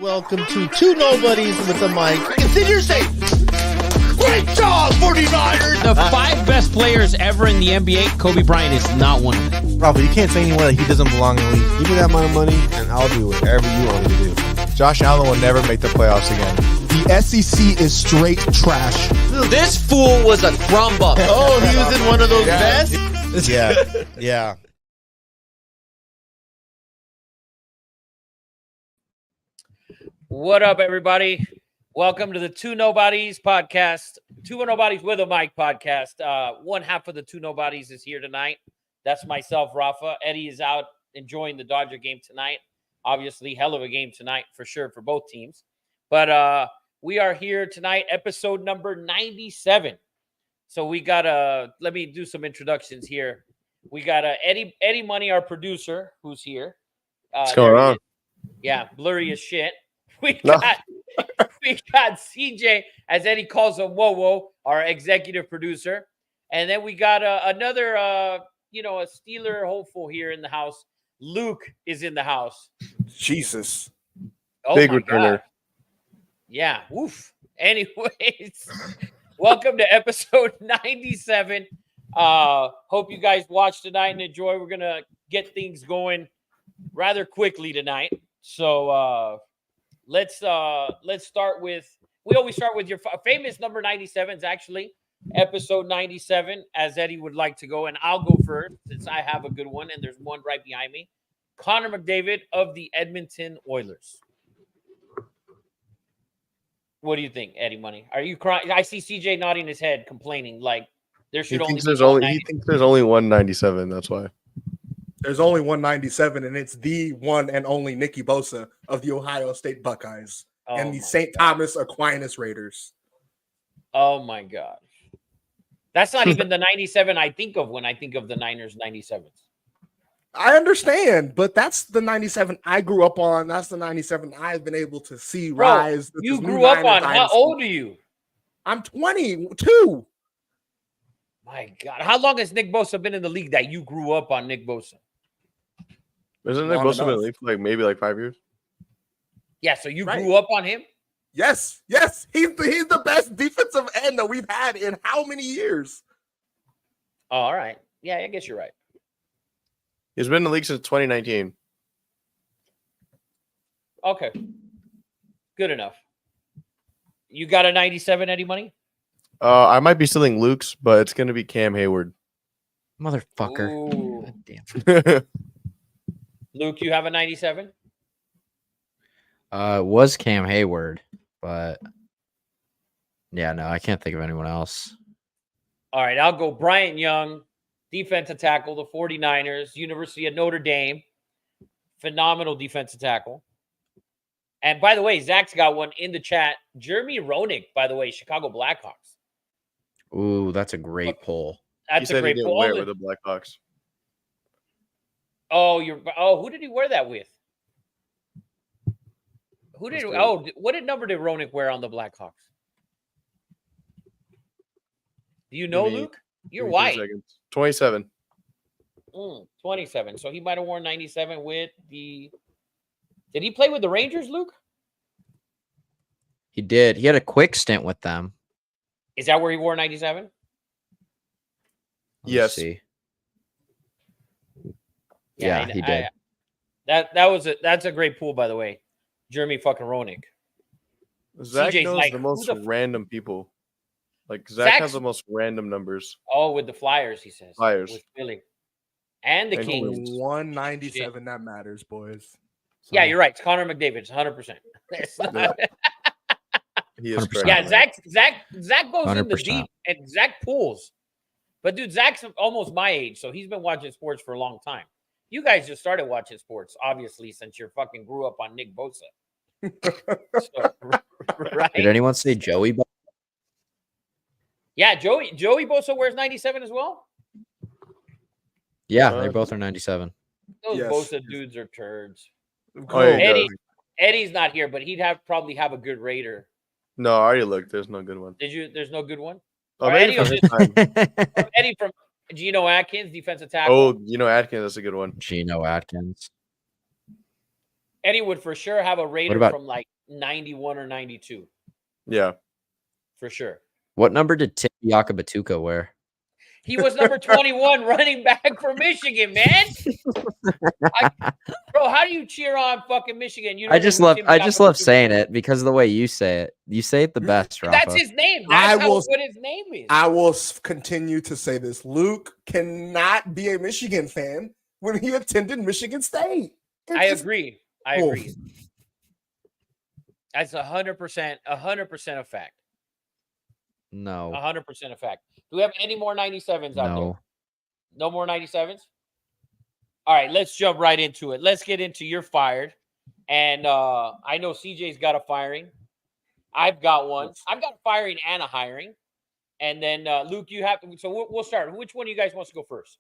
Welcome to Two Nobodies with the mic. And then you're saying, great job, 49ers! The five best players ever in the NBA, Kobe Bryant is not one of them. Probably, you can't say anywhere that he doesn't belong in the league. Give me that amount of money, and I'll do whatever you want me to do. Josh Allen will never make the playoffs again. The SEC is straight trash. This fool was a crumb bump. Oh, he was in one of those vests? Yeah. What up, everybody? Welcome to the Two Nobodies podcast. Two Nobodies with a Mic podcast. One half of the Two Nobodies is here tonight. That's myself, Rafa. Eddie is out enjoying the Dodger game tonight. Obviously, hell of a game tonight for sure for both teams. But we are here tonight, episode number 97. So we got let me do some introductions here. We got Eddie Money, our producer, who's here. What's going on? Yeah, blurry as shit. We got CJ, as Eddie calls him, Whoa, our executive producer. And then we got another, a Steeler hopeful here in the house. Luke is in the house. Jesus. Oh, big returner. God. Yeah, woof. Anyways, welcome to episode 97. Hope you guys watch tonight and enjoy. We're going to get things going rather quickly tonight. So, let's start with, we always start with your famous number 97s, actually, episode 97, as Eddie would like to go. And I'll go first since I have a good one. And there's one right behind me. Connor McDavid of the Edmonton Oilers. What do you think, Eddie Money? Are you crying? I see CJ nodding his head, complaining like there should He thinks there's only one 97. That's why. There's only 197, and it's the one and only Nicky Bosa of the Ohio State Buckeyes and the St. Thomas Aquinas Raiders. Oh, my God. That's not even the 97 I think of when I think of the Niners 97s. I understand, but that's the 97 I grew up on. That's the 97 I've been able to see Bro, rise. with you this new grew up Niner on. How dynasty. old are you? I'm 22. My God. How long has Nick Bosa been in the league that you grew up on Nick Bosa? Isn't Nick Long Bosa been in the enough. league for maybe 5 years? Yeah, so you Right. grew up on him? Yes. He's the best defensive end that we've had in how many years? Oh, all right. Yeah, I guess you're right. He's been in the league since 2019. Okay. Good enough. You got a 97, Eddie Money? I might be stealing Luke's, but it's going to be Cam Hayward. Motherfucker. Ooh. God damn. Luke, you have a 97? It was Cam Hayward, but yeah, no, I can't think of anyone else. All right, I'll go Bryant Young, defensive tackle, the 49ers, University of Notre Dame. Phenomenal defensive tackle. And by the way, Zach's got one in the chat. Jeremy Roenick, by the way, Chicago Blackhawks. Ooh, that's a great poll. He That's said a he great didn't pull. wear it with the Blackhawks. Who did he wear that with? What did number did Roenick wear on the Blackhawks? Do you know, Give me- Luke? You're Give me 2 white. seconds. 27. 27. So he might have worn 97 with the. Did he play with the Rangers, Luke? He did. He had a quick stint with them. Is that where he wore 97? Let me Yes. see. Yeah, Yeah, he did. That's a great pool, by the way. Jeremy fucking Roenick. Zach CJ's knows like, the who most the f- random people. Like, Zach Zach's- has the most random numbers. Oh, with the Flyers, he says. Flyers. With Philly. And the And Kings. Kings. 197 that matters, boys. Yeah, you're right. It's Connor McDavid. It's 100%. It's not- Yeah. He is 100%. correct. Yeah, Zach goes in the 100%. deep and Zach pulls. But dude, Zach's almost my age, so he's been watching sports for a long time. You guys just started watching sports, obviously, since you fucking grew up on Nick Bosa. So, right? Did anyone say Joey? Yeah, Joey Bosa wears 97 as well. Yeah, they both are 97. Those Yes. Bosa dudes are turds. Oh, yeah, he Eddie- does. Eddie's not here, but he'd probably have a good Raider. No, I already looked. There's no good one. Did you? There's no good one. Oh, Or maybe Eddie from will his time. Eddie from Geno Atkins, defensive tackle. Oh, Atkins, that's a good one. Geno Atkins. Eddie would for sure have a Raider about- from like 91 or 92 Yeah. for sure. What number did Tim Yakabatuka wear? He was number 21 running back for Michigan, man. Bro, how do you cheer on fucking Michigan? You don't I just know who love Tim I just love Yakabatuka saying is. it because of the way you say it. You say it the best, Rafa. That's his name. That's I will- what his name is. I will continue to say this. Luke cannot be a Michigan fan when he attended Michigan State. I It's- agree. I Oof. agree. That's 100% a fact. No. 100% a fact. Do we have any more 97s out there? No. No more 97s? All right, let's jump right into it. Let's get into you're fired. And I know CJ's got a firing. I've got one. I've got a firing and a hiring. And then Luke, you have so we'll start. Which one of you guys wants to go first?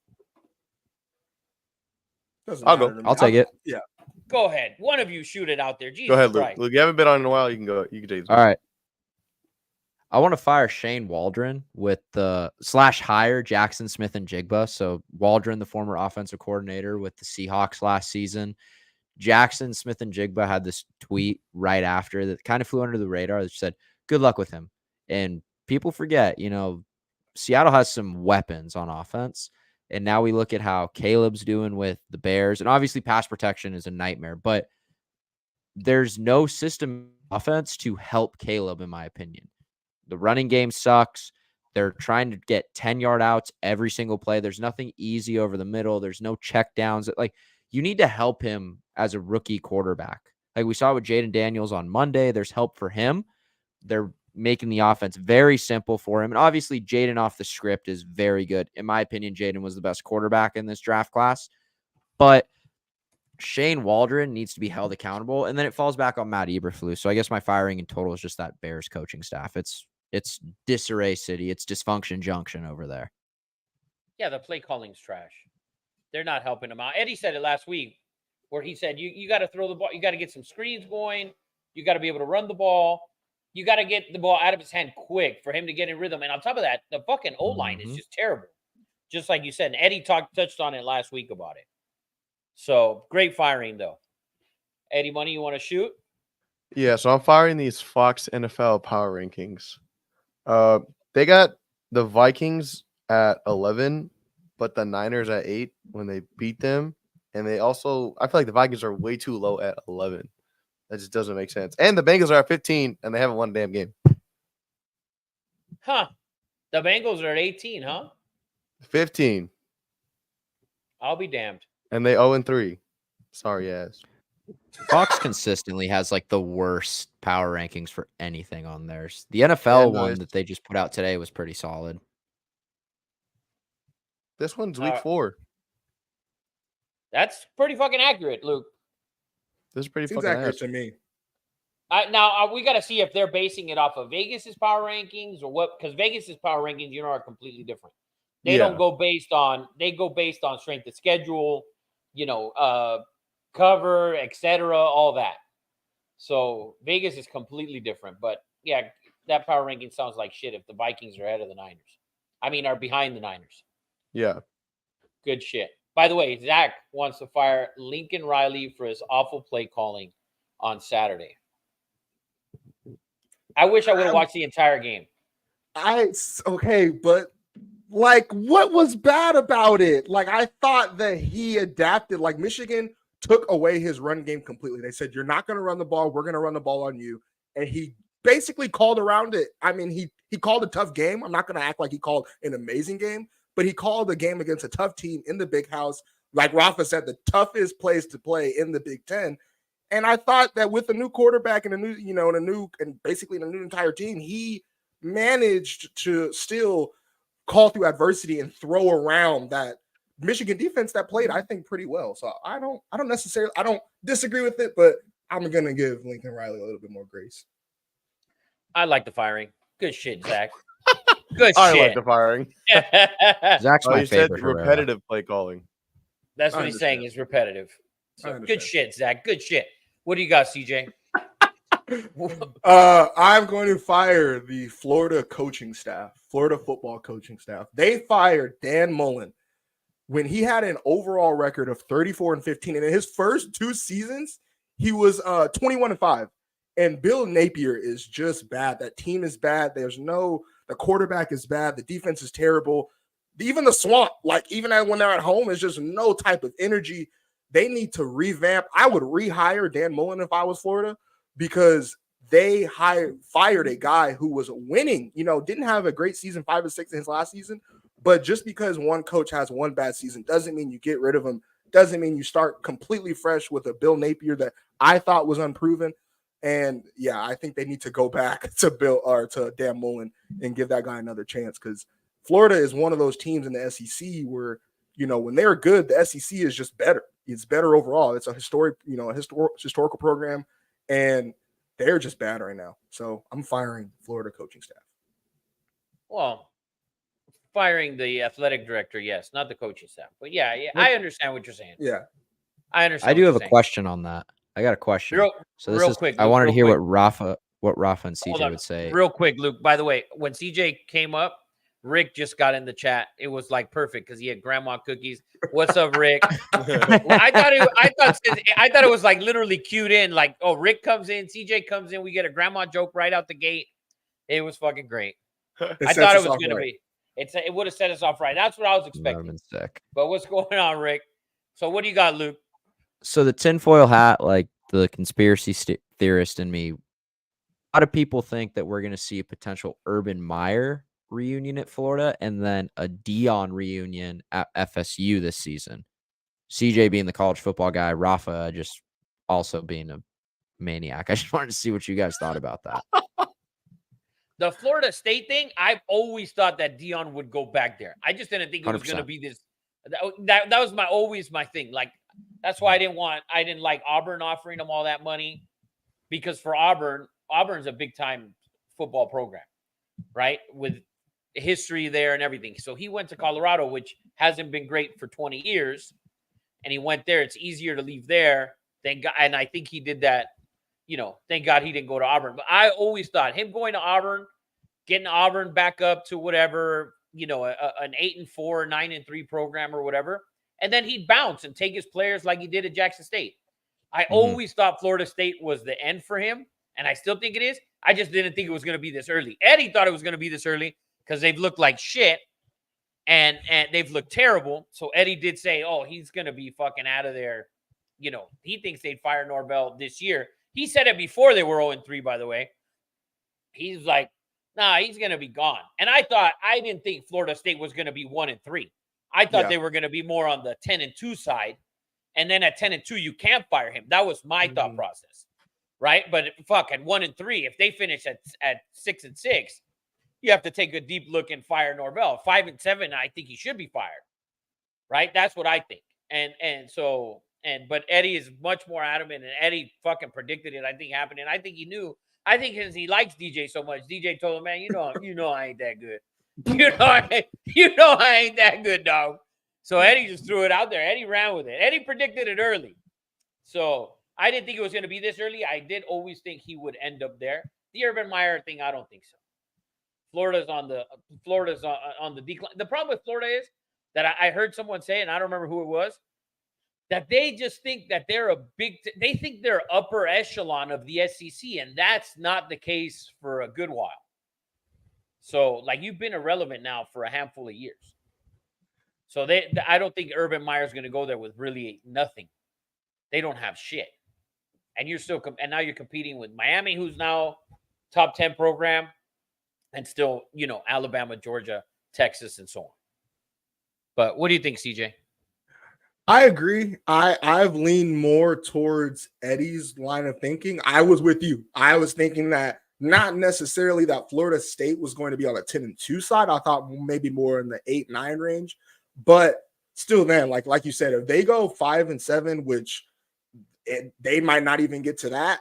Doesn't I'll matter go. to me. I'll take it. Yeah. Go ahead. One of you shoot it out there. Jesus Go ahead, Luke. Christ. Luke, you haven't been on in a while. You can go. You can take this. All right. I want to fire Shane Waldron with the /hire Jackson Smith and Jigba. So Waldron, the former offensive coordinator with the Seahawks last season. Jackson Smith and Jigba had this tweet right after that kind of flew under the radar that said, good luck with him. And people forget, Seattle has some weapons on offense. And now we look at how Caleb's doing with the Bears. And obviously pass protection is a nightmare, but there's no system offense to help Caleb, in my opinion. The running game sucks. They're trying to get 10-yard outs every single play. There's nothing easy over the middle. There's no check downs. Like, you need to help him as a rookie quarterback. Like we saw with Jaden Daniels on Monday, there's help for him. They're making the offense very simple for him. And obviously, Jaden off the script is very good. In my opinion, Jaden was the best quarterback in this draft class. But Shane Waldron needs to be held accountable. And then it falls back on Matt Eberflus. So I guess my firing in total is just that Bears coaching staff. It's It's disarray city. It's dysfunction junction over there. Yeah, the play calling's trash. They're not helping him out. Eddie said it last week where he said, you got to throw the ball. You got to get some screens going. You got to be able to run the ball. You got to get the ball out of his hand quick for him to get in rhythm. And on top of that, the fucking O-line is just terrible. Just like you said. And Eddie touched on it last week about it. So, great firing, though. Eddie Money, you want to shoot? Yeah, so I'm firing these Fox NFL power rankings. They got the Vikings at 11, but the Niners at 8 when they beat them. And they also, I feel like the Vikings are way too low at 11. That just doesn't make sense. And the Bengals are at 15, and they haven't won a damn game. Huh. The Bengals are at 18, huh? 15. I'll be damned. And they 0-3. Sorry ass. Fox consistently has like the worst power rankings for anything on theirs. The NFL one that they just put out today was pretty solid. This one's week 4. That's pretty fucking accurate, Luke. This is pretty Seems fucking accurate ass. to me. Now, we got to see if they're basing it off of Vegas's power rankings or what, because Vegas's power rankings, are completely different. They don't go based on, strength of schedule, cover, etc., all that. So Vegas is completely different. But yeah, that power ranking sounds like shit if the Vikings are ahead of the Niners. I mean, are behind the Niners. Yeah. Good shit. By the way, Zach wants to fire Lincoln Riley for his awful play calling on Saturday. I wish I would have watched the entire game. Okay, but like, what was bad about it? Like, I thought that he adapted. Like, Michigan took away his run game completely. They said, you're not going to run the ball. We're going to run the ball on you. And he basically called around it. I mean, he called a tough game. I'm not going to act like he called an amazing game, but he called a game against a tough team in the Big House. Like Rafa said, the toughest place to play in the Big Ten. And I thought that with a new quarterback and a new entire team, he managed to still call through adversity and throw around that Michigan defense that played, I think, pretty well. So I don't disagree with it, but I'm gonna give Lincoln Riley a little bit more grace. I like the firing. Good shit, Zach. Good I shit. like the firing. Zach's my You said favorite. repetitive play calling. That's what he's saying is repetitive. So good shit, Zach. Good shit. What do you got, CJ? I'm going to fire the Florida football coaching staff. They fired Dan Mullen when he had an overall record of 34-15. And in his first 2 seasons, he was 21-5. And Bill Napier is just bad. That team is bad. The quarterback is bad. The defense is terrible. Even the swamp, like even when they're at home, is just no type of energy. They need to revamp. I would rehire Dan Mullen if I was Florida, because they fired a guy who was winning, didn't have a great season, 5-6 in his last season. But just because one coach has one bad season doesn't mean you get rid of him. Doesn't mean you start completely fresh with a Bill Napier that I thought was unproven. And yeah, I think they need to go back to Dan Mullen and give that guy another chance, because Florida is one of those teams in the SEC where, when they're good, the SEC is just better. It's better overall. It's a historical program, and they're just bad right now. So I'm firing Florida coaching staff. Well, firing the athletic director, yes, not the coaching staff. But yeah, I understand what you're saying. Yeah, I understand. I do have a question on that. I got a question. Real quick, I Luke, wanted to hear quick. what Rafa and CJ would say. Real quick, Luke. By the way, when CJ came up, Rick just got in the chat. It was like perfect because he had grandma cookies. What's up, Rick? I thought it was like literally cued in. Like, oh, Rick comes in, CJ comes in, we get a grandma joke right out the gate. It was fucking great. I thought it was going to be. It would have set us off right. That's what I was expecting. Sick. But what's going on, Rick? So what do you got, Luke? So the tinfoil hat, like the conspiracy theorist in me, a lot of people think that we're going to see a potential Urban Meyer reunion at Florida and then a Dion reunion at FSU this season. CJ being the college football guy, Rafa just also being a maniac. I just wanted to see what you guys thought about that. The Florida State thing, I've always thought that Dion would go back there. I just didn't think it was going to be this. That was always my thing. Like, that's why I didn't like Auburn offering them all that money, because for Auburn's a big time football program. right? With history there and everything. So he went to Colorado, which hasn't been great for 20 years. And he went there. It's easier to leave there. Thank God. And I think he did that, thank God he didn't go to Auburn. But I always thought him going to Auburn, getting Auburn back up to whatever, an 8-4, 9-3 program or whatever. And then he'd bounce and take his players like he did at Jackson State. I always thought Florida State was the end for him. And I still think it is. I just didn't think it was going to be this early. Eddie thought it was going to be this early because they've looked like shit and they've looked terrible. So Eddie did say, oh, he's going to be fucking out of there. He thinks they'd fire Norvell this year. He said it before they were 0-3, by the way. He's like, nah, he's going to be gone. And I didn't think Florida State was going to be 1-3. I thought they were going to be more on the 10-2 side. And then at 10-2, you can't fire him. That was my thought process. Right? But at 1-3, if they finish at 6-6, you have to take a deep look and fire Norvell. 5-7, I think he should be fired. Right? That's what I think. But Eddie is much more adamant, and Eddie fucking predicted it, I think, happened. And I think he knew. I think because he likes DJ so much, DJ told him, man, you know I ain't that good. You know I ain't that good, dog. So Eddie just threw it out there. Eddie ran with it. Eddie predicted it early. So I didn't think it was going to be this early. I did always think he would end up there. The Urban Meyer thing, I don't think so. Florida's on the decline. The problem with Florida is that I heard someone say, and I don't remember who it was, that they just think that they're they think they're upper echelon of the SEC, and that's not the case for a good while. So, like, you've been irrelevant now for a handful of years. So I don't think Urban Meyer's going to go there with really nothing. They don't have shit. And now you're competing with Miami, who's now top 10 program, and still, Alabama, Georgia, Texas, and so on. But what do you think, CJ? I agree. I've leaned more towards Eddie's line of thinking. I was with you. I was thinking that not necessarily that Florida State was going to be on the 10-2 side. I thought maybe more in the 8-9 range. But still, then, like you said, if they go 5-7, which they might not even get to that,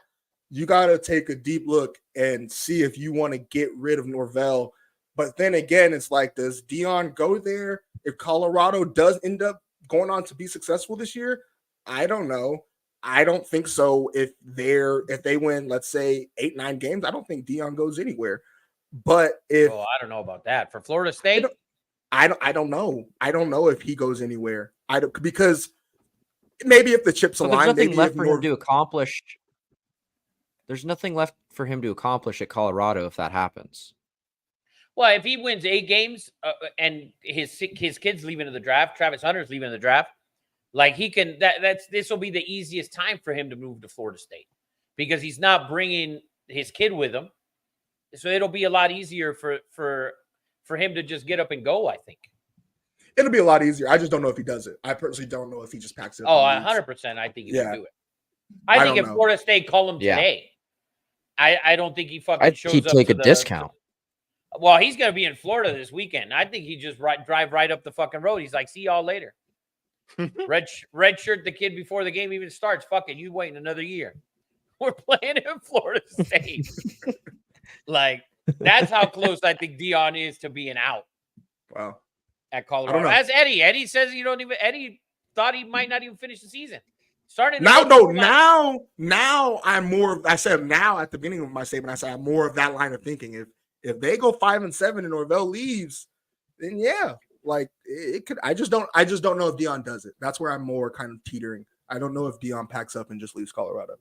you got to take a deep look and see if you want to get rid of Norvell. But then again, it's like, does Deion go there? If Colorado does end up going on to be successful this year, I don't know. I don't think so. If they win, let's say 8-9 games, I don't think Deion goes anywhere. But I don't know about that for Florida State. I don't know. I don't know if he goes anywhere. Because maybe if the chips align, there's nothing left for him to accomplish. There's nothing left for him to accomplish at Colorado if that happens. Well, if he wins 8 games and his kid's leaving in the draft, Travis Hunter's leaving in the draft, like he can, this will be the easiest time for him to move to Florida State because he's not bringing his kid with him. So it'll be a lot easier for him to just get up and go, I think. It'll be a lot easier. I just don't know if he does it. I personally don't know if he just packs it up. Oh, 100%. I think he would do it. I think if Florida State call him today, I don't think he fucking shows up. He'd take a discount. Well, he's going to be in Florida this weekend. I think he just drive right up the fucking road. He's like, see y'all later. red shirt the kid before the game even starts. Fuck it, you waiting another year. We're playing in Florida State. Like, that's how close I think Deion is to being out. Wow. At Colorado. As Eddie says, Eddie thought he might not even finish the season. Now I'm more. I said now at the beginning of my statement. I said I'm more of that line of thinking. If they go 5-7 and Norvell leaves, then like it could. I just don't know if Deion does it. That's where I'm more kind of teetering. I don't know if Deion packs up and just leaves Colorado.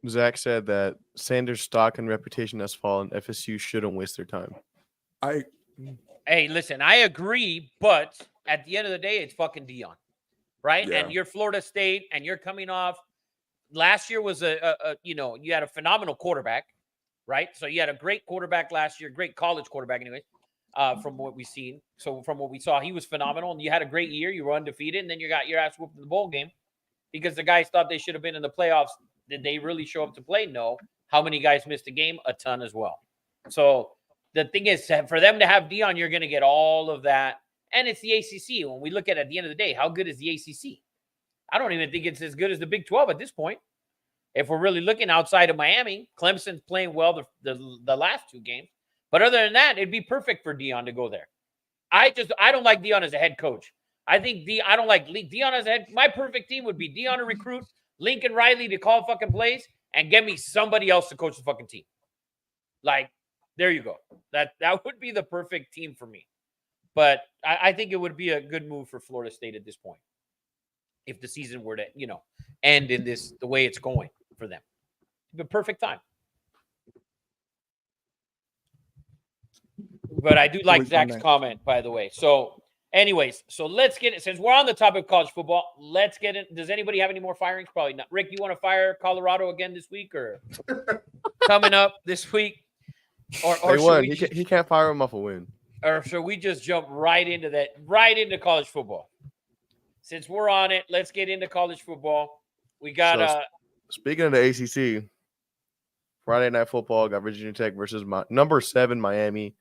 Zach said that Sanders' stock and reputation has fallen. FSU shouldn't waste their time. Hey, listen, I agree, but at the end of the day, it's fucking Deion, right? Yeah. And you're Florida State, and you're coming off. Last year was you had a phenomenal quarterback, right? So you had a great quarterback last year, great college quarterback, anyways. From what we've seen, so from what we saw, he was phenomenal, and you had a great year. You were undefeated, and then you got your ass whooped in the bowl game because the guys thought they should have been in the playoffs. Did they really show up to play? No. How many guys missed a game? A ton as well. So the thing is, for them to have Deion, you're going to get all of that. And it's the ACC. When we look at the end of the day, how good is the ACC? I don't even think it's as good as the Big 12 at this point. If we're really looking outside of Miami, Clemson's playing well the last 2 games. But other than that, it'd be perfect for Dion to go there. I don't like Dion as a head coach. I don't like Dion as a head. My perfect team would be Dion to recruit, Lincoln Riley to call fucking plays, and get me somebody else to coach the fucking team. Like, there you go. That would be the perfect team for me. But I think it would be a good move for Florida State at this point, if the season were to, end in the way it's going for them. The perfect time. But I do like Zach's comment, by the way. So, anyways, let's get it. Since we're on the topic of college football, let's get it. Does anybody have any more firings? Probably not. Rick, you want to fire Colorado again this week or coming up this week? Or they won. He can't fire him off a win. Or should we just jump right into college football? Since we're on it, let's get into college football. We got speaking of the ACC, Friday Night Football got Virginia Tech versus number 7 Miami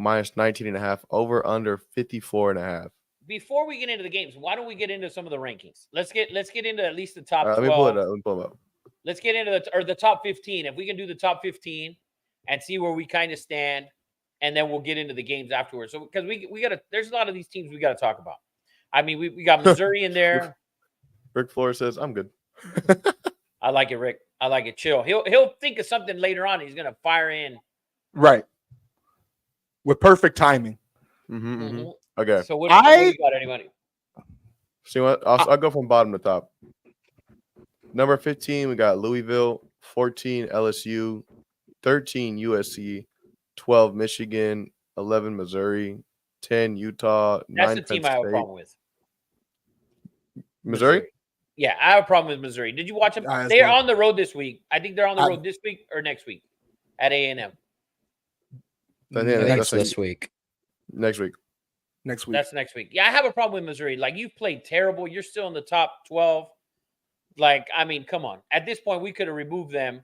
minus 19.5 over under 54.5. Before we get into the games, why don't we get into some of the rankings? Let's get into at least the top 12. Let me pull it up. Let's get into the top 15. If we can do the top 15 and see where we kind of stand, and then we'll get into the games afterwards. So because we got to, there's a lot of these teams we got to talk about. I mean, we got Missouri in there. Rick Flores says, I'm good. I like it, Rick. I like it. Chill. He'll think of something later on. He's gonna fire in. Right. With perfect timing. Mm-hmm. Okay. So what do you got, anybody? See what? I'll go from bottom to top. Number 15, we got Louisville. 14, LSU. 13, USC. 12, Michigan. 11, Missouri. 10, Utah. That's 9, the team Penn I have a State. problem with. Missouri? Yeah, I have a problem with Missouri. Did you watch them? They're on the road this week. I think they're on the road this week or next week at A&M. Next this week. Next week. Next week. That's next week. Yeah, I have a problem with Missouri. Like, you've played terrible. You're still in the top 12. Like, I mean, come on. At this point, we could have removed them.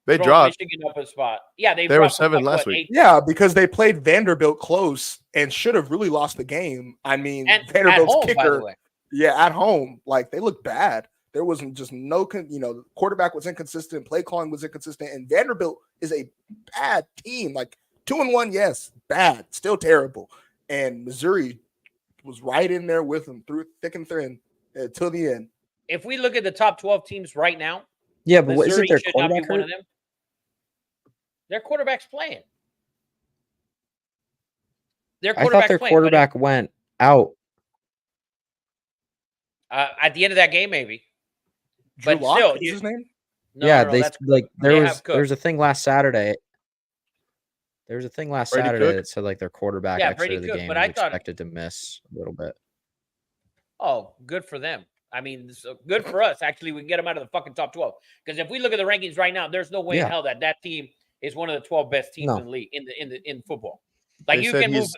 They dropped. Michigan up a spot. Yeah, they were 7 last week. Yeah, because they played Vanderbilt close and should have really lost the game. I mean, and Vanderbilt's at home, kicker. by the way. Yeah, at home. Like, they looked bad. There wasn't just the quarterback was inconsistent, play calling was inconsistent, and Vanderbilt is a bad team. Like 2-1, yes, bad, still terrible. And Missouri was right in there with them through thick and thin till the end. If we look at the top 12 teams right now, yeah, but what, Missouri isn't their should not be quarterback one hurt? of them. Their quarterback's playing. I thought their quarterback went out. At the end of that game, maybe. Drew But Lock, still, is his name? There was a thing last Saturday. There was a thing last Brady Saturday Cook? that said like their quarterback Yeah, exited Brady the Cook, game but and I thought- expected to miss a little bit. Oh, good for them. I mean, so good for us. Actually, we can get them out of the fucking top 12. Because if we look at the rankings right now, there's no way in hell that team is one of the 12 best teams in the league in football. Like, They you said can move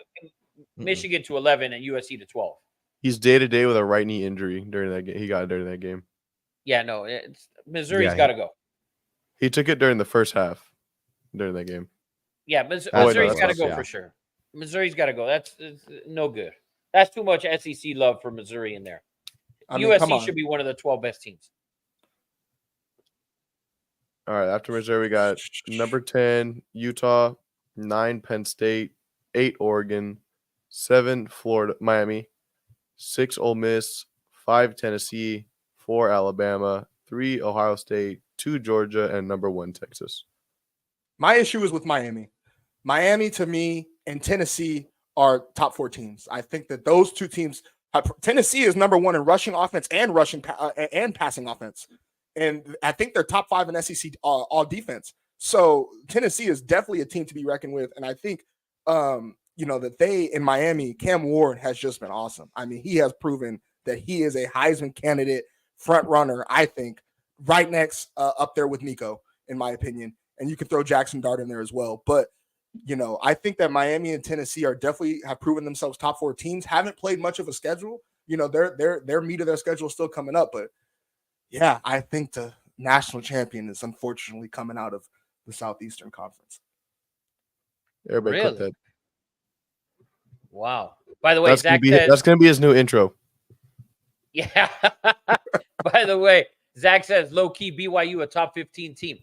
Michigan to 11 and USC to 12. He's day-to-day with a right knee injury during that game. He got it during that game. Yeah, no, Missouri's got to go. He took it during the first half during that game. Yeah, Missouri's got to go for sure. Missouri's got to go. That's no good. That's too much SEC love for Missouri in there. USC should be one of the 12 best teams. All right, after Missouri, we got number 10, Utah, 9, Penn State, 8, Oregon, 7, Miami, 6, Ole Miss, 5, Tennessee, 4, Alabama, 3, Ohio State, 2, Georgia, and number 1, Texas. My issue is with Miami. Miami, to me, and Tennessee are top 4 teams. I think that those two teams, Tennessee is number 1 in rushing offense and and passing offense. And I think they're top 5 in SEC all defense. So Tennessee is definitely a team to be reckoned with. And I think, that they in Miami, Cam Ward has just been awesome. I mean, he has proven that he is a Heisman candidate front runner, I think, right next up there with Nico, in my opinion. And you can throw Jackson Dart in there as well. But, I think that Miami and Tennessee are definitely have proven themselves top 4 teams. Haven't played much of a schedule. Their meat of their schedule is still coming up. But, yeah, I think the national champion is unfortunately coming out of the Southeastern Conference. Everybody clip that. Wow. By the way, that's going to be his new intro. Yeah. By the way, Zach says, low-key BYU a top 15 team.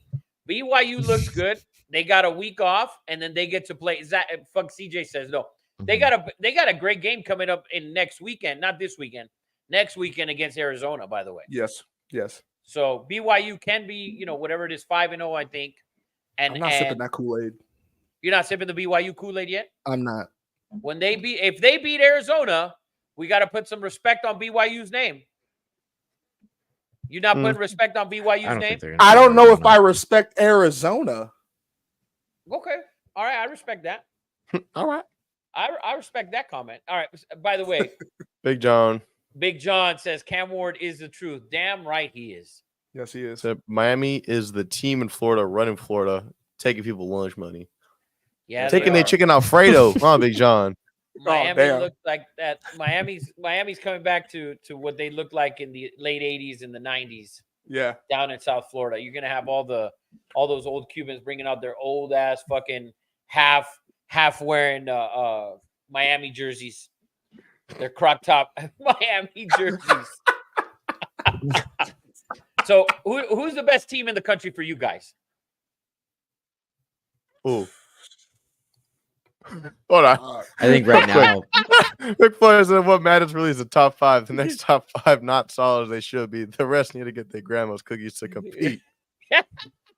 BYU looks good. They got a week off, and then they get to play. Is that fuck? CJ says no. They got a great game coming up in next weekend, not this weekend. Next weekend against Arizona, by the way. Yes. So BYU can be, whatever it is, 5-0, I think. And I'm not sipping that Kool-Aid. You're not sipping the BYU Kool-Aid yet? I'm not. If they beat Arizona, we got to put some respect on BYU's name. You're not putting respect on BYU's name? I don't know if I respect Arizona. Okay. All right. I respect that. All right. I respect that comment. All right. By the way, Big John says Cam Ward is the truth. Damn right he is. Yes, he is. said Miami is the team in Florida running Florida, taking people lunch money. Yeah, taking their chicken Alfredo. Come on, Big John. Miami looks like that. Miami's coming back to what they looked like in the late 80s and the 90s. Yeah. Down in South Florida. You're gonna have all those old Cubans bringing out their old ass fucking half wearing Miami jerseys. Their crop top Miami jerseys. So who's the best team in the country for you guys? Ooh. Hold on. I think right now, Rick Flair said what matters really is the top 5. The next top 5 not solid as they should be. The rest need to get their grandma's cookies to compete.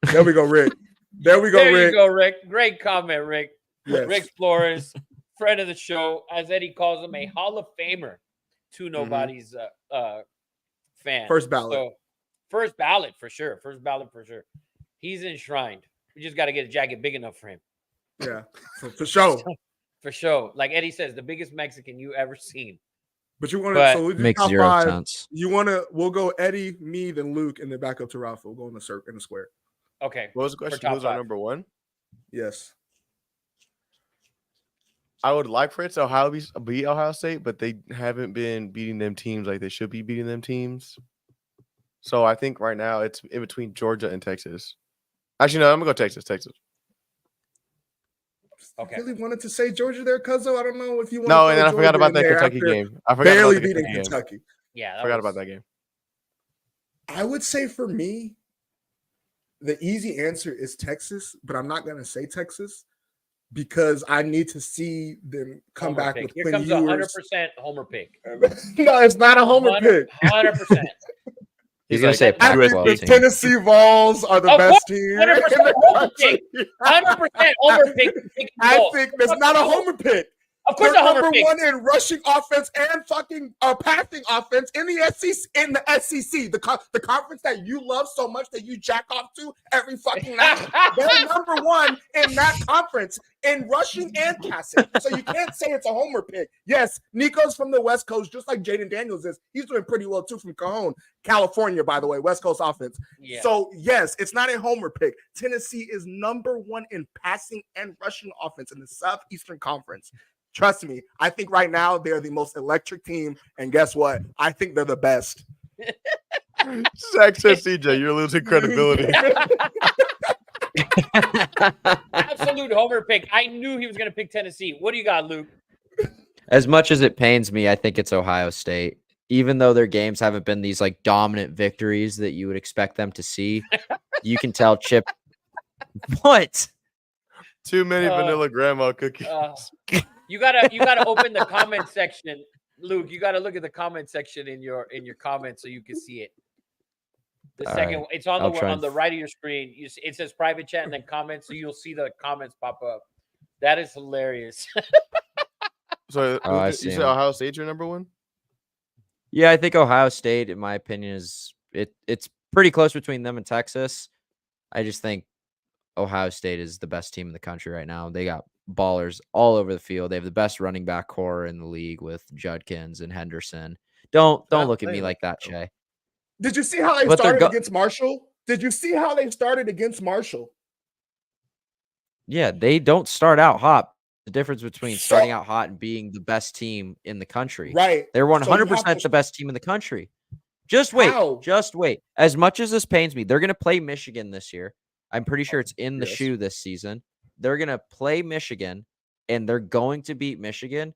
There we go, Rick. There you go, Rick. Great comment, Rick. Yes. Rick Flores, friend of the show, as Eddie calls him, a Hall of Famer. To nobody's fan. First ballot. So, first ballot for sure. He's enshrined. We just got to get a jacket big enough for him. Yeah, for sure. For sure. Like Eddie says, the biggest Mexican you ever seen. But you want to, so we makes top 0 5. sense. We'll go Eddie, me, then Luke, and then back up to Rafa. We'll go in the square. Okay. What was the question? Who's our number 1? Yes. I would like for it to beat Ohio State, but they haven't been beating them teams like they should be beating them teams. So I think right now it's in between Georgia and Texas. Actually, no, I'm going to go Texas. Okay. I really wanted to say Georgia there, Cuzzo. I don't know if you want No, and then I forgot about that Kentucky game. I forgot barely about the beating Kentucky game. Kentucky. Yeah. I forgot about that game. I would say for me, the easy answer is Texas, but I'm not going to say Texas because I need to see them come Homer back pick. with Here Quinn comes Ewers. 100% Homer pick. No, it's not a Homer pick. 100%. He's going to say I think Pac-12 the team. Tennessee Vols are the best team. 100% Homer pick. 100% Homer pick. I think that's not a Homer pick. Of course, They're a Homer number pick. 1 in rushing offense and fucking passing offense in the SEC. The conference that you love so much that you jack off to every fucking night. They're number 1 in that conference in rushing and passing. So you can't say it's a Homer pick. Yes, Nico's from the West Coast, just like Jaden Daniels is. He's doing pretty well too from Cajon, California, by the way, West Coast offense. Yeah. So yes, it's not a Homer pick. Tennessee is number 1 in passing and rushing offense in the Southeastern Conference. Trust me, I think right now they're the most electric team. And guess what? I think they're the best. Zach says, CJ, you're losing credibility. Absolute Homer pick. I knew he was going to pick Tennessee. What do you got, Luke? As much as it pains me, I think it's Ohio State. Even though their games haven't been these like dominant victories that you would expect them to see, you can tell Chip. What? Too many vanilla grandma cookies. You gotta open the comment section, Luke. You gotta look at the comment section in your comments so you can see it. The second, right. It's on the right of your screen. It says private chat and then comments, so you'll see the comments pop up. That is hilarious. So you said Ohio State's your number 1? Yeah, I think Ohio State, in my opinion, it's pretty close between them and Texas. I just think Ohio State is the best team in the country right now. They got ballers all over the field. They have the best running back core in the league with Judkins and Henderson. Don't look at me like that, Shay. Did you see how they started against Marshall? Yeah, they don't start out hot. The difference between starting out hot and being the best team in the country. Right. They're 100% the best team in the country. Just wait. How? Just wait. As much as this pains me, they're going to play Michigan this year. I'm pretty sure it's in the shoe this season. They're going to play Michigan, and they're going to beat Michigan.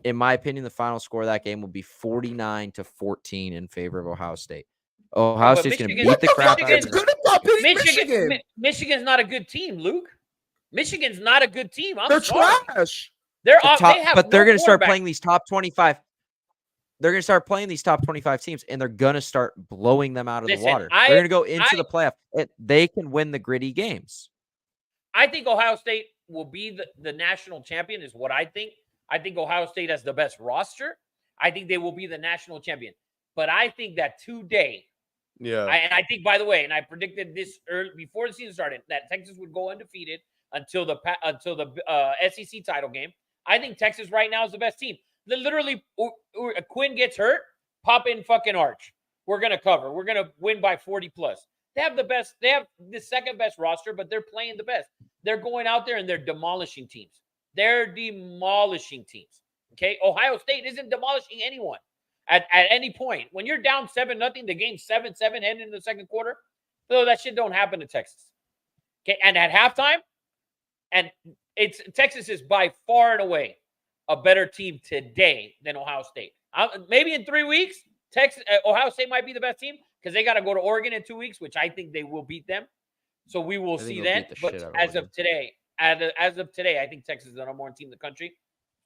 In my opinion, the final score of that game will be 49-14 in favor of Ohio State. Ohio but State's going to Michigan- beat the crap out It's of good about beating Michigan. Michigan's not a good team, Luke. Michigan's not a good team. I'm They're sorry. trash. They're the off, top, they have but they're no going to start quarterback. playing these top 25. They're going to start playing these top 25 teams, and they're going to start blowing them out of Listen, the water. I- They're going to go into I- the playoff. They can win the gritty games. I think Ohio State will be the national champion, is what I think. I think Ohio State has the best roster. I think they will be the national champion. But I think that today, Yeah. and I think, by the way, and I predicted this early, before the season started, that Texas would go undefeated until the SEC title game. I think Texas right now is the best team. Literally, Quinn gets hurt, pop in fucking Arch. We're going to cover. We're going to win by 40 plus. They have the second best roster, but they're playing the best. They're going out there and they're demolishing teams. They're demolishing teams. Okay? Ohio State isn't demolishing anyone at any point. When you're down 7-0, the game's 7-7 heading into the second quarter. So that shit don't happen to Texas. Okay? And at halftime, and Texas is by far and away a better team today than Ohio State. Maybe in 3 weeks, Ohio State might be the best team because they got to go to Oregon in 2 weeks, which I think they will beat them. So we will see then. But as of today, I think Texas is the number one team in the country,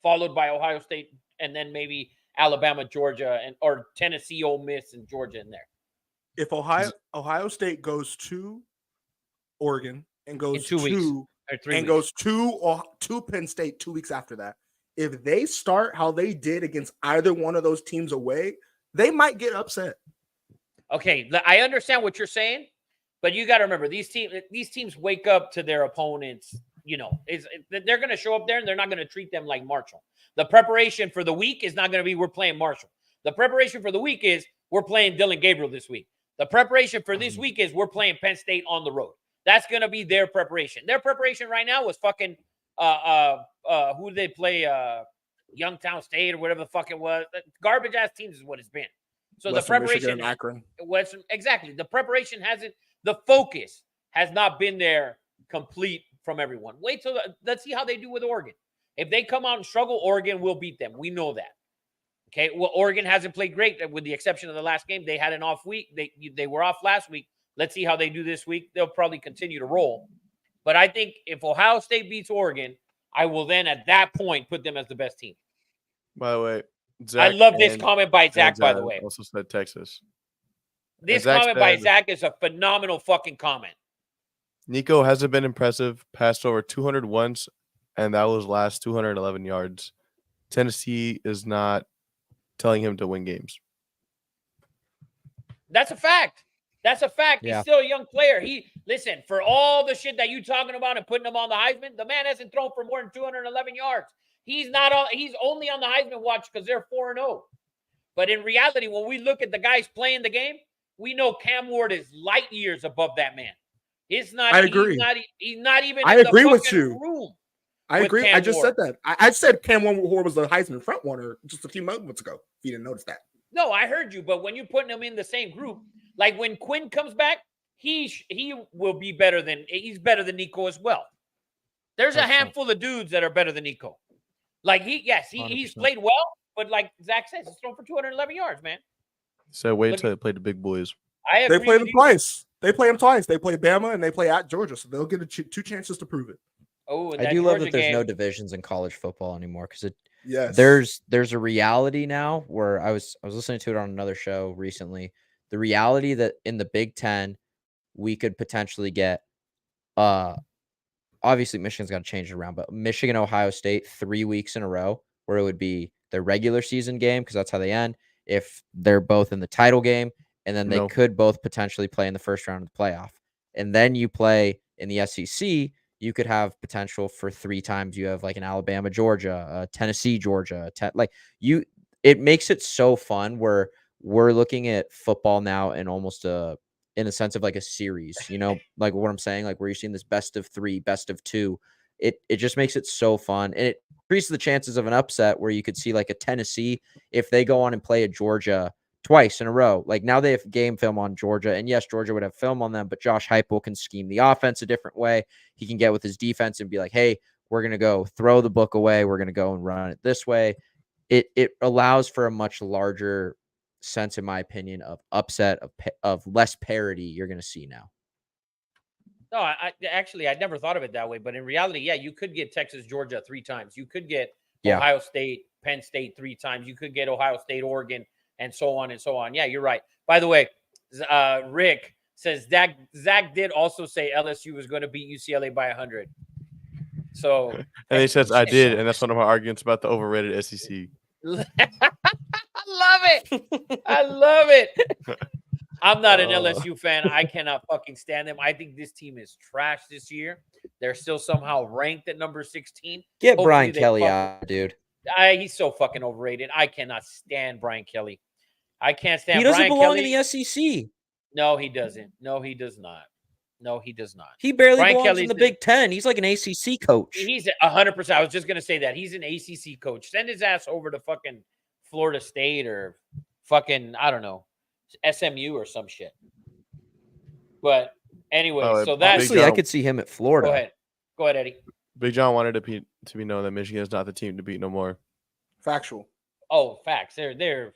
followed by Ohio State, and then maybe Alabama, Georgia, or Tennessee, Ole Miss, and Georgia in there. If Ohio State goes to Oregon and goes In 2 weeks. to Or 3 and weeks. goes to Penn State 2 weeks after that, if they start how they did against either one of those teams away, they might get upset. Okay, I understand what you're saying, but you got to remember these teams wake up to their opponents. You know, they're going to show up there and they're not going to treat them like Marshall. The preparation for the week is not going to be we're playing Marshall. The preparation for the week is we're playing Dylan Gabriel this week. The preparation for this week is we're playing Penn State on the road. That's going to be their preparation. Their preparation right now was fucking who did they play? Youngstown State or whatever the fuck it was. Garbage ass teams is what it's been. So Western the preparation, Michigan and Akron. Exactly. The preparation the focus has not been there complete from everyone. Wait till let's see how they do with Oregon. If they come out and struggle, Oregon will beat them. We know that. Okay. Well, Oregon hasn't played great with the exception of the last game. They had an off week. They were off last week. Let's see how they do this week. They'll probably continue to roll. But I think if Ohio State beats Oregon, I will then at that point put them as the best team. By the way, I love this comment by Zach, by the way. Also said Texas. This Zach comment by said- Zach is a phenomenal fucking comment. Nico hasn't been impressive. Passed over 200 once, and that was last 211 yards. Tennessee is not telling him to win games. That's a fact. That's a fact. Yeah. He's still a young player. Listen, for all the shit that you talking about and putting him on the Heisman, the man hasn't thrown for more than 211 yards. He's only on the Heisman watch because they're 4-0. But in reality, when we look at the guys playing the game, we know Cam Ward is light years above that man. It's not. I agree. He's not even. I in the agree with fucking you. Room I with agree. Cam I just Ward. said that. I said Cam Ward was the Heisman front runner just a few moments ago. If you didn't notice that. No, I heard you. But when you're putting him in the same group, like when Quinn comes back, he will be better than he's better than Nico as well. There's a handful of dudes that are better than Nico. Like he's 100%. played well, but like Zach says, he's thrown for 211 yards, man. So wait Look- until they play the big boys. I agree. They play with them you. twice. They play them twice. They play Bama and they play at Georgia, so they'll get two chances to prove it. Oh, and I that do love Georgia that there's game, no divisions in college football anymore because Yes. there's a reality now where I was listening to it on another show recently. The reality that in the Big Ten we could potentially get obviously Michigan's got to change it around, but Michigan, Ohio State 3 weeks in a row where it would be their regular season game because that's how they end. If they're both in the title game, and then they No. could both potentially play in the first round of the playoff, and then you play in the SEC, you could have potential for 3 times. You have like an Alabama, Georgia, Tennessee, Georgia, it makes it so fun where we're looking at football now in almost in a sense of like a series, like what I'm saying, like where you're seeing this best of 3, best of 2. It just makes it so fun. And it increases the chances of an upset where you could see like a Tennessee, if they go on and play a Georgia twice in a row. Like now they have game film on Georgia, and yes, Georgia would have film on them, but Josh Heupel can scheme the offense a different way. He can get with his defense and be like, hey, we're going to go throw the book away. We're going to go and run it this way. It allows for a much larger sense, in my opinion, of upset, of less parity you're going to see now. No, I actually I never thought of it that way, but in reality, yeah, you could get Texas, Georgia 3 times. You could get Ohio State, Penn State 3 times. You could get Ohio State, Oregon, and so on and so on. Yeah, you're right. By the way, Rick says Zach did also say LSU was going to beat UCLA by 100. So, and he says I did, and that's one of my arguments about the overrated SEC. I love it. I love it. I'm not an LSU fan. I cannot fucking stand them. I think this team is trash this year. They're still somehow ranked at number 16. Get Hopefully Brian Kelly out, dude. He's so fucking overrated. I cannot stand Brian Kelly. I can't stand He doesn't Brian belong Kelly. in the SEC. No, he doesn't. No, he does not. No, he does not. He barely Brian belongs Kelly's in the Big Ten. He's like an ACC coach. He's 100%. I was just going to say that. He's an ACC coach. Send his ass over to fucking Florida State or fucking, I don't know, SMU or some shit. But anyway, so that's... Honestly, I could see him at Florida. Go ahead, Eddie. Big John wanted to be known that Michigan is not the team to beat no more. Factual. Oh, facts. They're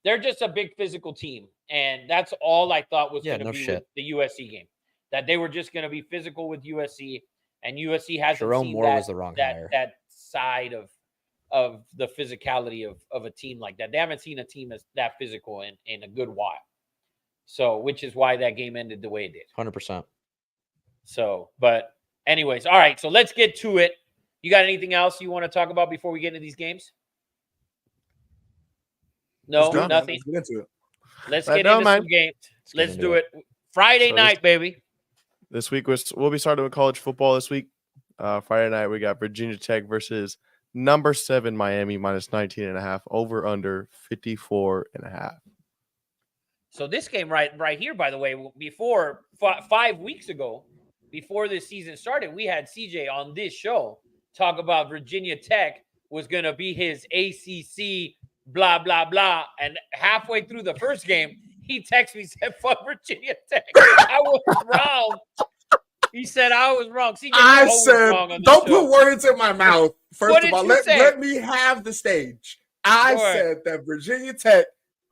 just a big physical team. And that's all I thought was going to be with the USC game. That they were just going to be physical with USC, and USC hasn't Jerome seen Moore that, was the wrong hire. that side of the physicality of a team like that. They haven't seen a team as that physical in a good while. So, which is why that game ended the way it did. 100%. So, but anyways, all right. So let's get to it. You got anything else you want to talk about before we get into these games? No, nothing. Let's get into it. Let's get into some games. Let's do it. Friday night, baby. This week we'll be starting with college football this week. Friday night we got Virginia Tech versus number 7 Miami minus 19.5, over under 54.5. So this game right here, by the way, before 5 weeks ago, before this season started, we had CJ on this show talk about Virginia Tech was going to be his ACC blah, blah, blah. And halfway through the first game, he texted me, said, fuck Virginia Tech. I was wrong. He said I was wrong. CJ, I said, don't put words in my mouth. First of all, let me have the stage. I said that Virginia Tech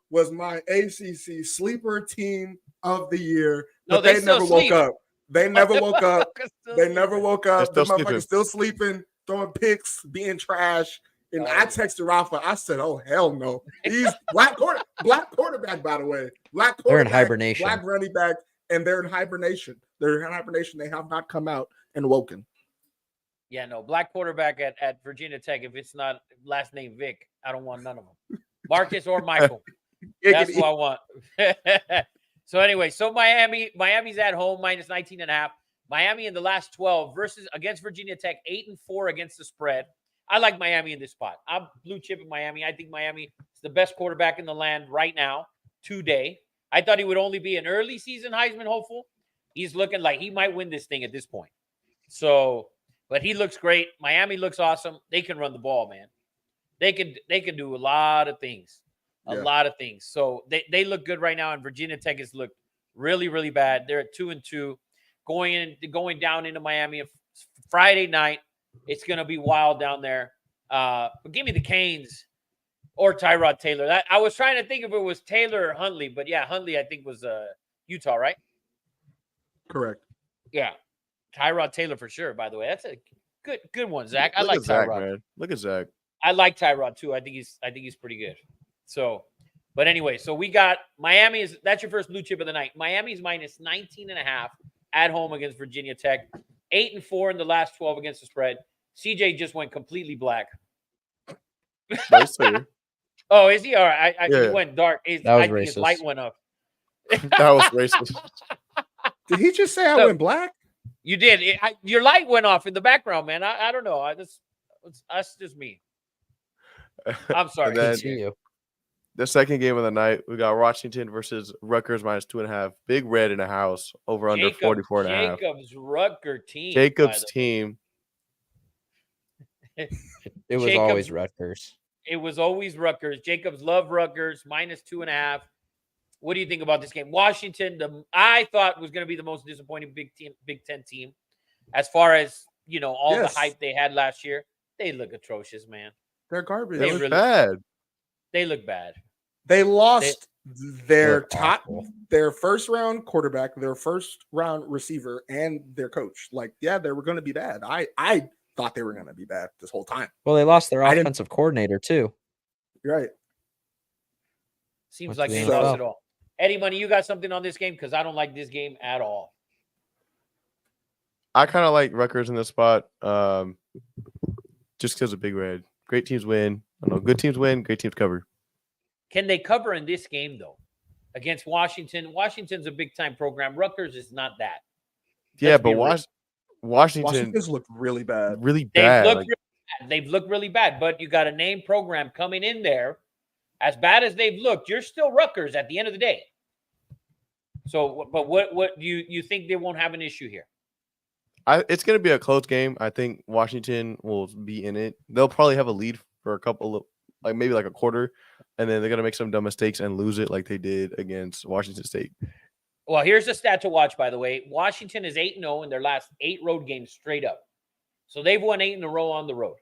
was my ACC sleeper team of the year, but they never woke up. They never woke up. They never woke up. The motherfuckers still sleeping, throwing picks, being trash. And I texted Rafa. I said, "Oh hell no! He's black quarterback, by the way. Black quarterback. They're in hibernation. Black running back, and they're in hibernation. They're in hibernation. They have not come out and woken." Yeah, no, black quarterback at Virginia Tech. If it's not last name Vic, I don't want none of them. Marcus or Michael. That's what I want. So anyway, so Miami's at home minus 19.5. Miami in the last 12 against Virginia Tech, 8-4 against the spread. I like Miami in this spot. I'm blue chip in Miami. I think Miami is the best quarterback in the land right now, today. I thought he would only be an early season Heisman hopeful. He's looking like he might win this thing at this point. So, but he looks great. Miami looks awesome. They can run the ball, man. They can do a lot of things. A lot of things. So they look good right now, and Virginia Tech has looked really, really bad. They're at 2-2. Going down into Miami Friday night. It's going to be wild down there. But give me the Canes or Tyrod Taylor. I was trying to think if it was Taylor or Huntley, but yeah, Huntley I think was Utah, right? Correct. Yeah. Tyrod Taylor for sure, by the way. That's a good one, Zach. I like Zach, Tyrod. man. Look at Zach. I like Tyrod too. I think he's pretty good. So, but anyway, so we got Miami that's your first blue chip of the night. Miami's minus 19.5 at home against Virginia Tech. 8-4 in the last 12 against the spread. CJ just went completely black. Oh, is he? All right. He went dark. I think his light went up. That was racist. Did he just say I went black? You did. Your light went off in the background, man. I don't know. That's just me. I'm sorry. The second game of the night, we got Washington versus Rutgers minus 2.5. Big red in the house, over under 44.5. Jacob's Rutgers team. Jacob's team. It was always Rutgers. It was always Rutgers. Jacobs love Rutgers minus 2.5. What do you think about this game? Washington, I thought was going to be the most disappointing Big Ten team, as far as all the hype they had last year. They look atrocious, man. They're garbage. They look bad. They look bad. They lost their awful. their first round quarterback, their first round receiver, and their coach. Like, yeah, they were going to be bad. I thought they were going to be bad this whole time. Well, they lost their I didn't- offensive coordinator too. You're right. Seems Went like to the they lost NFL. it all. Eddie Money, you got something on this game? Because I don't like this game at all. I kind of like Rutgers in this spot, just because of Big Red. Great teams win. I don't know, good teams win. Great teams cover. Can they cover in this game, though? Against Washington? Washington's a big-time program. Rutgers is not that. Yeah, Let's but be real. Washington Washington's looked really bad. really They've bad. looked Like, really bad. They've looked really bad, but you got a name program coming in there. As bad as they've looked, you're still Rutgers at the end of the day. So, but what do you think they won't have an issue here? it's going to be a close game. I think Washington will be in it. They'll probably have a lead for a couple of, like maybe like a quarter, and then they're going to make some dumb mistakes and lose it like they did against Washington State. Well, here's the stat to watch, by the way. Washington is 8-0 in their last 8 road games straight up. So they've won 8 in a row on the road.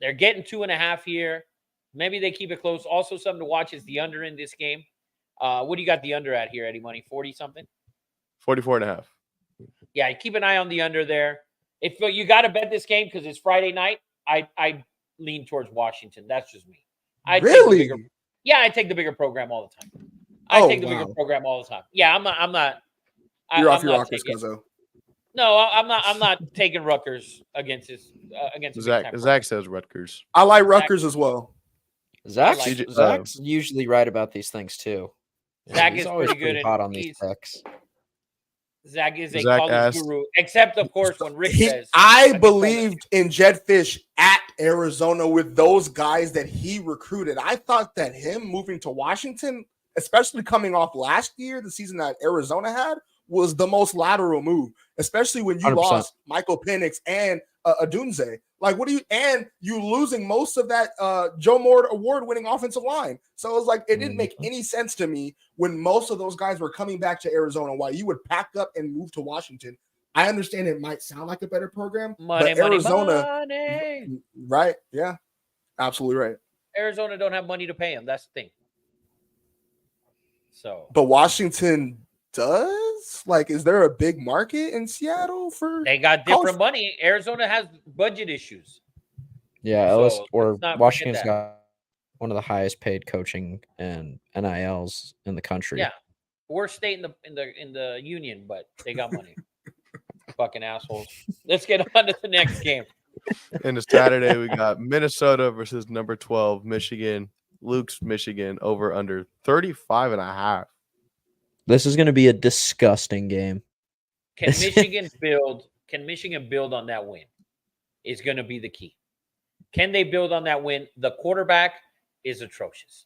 They're getting 2.5 here. Maybe they keep it close. Also, something to watch is the under in this game. What do you got the under at here, Eddie Money? 40-something? 44.5. Yeah, keep an eye on the under there. If you got to bet this game because it's Friday night, I lean towards Washington. That's just me. I Really? take the bigger program all the time. Oh, I take the bigger program all the time. Yeah, I'm not. You're I'm off your not rockers, taking- Cuzzo. No, I'm not taking Rutgers against this against a big-time program. Zach says Rutgers. I like Rutgers as well. Zach's, I like Zach's usually right about these things too. Zach He's is always pretty good. hot on these picks. Zach is a Zach college asked- guru, except of course when Rick says I can believed in Jed Fish at Arizona with those guys that he recruited. I thought that him moving to Washington, especially coming off last year, the season that Arizona had, was the most lateral move, especially when you 100%. lost Michael Penix and Adunze. Like, you losing most of that Joe Moore award-winning offensive line. So it was like, it didn't make any sense to me when most of those guys were coming back to Arizona, why you would pack up and move to Washington. I understand it might sound like a better program, money, but Arizona, money. right? Yeah, absolutely right. Arizona don't have money to pay him. That's the thing. So, But Washington does? Like, is there a big market in Seattle for? they got different money. Arizona has budget issues. Yeah, So, LS or let's not forget Washington's that. got one of the highest paid coaching and NILs in the country. Yeah. Worst state in the union, but they got money. Fucking assholes. Let's get on to the next game. And it's Saturday. We got Minnesota versus number 12, Michigan. Luke's Michigan over under 35.5. This is going to be a disgusting game. Can Michigan build on that win? Is going to be the key. Can they build on that win? The quarterback is atrocious.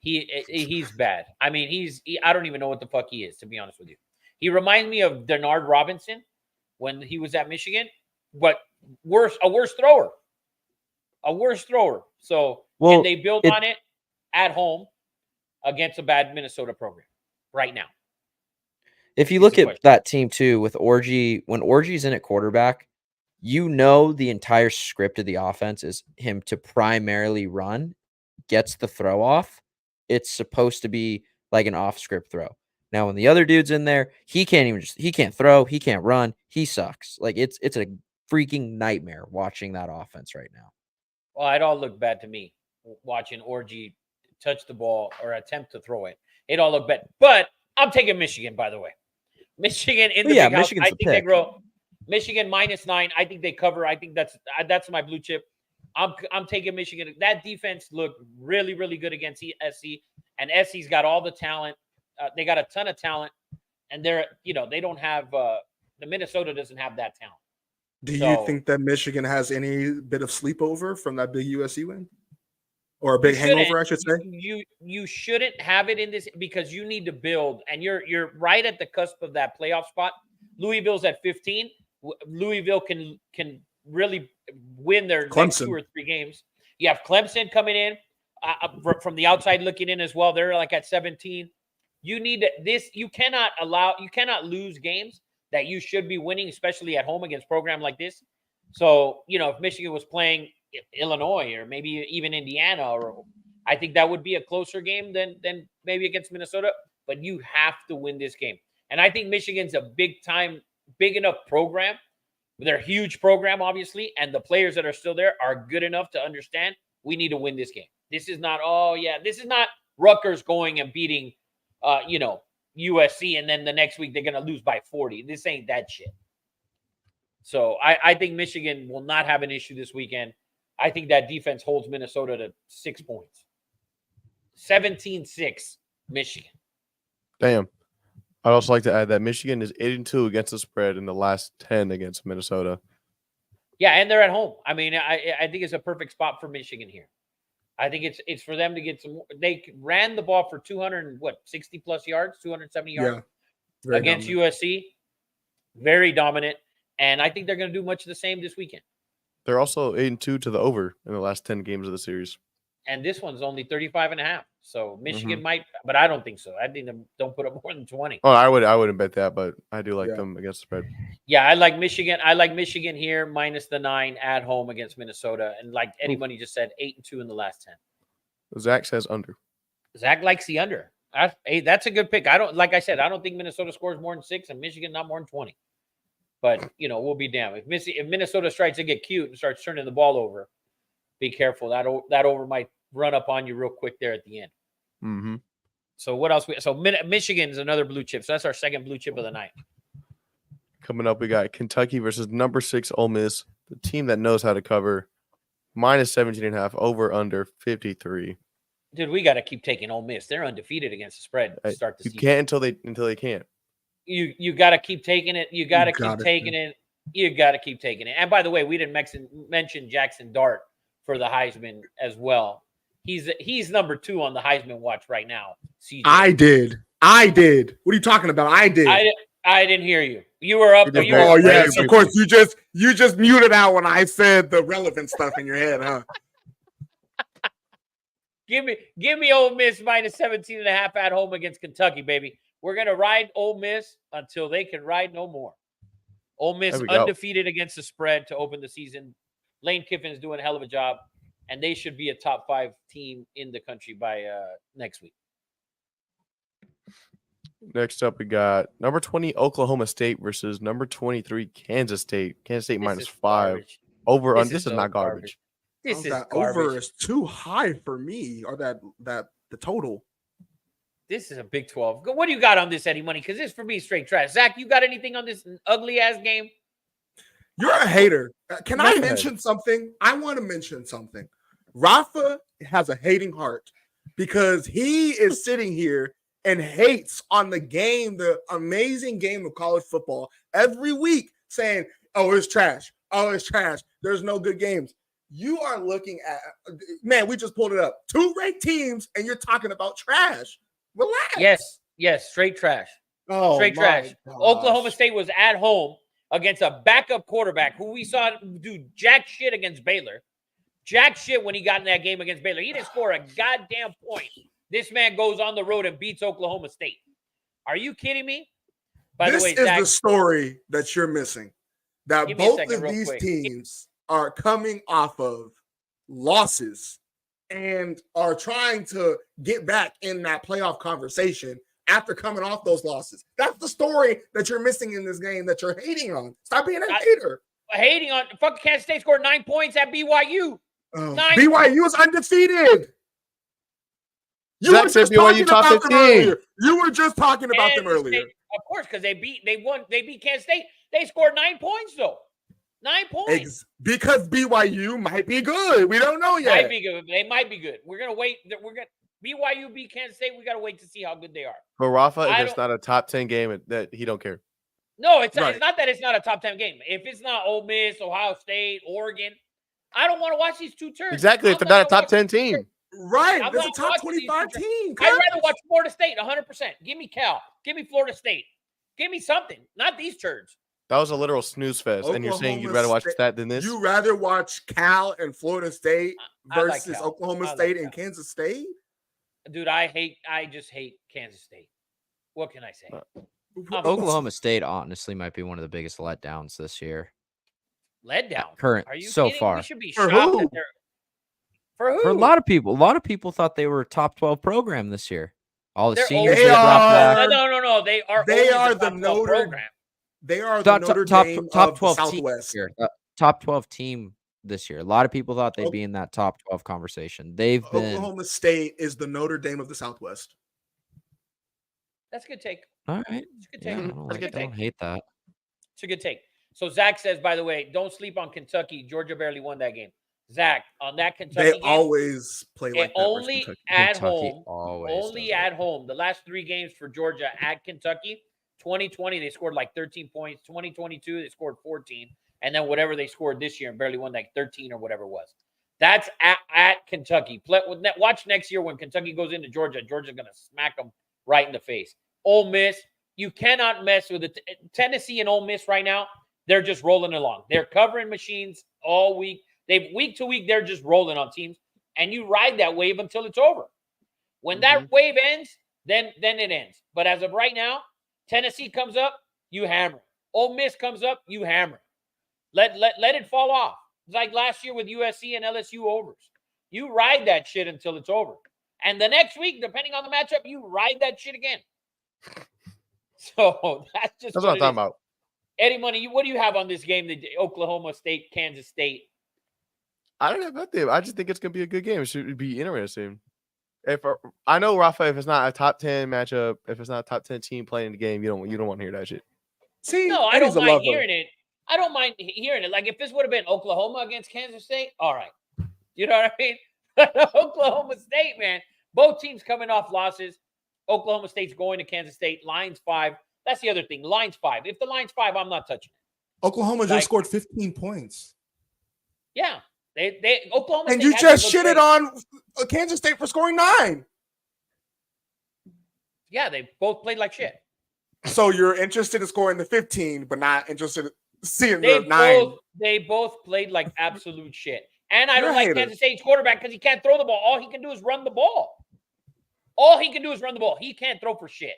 He's bad. I mean, I don't even know what the fuck he is, to be honest with you. He reminds me of Denard Robinson when he was at Michigan, but a worse thrower. So can they build on it at home against a bad Minnesota program right now? If you look at that team too, with Orgy, when Orgy's in at quarterback, you know the entire script of the offense is him to primarily run, gets the throw off. It's supposed to be like an off-script throw. Now, when the other dude's in there, he can't throw, he can't run, he sucks. Like it's a freaking nightmare watching that offense right now. Well, it all looked bad to me watching Orgy touch the ball or attempt to throw it. It all looked bad. But I'm taking Michigan, by the way. Michigan in the big house. Michigan's I the think they pick. grow. Michigan -9. I think they cover. I think that's my blue chip. I'm taking Michigan. That defense looked really, really good against SC, and SC's got all the talent. They got a ton of talent, and they don't have the Minnesota doesn't have that talent. Do you think that Michigan has any bit of sleepover from that big USC win? Or a big hangover, I should say? You shouldn't have it in this because you need to build, and you're right at the cusp of that playoff spot. Louisville's at 15. Louisville can really win their next 2 or 3 games. You have Clemson coming in from the outside looking in as well. They're like at 17. You need this. You cannot lose games that you should be winning, especially at home against a program like this. So, if Michigan was playing Illinois or maybe even Indiana, or I think that would be a closer game than maybe against Minnesota, but you have to win this game. And I think Michigan's a big enough program. They're a huge program, obviously, and the players that are still there are good enough to understand we need to win this game. This is not, this is not Rutgers going and beating, USC, and then the next week they're going to lose by 40. This ain't that shit. So I think Michigan will not have an issue this weekend. I think that defense holds Minnesota to 6 points. 17-6, Michigan. Damn. I'd also like to add that Michigan is 8-2 against the spread in the last 10 against Minnesota. Yeah, and they're at home. I mean, I think it's a perfect spot for Michigan here. I think it's for them to get some. They ran the ball for 260 plus yards, 270 yards against USC. Very dominant, and I think they're going to do much of the same this weekend. They're also 8-2 to the over in the last 10 games of the series. And this one's only 35.5. So Michigan might, but I don't think so. I think them don't put up more than 20. Oh, I wouldn't bet that, but I do like them against the spread. Yeah, I like Michigan. I like Michigan here minus the 9 at home against Minnesota. And like anybody just said, 8-2 in the last 10. Zach says under. Zach likes the under. That's a good pick. I don't think Minnesota scores more than 6 and Michigan not more than 20. But we'll be damned. If Minnesota tries to get cute and starts turning the ball over, be careful. That over might run up on you real quick there at the end. Mm-hmm. So what else? Michigan's another blue chip. So that's our second blue chip of the night. Coming up, we got Kentucky versus number 6 Ole Miss, the team that knows how to cover. Minus 17.5, over under 53. Dude, we got to keep taking Ole Miss. They're undefeated against the spread to start the season. You can't until they can't. You got to keep taking it. You got to keep taking it. You got to keep taking it. And by the way, we didn't mention Jackson Dart for the Heisman as well. He's number 2 on the Heisman Watch right now. CJ. I did. What are you talking about? I did. I didn't hear you. You were up. Oh yes, of course. You just muted out when I said the relevant stuff in your head, huh? Give me Ole Miss minus 17.5 at home against Kentucky, baby. We're gonna ride Ole Miss until they can ride no more. Ole Miss undefeated against the spread to open the season. Lane Kiffin's doing a hell of a job, and they should be a top 5 team in the country by next week. Next up, we got number 20 Oklahoma State versus number 23 Kansas State. Kansas State minus 5. Garbage. Over on this is not garbage. This is that garbage. over is too high for me, or that the total. This is a Big 12. What do you got on this, Eddie Money? Because this for me is straight trash. Zach, you got anything on this ugly ass game? You're a hater. Can I mention something? I want to mention something. Rafa has a hating heart because he is sitting here and hates on the game, the amazing game of college football every week, saying, oh, it's trash. Oh, it's trash. There's no good games. You are looking at, man, we just pulled it up. 2 ranked teams, and you're talking about trash. Relax. Yes, straight trash. Oh, straight trash. Gosh. Oklahoma State was at home against a backup quarterback who we saw do jack shit against Baylor. Jack shit when he got in that game against Baylor. He didn't score a goddamn point. This man goes on the road and beats Oklahoma State. Are you kidding me? By this the way, is Zach, the story that you're missing. That both of these teams are coming off of losses and are trying to get back in that playoff conversation after coming off those losses. That's the story that you're missing in this game that you're hating on. Stop being a hater. Hating on fucking Kansas State scored 9 points at BYU. BYU is undefeated. You were just BYU top 15. You were just talking about them earlier. Of course, because they beat Kansas State. They scored 9 points though. 9 points. Because BYU might be good. We don't know yet. Might be good. They might be good. We're gonna wait. BYU beat Kansas State. We gotta wait to see how good they are. For Rafa, if it's not a top 10 game, that he don't care. No, it's not that it's not a top 10 game. If it's not Ole Miss, Ohio State, Oregon, I don't want to watch these 2 turns. Exactly. If they're not a top 10 team. Right. There's a top 25 team. I'd rather watch Florida State 100%. Give me Cal. Give me Florida State. Give me something. Not these turns. That was a literal snooze fest. And you're saying you'd rather watch that than this? You'd rather watch Cal and Florida State versus Oklahoma State and Kansas State? Dude, I just hate Kansas State. What can I say? Oklahoma State honestly might be one of the biggest letdowns this year. Letdown? Current Are you so kidding? far. We should be shocked that they're For who? For a lot of people thought they were a top 12 program this year. All the They're seniors They that dropped are- back. No. They are. They only are the the top 12 Notre- program. They are the Notre Dame top of the 12 team Southwest. this year. Top 12 team this year. A lot of people thought they'd Oh. be in that top 12 conversation. They've been Oklahoma State is the Notre Dame of the Southwest. That's a good take. all right. It's a good Yeah, take. I It's don't, a like, good I don't take. hate that. It's a good take. So Zach says, by the way, don't sleep on Kentucky. Georgia barely won that game. Zach, on that Kentucky They game, always play like it that. versus only Kentucky. at Kentucky home. always Only does at it. home. The last 3 games for Georgia at Kentucky, 2020, they scored like 13 points. 2022, they scored 14. And then whatever they scored this year and barely won, like 13 or whatever it was. That's at Kentucky. Watch next year when Kentucky goes into Georgia. Georgia's going to smack them right in the face. Ole Miss, you cannot mess with it. Tennessee and Ole Miss right now, they're just rolling along. They're covering machines all week. Week to week, they're just rolling on teams. And you ride that wave until it's over. When that wave ends, then it ends. But as of right now, Tennessee comes up, you hammer. Ole Miss comes up, you hammer. Let it fall off. It's like last year with USC and LSU overs. You ride that shit until it's over. And the next week, depending on the matchup, you ride that shit again. So that's That's what I'm talking about. Eddie Money, what do you have on this game? The Oklahoma State, Kansas State. I don't have nothing. I just think it's gonna be a good game. It should be interesting. If I know Rafa, if it's not a top 10 matchup, if it's not a top 10 team playing the game, you don't want to hear that shit. See, No, I Eddie's don't a mind lover. hearing it. I don't mind hearing it. Like if this would have been Oklahoma against Kansas State, all right. You know what I mean? Oklahoma State, man. Both teams coming off losses. Oklahoma State's going to Kansas State. Line's 5. That's the other thing. Line's 5. If the line's 5, I'm not touching it. Oklahoma Like- just scored 15 points. Yeah. They Oklahoma And State you hasn't just looked shitted great. on Kansas State for scoring 9. Yeah, they both played like shit. So you're interested in scoring the 15, but not interested in seeing the 9. They both played like absolute shit. And I You're don't a like hater. Kansas State's quarterback because he can't throw the ball. All he can do is run the ball. All he can do is run the ball. He can't throw for shit.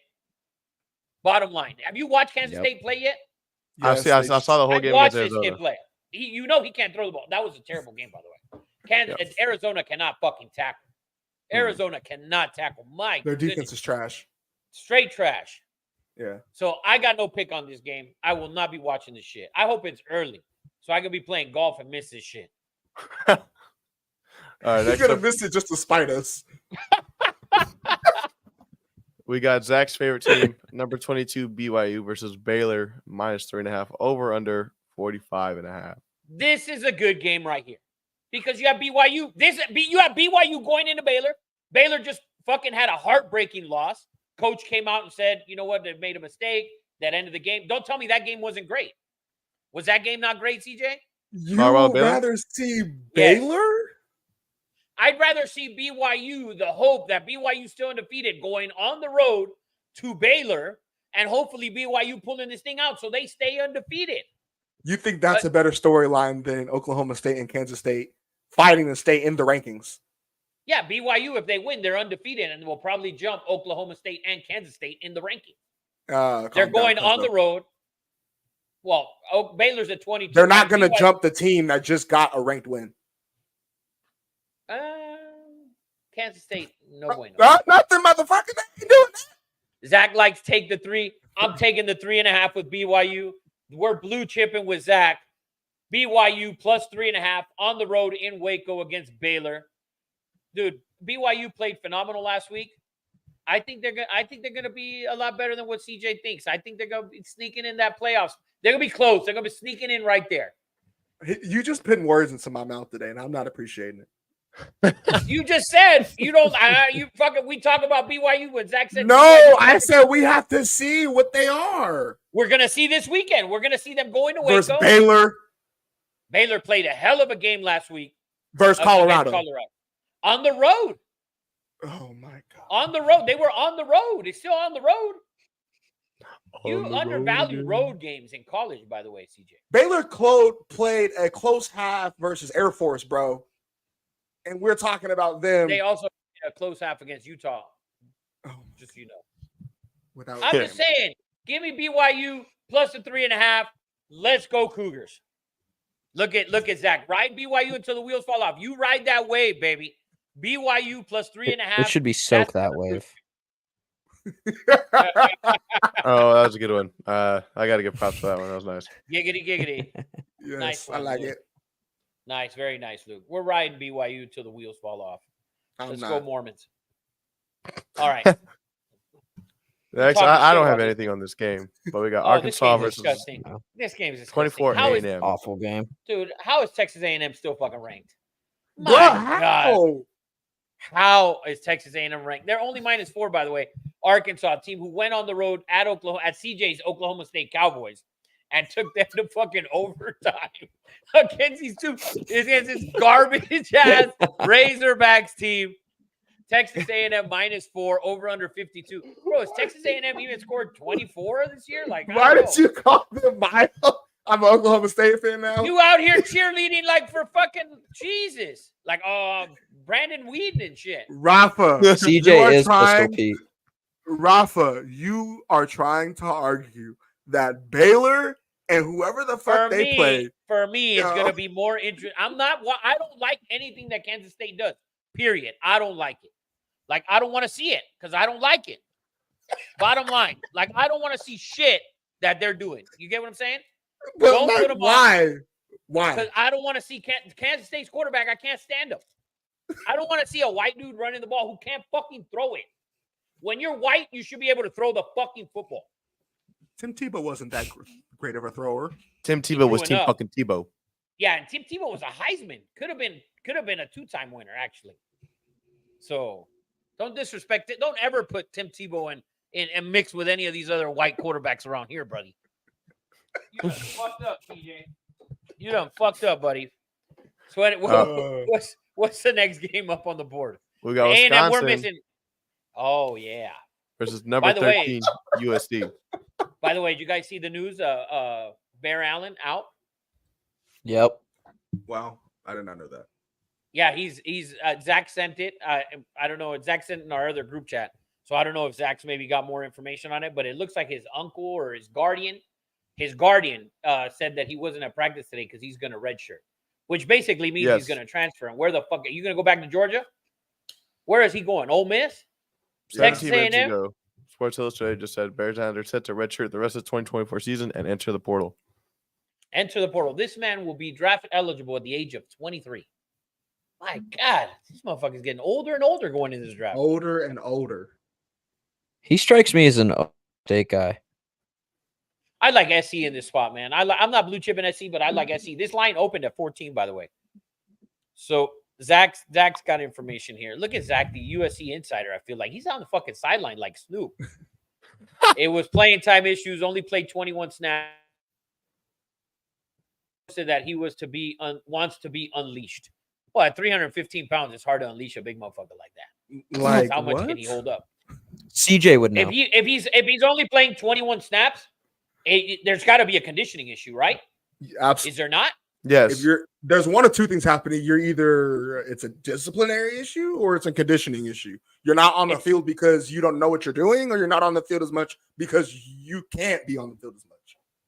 Bottom line. Have you watched Kansas Yep. State play yet? I saw the whole I game watched against this kid Arizona. play. You know he can't throw the ball. That was a terrible game, by the way. Arizona cannot fucking tackle. Arizona cannot tackle. My Their goodness. defense is trash. Straight trash. Yeah. So I got no pick on this game. I will not be watching this shit. I hope it's early so I can be playing golf and miss this shit. All right, He's next gonna up, miss it just to spite us. we got Zach's favorite team, number 22 BYU versus Baylor, -3.5, over under 45.5. This is a good game right here because you have BYU. You have BYU going into Baylor. Baylor just fucking had a heartbreaking loss. Coach came out and said, you know what, they've made a mistake. That ended the game. Don't tell me that game wasn't great. Was that game not great, CJ? You Baylor? would rather see Baylor? I'd rather see BYU, the hope that BYU still undefeated, going on the road to Baylor and hopefully BYU pulling this thing out so they stay undefeated. You think that's a better storyline than Oklahoma State and Kansas State fighting to stay in the rankings? Yeah, BYU, if they win, they're undefeated and will probably jump Oklahoma State and Kansas State in the ranking. They're going on the road. Well, Baylor's at 22. They're not going to BYU jump the team that just got a ranked win. Kansas State, no bueno. Nothing, motherfucker. They ain't doing that. Zach likes take the 3. I'm taking the 3.5 with BYU. We're blue chipping with Zach. BYU plus 3.5 on the road in Waco against Baylor. Dude, BYU played phenomenal last week. I think they're gonna be a lot better than what CJ thinks. I think they're gonna be sneaking in that playoffs. They're gonna be close. They're gonna be sneaking in right there. You just putting words into my mouth today, and I'm not appreciating it. You just said you don't. You fucking. We talk about BYU when Zach said No, BYU. I said we have to see what they are. We're gonna see this weekend. We're gonna see them going to Versus Waco. Baylor Baylor played a hell of a game last week versus against Colorado. On the road. Oh my god! On the road. They were on the road. It's still on the road. You undervalue road games in college, by the way, CJ. Baylor played a close half versus Air Force, bro, and we're talking about them. They also had a close half against Utah. Oh, Just so you know. without I'm just saying, give me BYU plus the 3.5. Let's go Cougars. Look at Zach. Ride BYU until the wheels fall off. You ride that wave, baby. BYU plus 3.5. It should be soak that wave. Oh, that was a good one. I got to give props for that one. That was nice. Giggity. Yes, Nice I one, like Luke. it. Nice, very nice, Luke. We're riding BYU till the wheels fall off. Let's go Mormons. All right. Next, talking I shit don't have about anything on this game, but we got Oh, this Arkansas game is versus disgusting. This game is disgusting. 24 How is, A&M. Awful game. dude, how is Texas A&M still fucking ranked? Bro, My God. how? How is Texas A&M ranked? They're only -4, by the way. Arkansas, team who went on the road at CJ's Oklahoma State Cowboys and took them to fucking overtime against these against this garbage ass Razorbacks team. Texas A&M -4, over under 52. Bro, has Texas A&M even scored 24 this year? Like, Why did you call them Milo? I'm an Oklahoma State fan now. You out here cheerleading like for fucking Jesus, like Brandon Whedon and shit. Rafa, CJ is Pistol Pete. Rafa, you are trying to argue that Baylor and whoever the fuck they play. For me, it's Yeah. gonna be more interesting. I don't like anything that Kansas State does. Period. I don't like it. Like, I don't want to see it because I don't like it. Bottom line, like, I don't want to see shit that they're doing. You get what I'm saying? But Don't like, put 'em why? Because I don't want to see Kansas State's quarterback. I can't stand him. I don't want to see a white dude running the ball who can't fucking throw it. When you're white, you should be able to throw the fucking football. Tim Tebow wasn't that great of a thrower. Tim Tebow was threw Team enough. fucking Tebow. Yeah, and Tim Tebow was a Heisman. Could have been a 2-time winner, actually. So don't disrespect it. Don't ever put Tim Tebow in and mix with any of these other white quarterbacks around here, buddy. You done fucked up, TJ. You done fucked up, buddy. So what's the next game up on the board? We got A&M, Wisconsin we're missing. Oh yeah. versus number By the way- 13 USD. By the way, did you guys see the news? Bear Allen out. Yep. Wow, I did not know that. Yeah, he's Zach sent it. I don't know. Zach sent it in our other group chat. So I don't know if Zach's maybe got more information on it, but it looks like his uncle or his guardian said that he wasn't at practice today because he's going to redshirt, which basically means he's going to transfer. And where the fuck are you going to go back to Georgia? Where is he going? Ole Miss? 17 minutes A&M? ago, Sports Illustrated just said Bears are set to redshirt the rest of the 2024 season and enter the portal. Enter the portal. This man will be draft eligible at the age of 23. My God, this motherfucker's getting older and older going into this draft. Older and older. He strikes me as an state guy. I like SC in this spot, man. I'm not blue chip in SC, but I like SC. This line opened at 14, by the way. So Zach's got information here. Look at Zach, the USC insider. I feel like he's on the fucking sideline like Snoop. It was playing time issues. Only played 21 snaps. Said that he was wants to be unleashed. Well, at 315 pounds, it's hard to unleash a big motherfucker like that. Like, How much what? can he hold up? CJ would know. If he's only playing 21 snaps, there's got to be a conditioning issue, right? Absolutely. Is there not? Yes. There's one of two things happening. You're either it's a disciplinary issue or it's a conditioning issue. You're not on the field because you don't know what you're doing, or you're not on the field as much because you can't be on the field as much.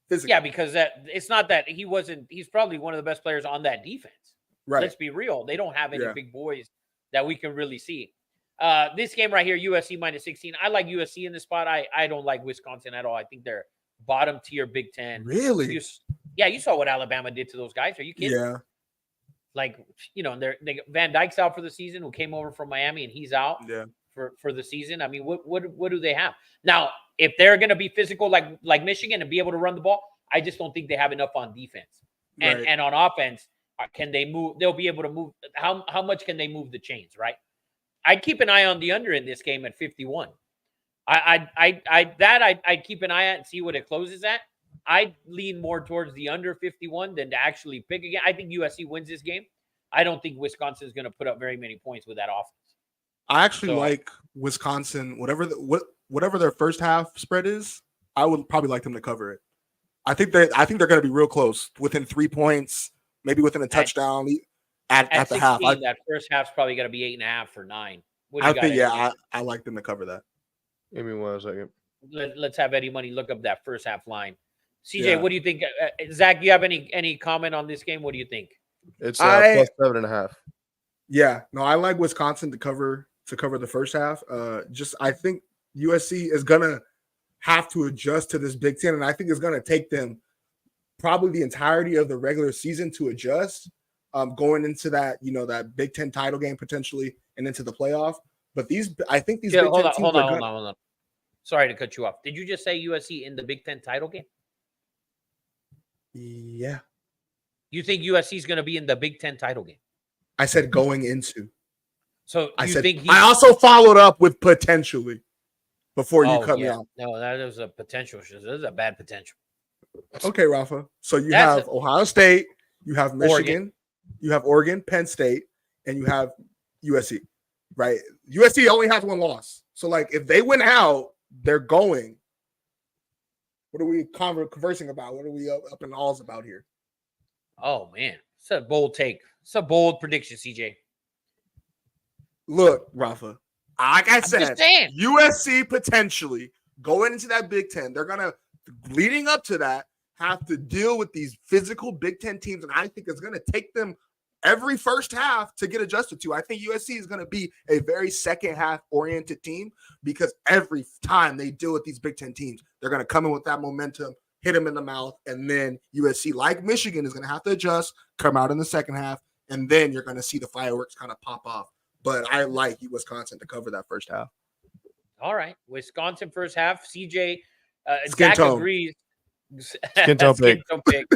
Physically. Yeah, because it's not that he's probably one of the best players on that defense. Right. Let's be real. They don't have any big boys that we can really see. This game right here, USC -16. I like USC in this spot. I don't like Wisconsin at all. I think they're bottom tier Big Ten. Really? You saw what Alabama did to those guys. Are you kidding? Yeah. Like, Van Dyke's out for the season, who came over from Miami, and he's out for the season. I mean, what do they have? Now, if they're going to be physical like Michigan and be able to run the ball, I just don't think they have enough on defense. And on offense, can they move? They'll be able to move. How much can they move the chains, right? I'd keep an eye on the under in this game at 51. I'd keep an eye at and see what it closes at. I'd lean more towards the under 51 than to actually pick again. I think USC wins this game. I don't think Wisconsin is going to put up very many points with that offense. I actually like Wisconsin. Whatever their first half spread is, I would probably like them to cover it. I think they're going to be real close, within 3 points, maybe within a touchdown at the 16, half. That first half's probably going to be 8.5 for 9. I like them to cover that. Give me 1 second. Let's have Eddie Money look up that first half line. CJ, Yeah. what do you think? Zach, you have any comment on this game? What do you think? It's I- plus 7.5. Yeah, no, I like Wisconsin to cover the first half. I think USC is gonna have to adjust to this Big Ten, and I think it's gonna take them probably the entirety of the regular season to adjust. Going into that, that Big Ten title game potentially, and into the playoff. But I think these Big Ten teams hold on. Sorry to cut you off. Did you just say USC in the Big Ten title game? Yeah, You think USC is going to be in the Big Ten title game? I said going into. So I you said think I also followed up with potentially before you cut me off. No, that is a potential. This is a bad potential. Okay, Rafa. So you That's have Ohio State, you have Michigan, you have Oregon, Penn State, and you have USC, right? USC only has one loss. So, like, if they win out, they're going. What are we conversing about? What are we up in alls about here? Oh, man. It's a bold take. It's a bold prediction, CJ. Look, Rafa, like I I'm said, just saying. USC potentially going into that Big Ten, they're going to, leading up to that, have to deal with these physical Big Ten teams. And I think it's going to take them every first half to get adjusted to. I think USC is going to be a very second half oriented team because every time they deal with these Big Ten teams, they're going to come in with that momentum, hit them in the mouth, and then USC, like Michigan, is going to have to adjust, come out in the second half, and then you're going to see the fireworks kind of pop off. But I like Wisconsin to cover that first half. All right. Wisconsin first half. CJ, Skin Zach tone. agrees. Skin tone pick. pick.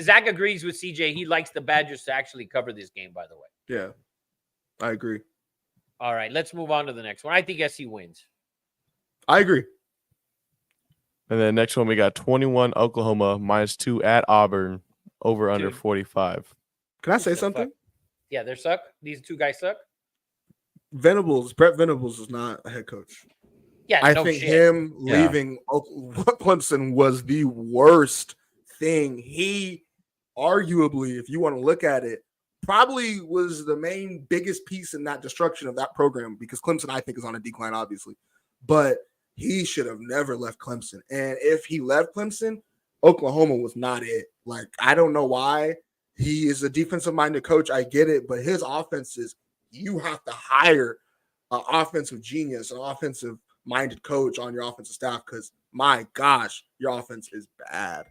Zach agrees with CJ. He likes the Badgers to actually cover this game, by the way. Yeah, I agree. All right. Let's move on to the next one. I think SC wins. I agree. And then next one, we got 21 Oklahoma -2 at Auburn, over under Dude. 45. Can I say the something? fuck? Yeah, they suck. These two guys suck. Brett Venables is not a head coach. Yeah, I no think shit. him Yeah. leaving Clemson was the worst thing. He arguably, if you want to look at it, probably was the biggest piece in that destruction of that program because Clemson, I think, is on a decline, obviously. But he should have never left Clemson. And if he left Clemson, Oklahoma was not it. Like, I don't know why. He is a defensive-minded coach. I get it. But his offenses, you have to hire an offensive genius, an offensive-minded coach on your offensive staff because, my gosh, your offense is bad.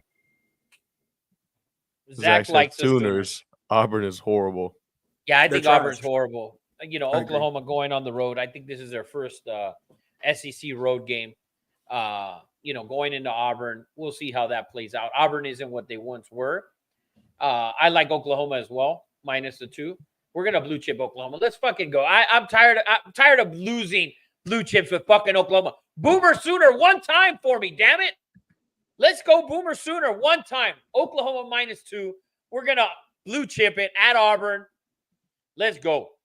Zach said likes the Sooners. Auburn is horrible. Yeah, I They're think Auburn's trash. horrible. I agree. Oklahoma going on the road. I think this is their first SEC road game. Going into Auburn, we'll see how that plays out. Auburn isn't what they once were. I like Oklahoma as well, -2. We're gonna blue chip Oklahoma. Let's fucking go. I'm tired of losing blue chips with fucking Oklahoma. Boomer Sooner one time for me, damn it. Let's go Boomer Sooner one time. Oklahoma -2. We're gonna blue chip it at Auburn. Let's go.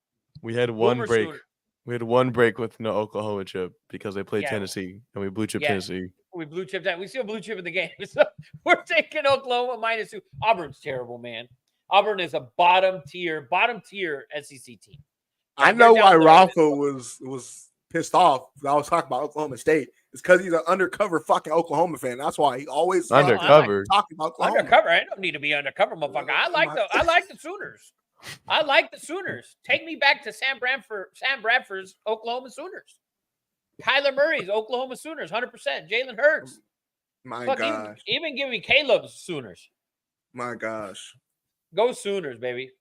We had one Boomer break. Sooner. We had one break with no Oklahoma chip because they played Yeah. Tennessee, and we blue chip Yeah. Tennessee. We blue chipped that. We still blue chip in the game. So we're taking Oklahoma -2. Auburn's terrible, man. Auburn is a bottom tier SEC team. I know why Rafa was pissed off. I was talking about Oklahoma State. It's because he's an undercover fucking Oklahoma fan. That's why he always Undercover. talking about Oklahoma. Undercover. I don't need to be undercover, motherfucker. I like the Sooners. I like the Sooners. Take me back to Sam Bradford's Oklahoma Sooners. Kyler Murray's Oklahoma Sooners, 100%. Jalen Hurts. My Fuck, gosh. even give me Caleb's Sooners. My gosh. Go Sooners, baby.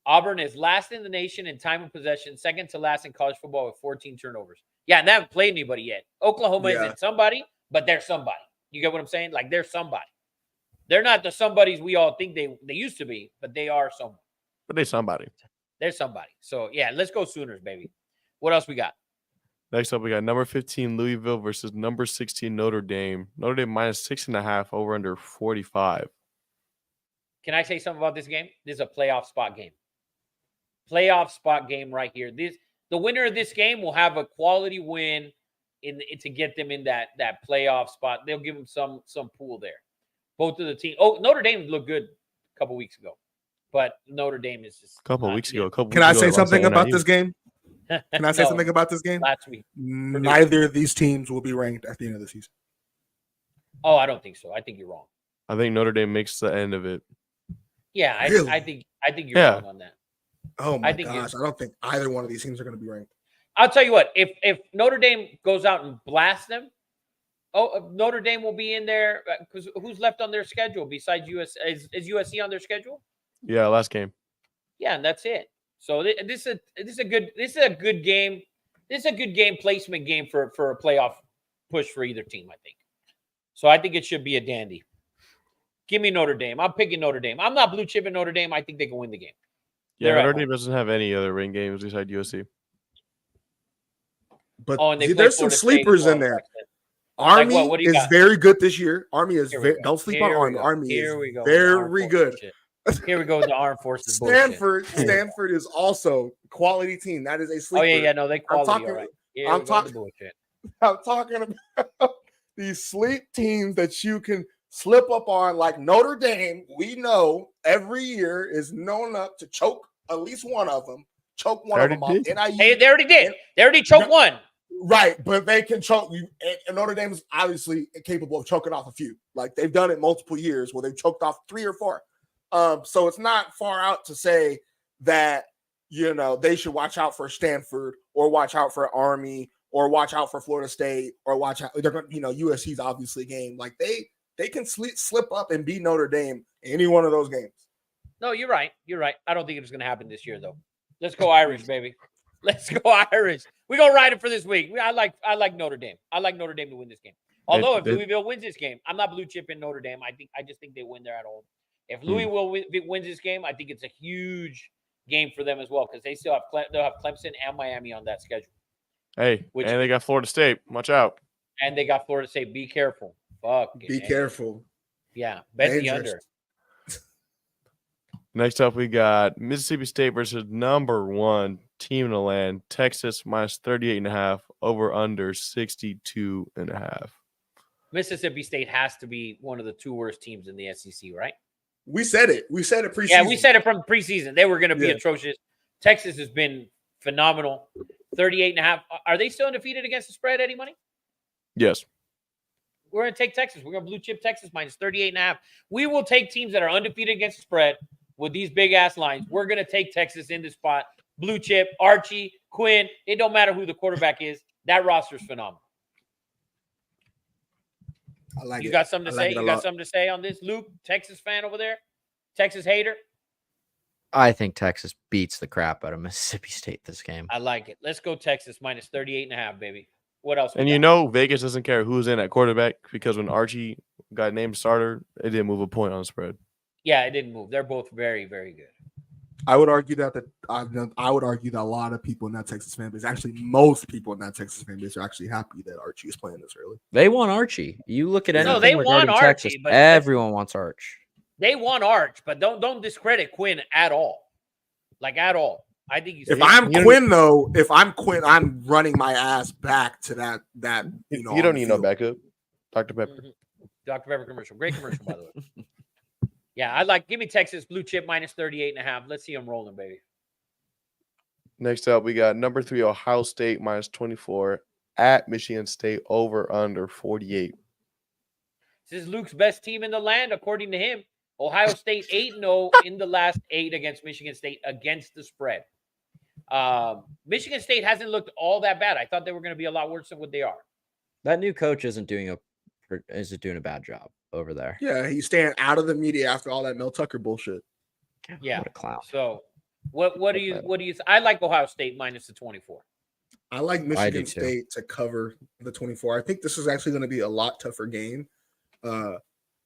Auburn is last in the nation in time of possession, second to last in college football with 14 turnovers. Yeah, and they haven't played anybody yet. Oklahoma isn't somebody, but they're somebody. You get what I'm saying? Like, they're somebody. They're not the somebodies we all think they used to be, but they are someone. But they somebody. They're somebody. So, yeah, let's go Sooners, baby. What else we got? Next up, we got number 15 Louisville versus number 16 Notre Dame. Notre Dame -6.5, over under 45. Can I say something about this game? This is a playoff spot game. Playoff spot game right here. The winner of this game will have a quality win to get them in that playoff spot. They'll give them some pool there. Both of the teams. Oh, Notre Dame looked good a couple weeks ago, but Notre Dame is just A couple weeks ago. Can I say something about this game? Can I say No, something about this game? last week? Neither of these teams will be ranked at the end of the season. Oh, I don't think so. I think you're wrong. I think Notre Dame makes the end of it. Yeah, Really? I think you're Yeah. wrong on that. Oh my think gosh, I don't think either one of these teams are going to be ranked. I'll tell you what, if Notre Dame goes out and blasts them, Notre Dame will be in there because who's left on their schedule besides US? Is USC on their schedule? Yeah, last game. Yeah, and that's it. So this is a good game. This is a good game placement game for a playoff push for either team, I think. So I think it should be a dandy. Give me Notre Dame. I'm picking Notre Dame. I'm not blue chipping Notre Dame. I think they can win the game. Yeah, They're at Notre home. Dame doesn't have any other ring games besides USC. But Oh, and they see, play there's some Florida State as sleepers in well, there. Braxton. Army what do you is got? very good this year. Army is Here we go. don't sleep Here on we Army. go. Army Here we is go with the armed very forces good. shit. Here we go with the armed forces bullshit. Stanford is also quality team. That is a sleeper. Oh yeah, no, they quality. talking- all right. Here I'm we go with talking- the bullshit. I'm talking about these sleep teams that you can slip up on, like Notre Dame. We know every year is known up to choke at least one of them. Choke one of them off. Already NIU, Hey, they already did. They already choked one. right? But they can choke you. And Notre Dame is obviously capable of choking off a few. Like they've done it multiple years where they've choked off 3 or 4. So it's not far out to say that they should watch out for Stanford or watch out for Army or watch out for Florida State or watch out. They're going. USC's obviously a game like they can slip up and beat Notre Dame any one of those games. No, you're right. You're right. I don't think it's going to happen this year, though. Let's go Irish, baby. Let's go Irish. We're going to ride it for this week. I like Notre Dame. I like Notre Dame to win this game. Although if Louisville wins this game, I'm not blue chipping Notre Dame. I just think they win there at home. If Louisville wins this game, I think it's a huge game for them as well because they'll have Clemson and Miami on that schedule. Hey, and they got Florida State. Watch out. And they got Florida State. Be careful. Be careful. Yeah, bet the Dangerous. under. Next up, we got Mississippi State versus number 1 team in the land, Texas minus 38.5, over under 62.5. Mississippi State has to be one of the 2 worst teams in the SEC, right? We said it. We said it preseason. Yeah, we said it from preseason. They were going to be Yeah. atrocious. Texas has been phenomenal. 38.5. Are they still undefeated against the spread, Eddie Money? Yes. We're going to take Texas. We're going to blue chip Texas minus 38.5. We will take teams that are undefeated against the spread with these big ass lines. We're going to take Texas in the spot. Blue chip, Archie, Quinn. It don't matter who the quarterback is. That roster is phenomenal. I like You it. got something to I like say? it a You got lot. something to say on this, Luke? Texas fan over there? Texas hater? I think Texas beats the crap out of Mississippi State this game. I like it. Let's go Texas minus 38.5, baby. What else? we And got? Vegas doesn't care who's in at quarterback because when Archie got named starter, it didn't move a point on the spread. Yeah, it didn't move. They're both very, very good. I would argue that I would argue that a lot of people in that Texas fan base, actually most people in that Texas fan base, are actually happy that Archie is playing this early. They want Archie. You look at No, anything they regarding want Texas, Archie, but everyone wants Arch. They want Arch, but don't discredit Quinn at all. Like at all. I think he's If I'm Quinn, though, I'm running my ass back to that. You on don't the need no field. backup. Dr. Pepper. Dr. Pepper commercial. Great commercial, by the way. Yeah, give me Texas blue chip minus 38.5. Let's see them rolling, baby. Next up, we got number 3 Ohio State minus 24 at Michigan State over under 48. This is Luke's best team in the land, according to him. Ohio State 8-0 in the last 8 against Michigan State against the spread. Michigan State hasn't looked all that bad. I thought they were going to be a lot worse than what they are. That new coach isn't doing a bad job over there. Yeah, he's staying out of the media after all that Mel Tucker bullshit. Yeah. What a clown. So what do you I like Ohio State minus the 24. I like do Michigan too. State to cover the 24. I think this is actually going to be a lot tougher game.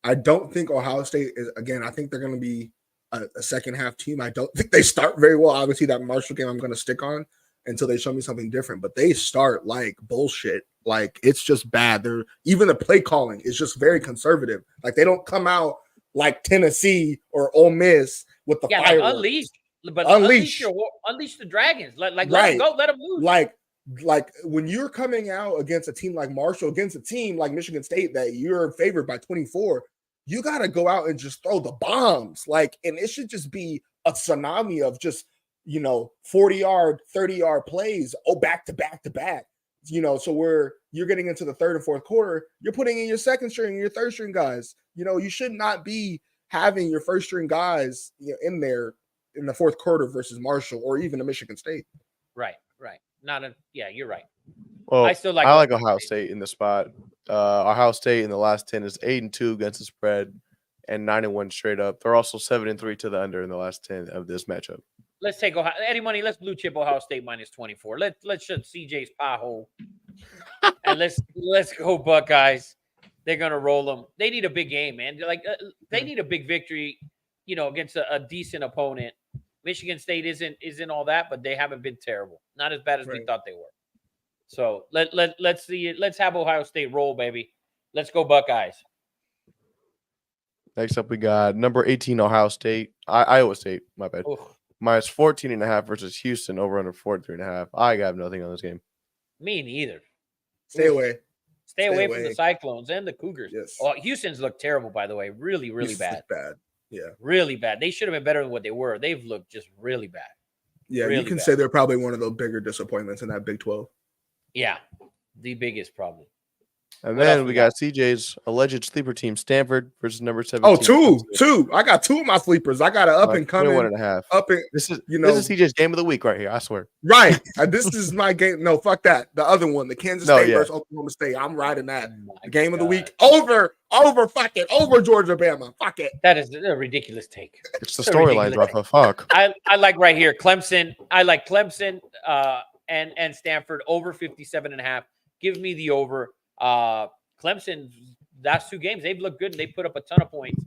I don't think Ohio State is, again, I think they're going to be a second half team. I don't think they start very well. Obviously, that Marshall game I'm going to stick on until they show me something different, but they start like bullshit. Like it's just bad. Even the play calling is just very conservative. Like they don't come out like Tennessee or Ole Miss with the fireworks. Like unleash. But Unleash unleash the dragons. Let them Right. go. Let them loose. Like when you're coming out against a team like Marshall, against a team like Michigan State that you're favored by 24, you got to go out and just throw the bombs. Like, and it should just be a tsunami of just 40-yard, 30-yard plays. Back to back to back. so you're getting into the third and fourth quarter, you're putting in your second string and your third string guys. You should not be having your first string guys in there in the fourth quarter versus Marshall or even a Michigan State. Right. You're right. Well, I still like Ohio State in the spot. Ohio State in the last 10 is 8-2 against the spread and 9-1 straight up. They're also 7-3 to the under in the last 10 of this matchup. Let's take Eddie Money. Let's blue chip Ohio State -24. Let's shut CJ's pie hole, and let's go Buckeyes. They're gonna roll them. They need a big game, man. They need a big victory, against a decent opponent. Michigan State isn't all that, but they haven't been terrible. Not as bad as we thought they were. So let's see it. Let's have Ohio State roll, baby. Let's go Buckeyes. Next up, we got number 18 Iowa State. My bad. Oof. Minus 14.5 versus Houston over under 43.5. I got nothing on this game. Me neither. Stay away. Stay away from the Cyclones and the Cougars. Yes. Oh, Houston's looked terrible, by the way. Really, really bad. Bad. Yeah. Really bad. They should have been better than what they were. They've looked just really bad. Yeah, really you can bad. say they're probably one of the bigger disappointments in that Big 12. Yeah, the biggest problem. And What then else we we got CJ's alleged sleeper team, Stanford versus number 17. Oh, two. I got two of my sleepers. I got an up and coming. 21.5. Up and This is you know this is CJ's game of the week right here. I swear. right. This is my game. No, fuck that. The other one, the Kansas State versus Oklahoma State. I'm riding that. The game of the week. Over. Fuck it. Over Georgia, Bama. Fuck it. That is a ridiculous take. It's the storylines, Rafa. Fuck. I like right here Clemson. I like Clemson and Stanford over 57.5. Give me the over. Clemson, last two games, they've looked good and they put up a ton of points.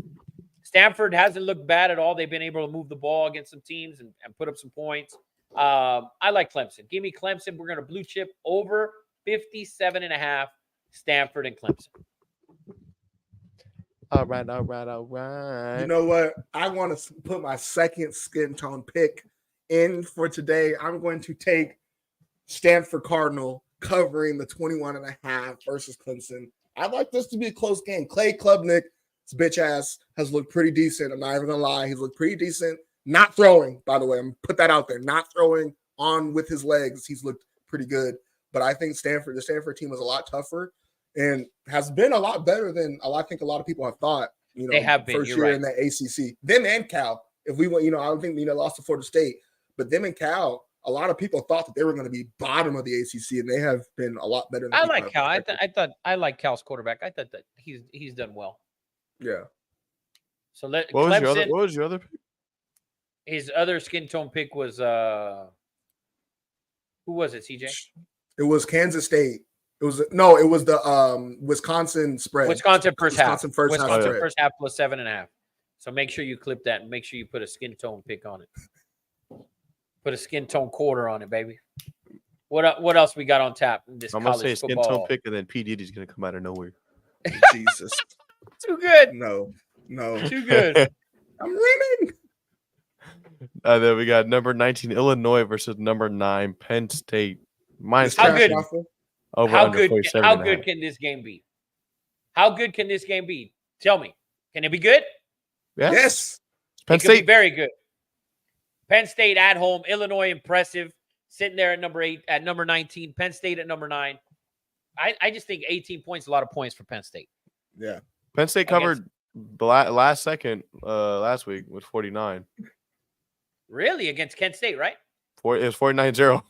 Stanford hasn't looked bad at all. They've been able to move the ball against some teams and put up some points. I like Clemson. Give me Clemson. We're going to blue chip over 57.5, Stanford and Clemson. All right. You know what? I want to put my second skin tone pick in for today. I'm going to take Stanford Cardinal covering the 21.5 versus Clemson. I'd like this to be a close game. Clay Klubnik's bitch ass has looked pretty decent. I'm not even gonna lie. He's looked pretty decent. Not throwing, by the way. I'm put that out there. Not throwing on with his legs. He's looked pretty good. But I think the Stanford team was a lot tougher and has been a lot better than I think a lot of people have thought. They have been. First You're year right. in that ACC. Them and Cal. If we went, I don't think lost to Florida State, but them and Cal. A lot of people thought that they were going to be bottom of the ACC, and they have been a lot better. Than I like Cal. I like Cal's quarterback. I thought that he's done well. Yeah. So What Clemson. was your other pick? His other skin tone pick was who was it? CJ. It was Kansas State. It was the Wisconsin spread. Wisconsin first half. Wisconsin first half spread. First half plus 7.5. So make sure you clip that and make sure you put a skin tone pick on it. Put a skin tone quarter on it, baby. What else we got on tap in this I'm gonna say college skin football? tone pick, and then P Diddy's gonna come out of nowhere. Jesus. Too good. No. Too good. I'm winning. Then we got number 19 Illinois versus number 9 Penn State. Minus How good? 13 over How under good? 47 How and a good half. can this game be? How good can this game be? Tell me. Can it be good? Yeah. Yes. Penn It could be State. very good. Penn State at home. Illinois impressive. Sitting there at number 8, at number 19. Penn State at number 9. I just think 18 points is a lot of points for Penn State. Yeah. Penn State covered last week with 49. Really? Against Kent State, right? It was 49-0.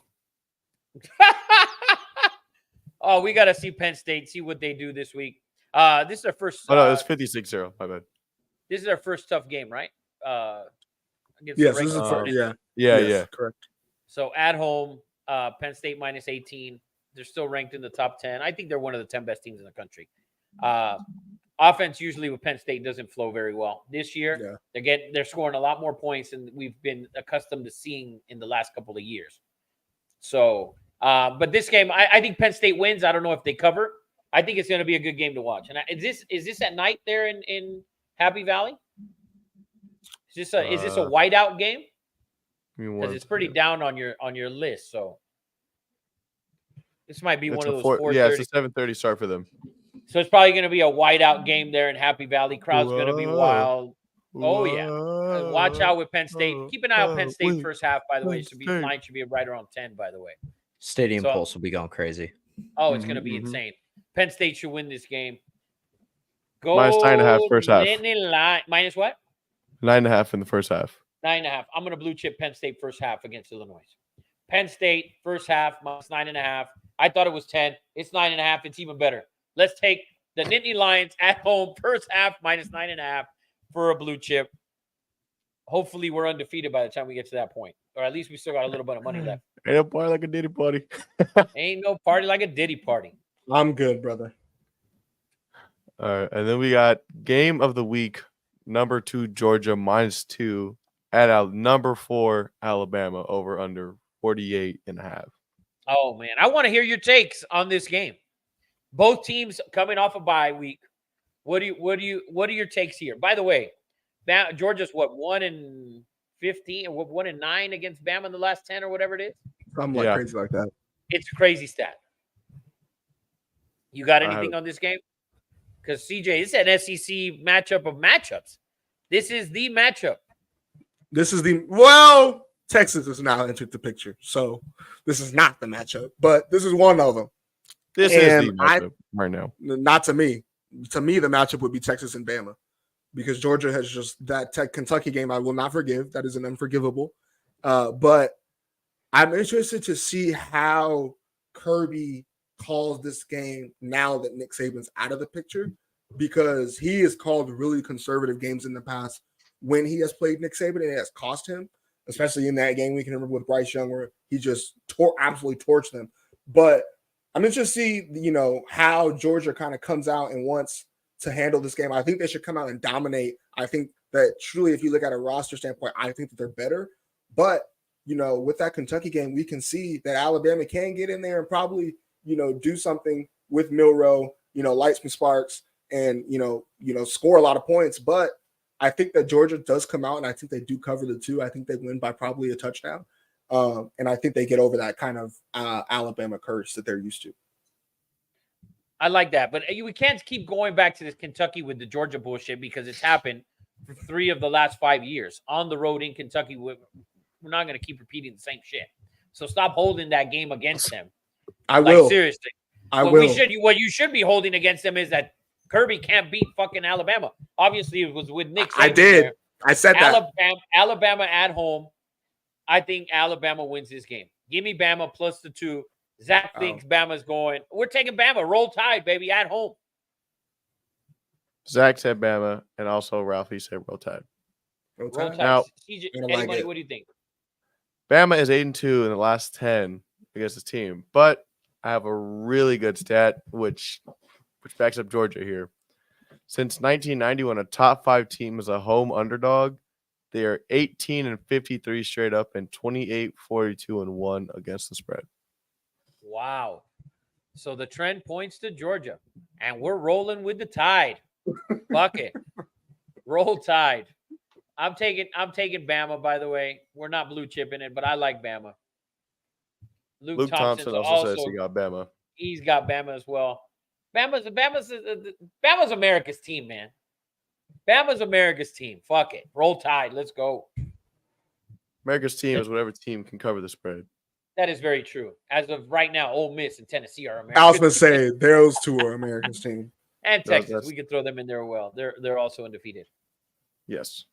Oh, we got to see Penn State, see what they do this week. This is their first. Oh no, it was 56-0. My bad. This is their first tough game, right? Against Yes. the This is regular opponent. Yeah, Yes, yeah. Correct. So at home, Penn State minus 18. They're still ranked in the top 10. I think they're one of the 10 best teams in the country. Offense usually with Penn State doesn't flow very well. This year, they're scoring a lot more points than we've been accustomed to seeing in the last couple of years. So, but this game, I think Penn State wins. I don't know if they cover. I think it's going to be a good game to watch. And is this at night there in Happy Valley? Is this a whiteout game? Because it's pretty down on your list. So this might be one of those 4:30. Yeah, it's a 7:30 start for them. So it's probably going to be a whiteout game there in Happy Valley. Crowd's going to be wild. Oh yeah, watch out with Penn State. Keep an eye on Penn State first half. By the way, line should be right around 10. By the way, Stadium So- pulse will be going crazy. Oh, it's going to be Mhm. insane. Penn State should win this game. Go Minus 9.5 first half. Minus what? 9.5 in the first half. 9.5. I'm going to blue chip Penn State first half against Illinois. Penn State first half minus 9.5. I thought it was 10. It's 9.5. It's even better. Let's take the Nittany Lions at home first half minus 9.5 for a blue chip. Hopefully, we're undefeated by the time we get to that point, or at least we still got a little bit of money left. Ain't a party like a Diddy party. Ain't no party like a Diddy party. I'm good, brother. All right, and then we got game of the week, number 2 Georgia -2 at number 4 Alabama over under 48.5. Oh man, I want to hear your takes on this game. Both teams coming off a bye week. What are your takes here? By the way, Georgia's what 1-15 or 1-9 against Bama in the last 10 or whatever it is. Something like crazy like that. It's a crazy stat. You got anything on this game? Because CJ, it's an SEC matchup of matchups. This is the matchup. Texas has now entered the picture, so this is not the matchup, but this is one of them. This is the matchup right now. Not to me. To me, the matchup would be Texas and Bama, because Georgia has just that Kentucky game I will not forgive. That is an unforgivable. But I'm interested to see how Kirby calls this game now that Nick Saban's out of the picture, because he has called really conservative games in the past when he has played Nick Saban, and it has cost him, especially in that game we can remember with Bryce Young where he just absolutely torched them. But I'm interested to see, how Georgia kind of comes out and wants to handle this game. I think they should come out and dominate. I think that truly, if you look at a roster standpoint, I think that they're better. But, with that Kentucky game, we can see that Alabama can get in there and probably, do something with Milroe, light some sparks and, score a lot of points. But I think that Georgia does come out, and I think they do cover the 2. I think they win by probably a touchdown. And I think they get over that kind of Alabama curse that they're used to. I like that. But we can't keep going back to this Kentucky with the Georgia bullshit, because it's happened for 3 of the last 5 years. On the road in Kentucky, we're not going to keep repeating the same shit. So stop holding that game against them. I will. Seriously. What you should be holding against them is that Kirby can't beat fucking Alabama. Obviously, it was with Nick Saban. I did. There. I said that. Alabama at home. I think Alabama wins this game. Give me Bama plus the 2. Zach thinks Bama's going. We're taking Bama. Roll Tide, baby, at home. Zach said Bama, and also Ralphie said Roll Tide. Roll Tide. Now, CJ, anybody, what do you think? Bama is 8-2 in the last 10 against this team, but I have a really good stat which backs up Georgia here. Since 1990, when a top 5 team is a home underdog, they are 18-53 straight up and 28-42-1 against the spread. Wow. So the trend points to Georgia, and we're rolling with the Tide. Fuck it. Roll Tide. I'm taking Bama, by the way. We're not blue chipping it, but I like Bama. Luke Thompson also says he got Bama. He's got Bama as well. Bama's America's team, man. Bama's America's team. Fuck it. Roll Tide. Let's go. America's team is whatever team can cover the spread. That is very true. As of right now, Ole Miss and Tennessee are American. I was going to say, those 2 are America's team. And Texas. We could throw them in there as well. They're also undefeated. Yes.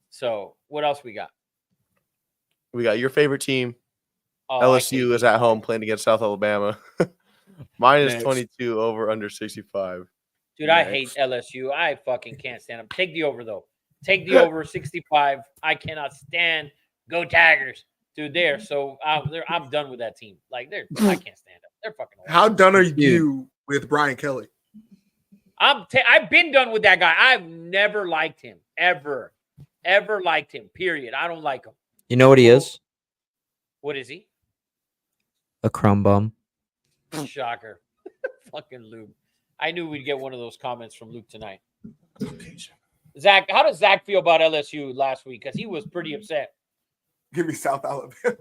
So what else we got? We got your favorite team. LSU is at home playing against South Alabama. Minus 22 over under 65. Dude, I hate LSU. I fucking can't stand them. Take the over, though. Take the over 65. I cannot stand. Go Tigers. Dude, I'm done with that team. I can't stand them. They're fucking old. How done are you with Brian Kelly? I've been done with that guy. I've never liked him. Ever liked him. Period. I don't like him. You know what he is? What is he? A crumb bum. Shocker. Fucking Luke. I knew we'd get one of those comments from Luke tonight. Zach, how does Zach feel about LSU last week? Because he was pretty upset. Give me South Alabama.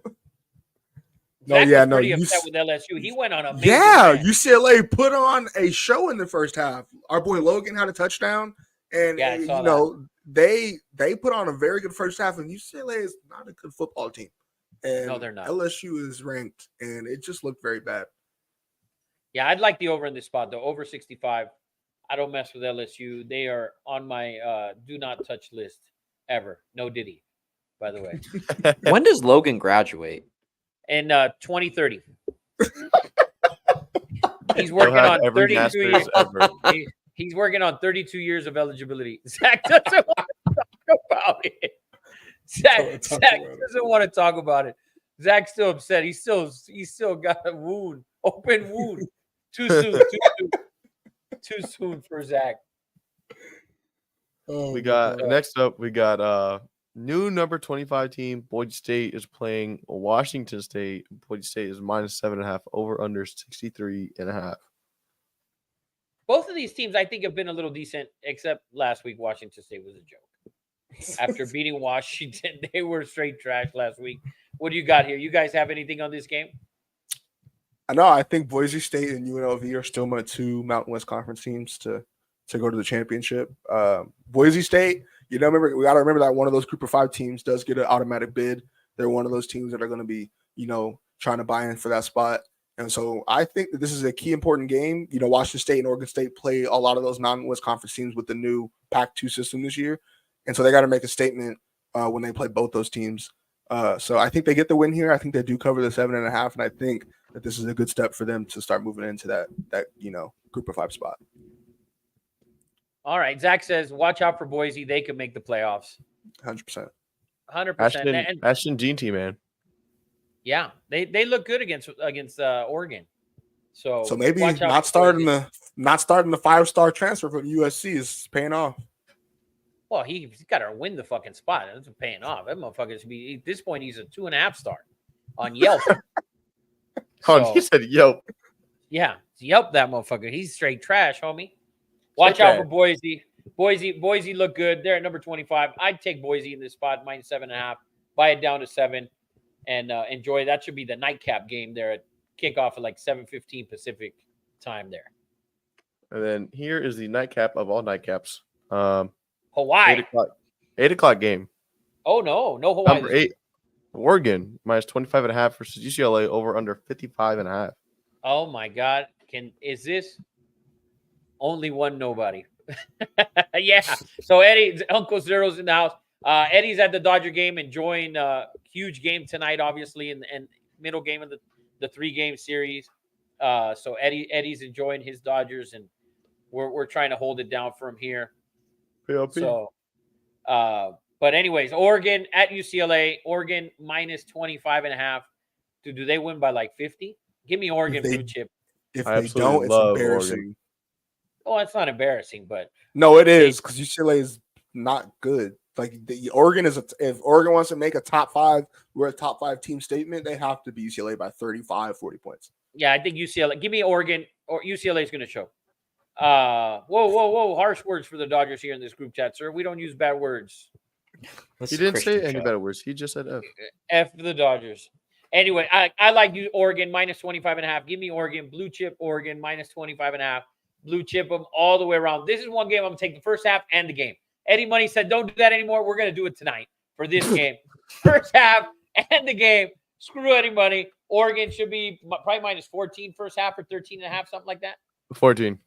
Pretty upset with LSU. He went on a UCLA put on a show in the first half. Our boy Logan had a touchdown, and they put on a very good first half. And UCLA is not a good football team. And no, they're not. LSU is ranked, and it just looked very bad. Yeah, I'd like the over in this spot though. Over 65. I don't mess with LSU. They are on my do not touch list ever. No Diddy, by the way. When does Logan graduate? In 2030. He's He'll working have on every 32 years. Masters ever. He's working on 32 years of eligibility. Zach doesn't want to talk about it. Zach doesn't want to talk about it. Zach's still upset. He's still got a wound, open wound. Too soon. Too soon for Zach. Oh, We got next up. We got new number 25 team. Boise State is playing Washington State. Boise State is -7.5. Over under 63.5. Both of these teams, I think, have been a little decent, except last week Washington State was a joke. After beating Washington, they were straight trash last week. What do you got here? You guys have anything on this game? I know. I think Boise State and UNLV are still my two Mountain West Conference teams to go to the championship. Boise State, we got to remember that one of those Group of 5 teams does get an automatic bid. They're one of those teams that are going to be, trying to buy in for that spot. And so I think that this is a key important game. Washington State and Oregon State play a lot of those Mountain West Conference teams with the new Pac-2 system this year. And so they got to make a statement when they play both those teams. So I think they get the win here. I think they do cover the 7.5. And I think that this is a good step for them to start moving into that Group of 5 spot. All right. Zach says, watch out for Boise. They could make the playoffs. 100%. 100%. Ashton Jean team, man. Yeah, they look good against Oregon. So maybe watch out not for starting the 5-star transfer from USC is paying off. Well, he's got to win the fucking spot. That's paying off. That motherfucker should be, at this point, he's a 2.5 star on Yelp. He said Yelp. Yeah, Yelp that motherfucker. He's straight trash, homie. Watch out for Boise. Boise look good. They're at number 25. I'd take Boise in this spot, -7.5. Buy it down to 7. And enjoy. That should be the nightcap game there at kickoff at like 7:15 Pacific time there. And then here is the nightcap of all nightcaps. Hawaii. 8 o'clock game. Oh, no Hawaii. Number 8, Oregon, -25.5 versus UCLA, over under 55.5. Oh, my God. Is this only one nobody? Yeah. So, Eddie, Uncle Zero's in the house. Eddie's at the Dodger game, enjoying huge game tonight, obviously, and middle game of the 3-game series. So Eddie's enjoying his Dodgers, and we're trying to hold it down for him here. PLP. So, but anyways, Oregon at UCLA. Oregon -25.5. Do they win by like 50? Give me Oregon blue chip. If they don't, it's embarrassing. Oregon. Oh, it's not embarrassing, but no, it is, because UCLA is not good. Like Oregon if Oregon wants to make a top 5, we're a top 5 team statement, they have to beat UCLA by 35, 40 points. Yeah, I think UCLA. Give me Oregon, or UCLA is going to show. Whoa! Harsh words for the Dodgers here in this group chat, sir. We don't use bad words. He didn't say any bad words. He just said F. F for the Dodgers. Anyway, I like you, Oregon -25.5. Give me Oregon blue chip. Oregon -25.5. Blue chip them all the way around. This is one game I'm going to take the first half and the game. Eddie Money said, don't do that anymore. We're going to do it tonight for this game. First half and the game. Screw Eddie Money. Oregon should be probably -14 first half or 13.5, something like that. 14.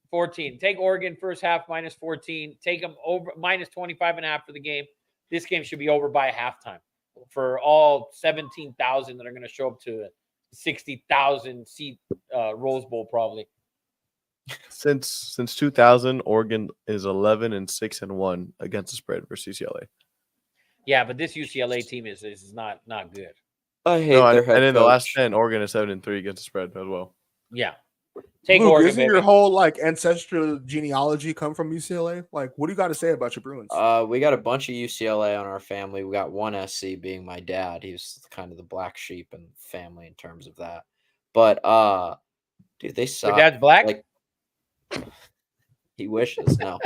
14. Take Oregon first half -14. Take them over -25.5 for the game. This game should be over by halftime for all 17,000 that are going to show up to a 60,000 seat Rose Bowl probably. Since 2000, Oregon is 11-6-1 against the spread versus UCLA. Yeah, but this UCLA team is not good. I hate their head and in the coach. last 10, Oregon is 7-3 against the spread as well. Yeah. Take Luke, Oregon, isn't baby. your whole ancestral what do you got to say about your Bruins? We got a bunch of UCLA on our family. We got one SC being my dad. He was kind of the black sheep in the family in terms of that. But dude, they suck. Your dad's black? Like, he wishes. No.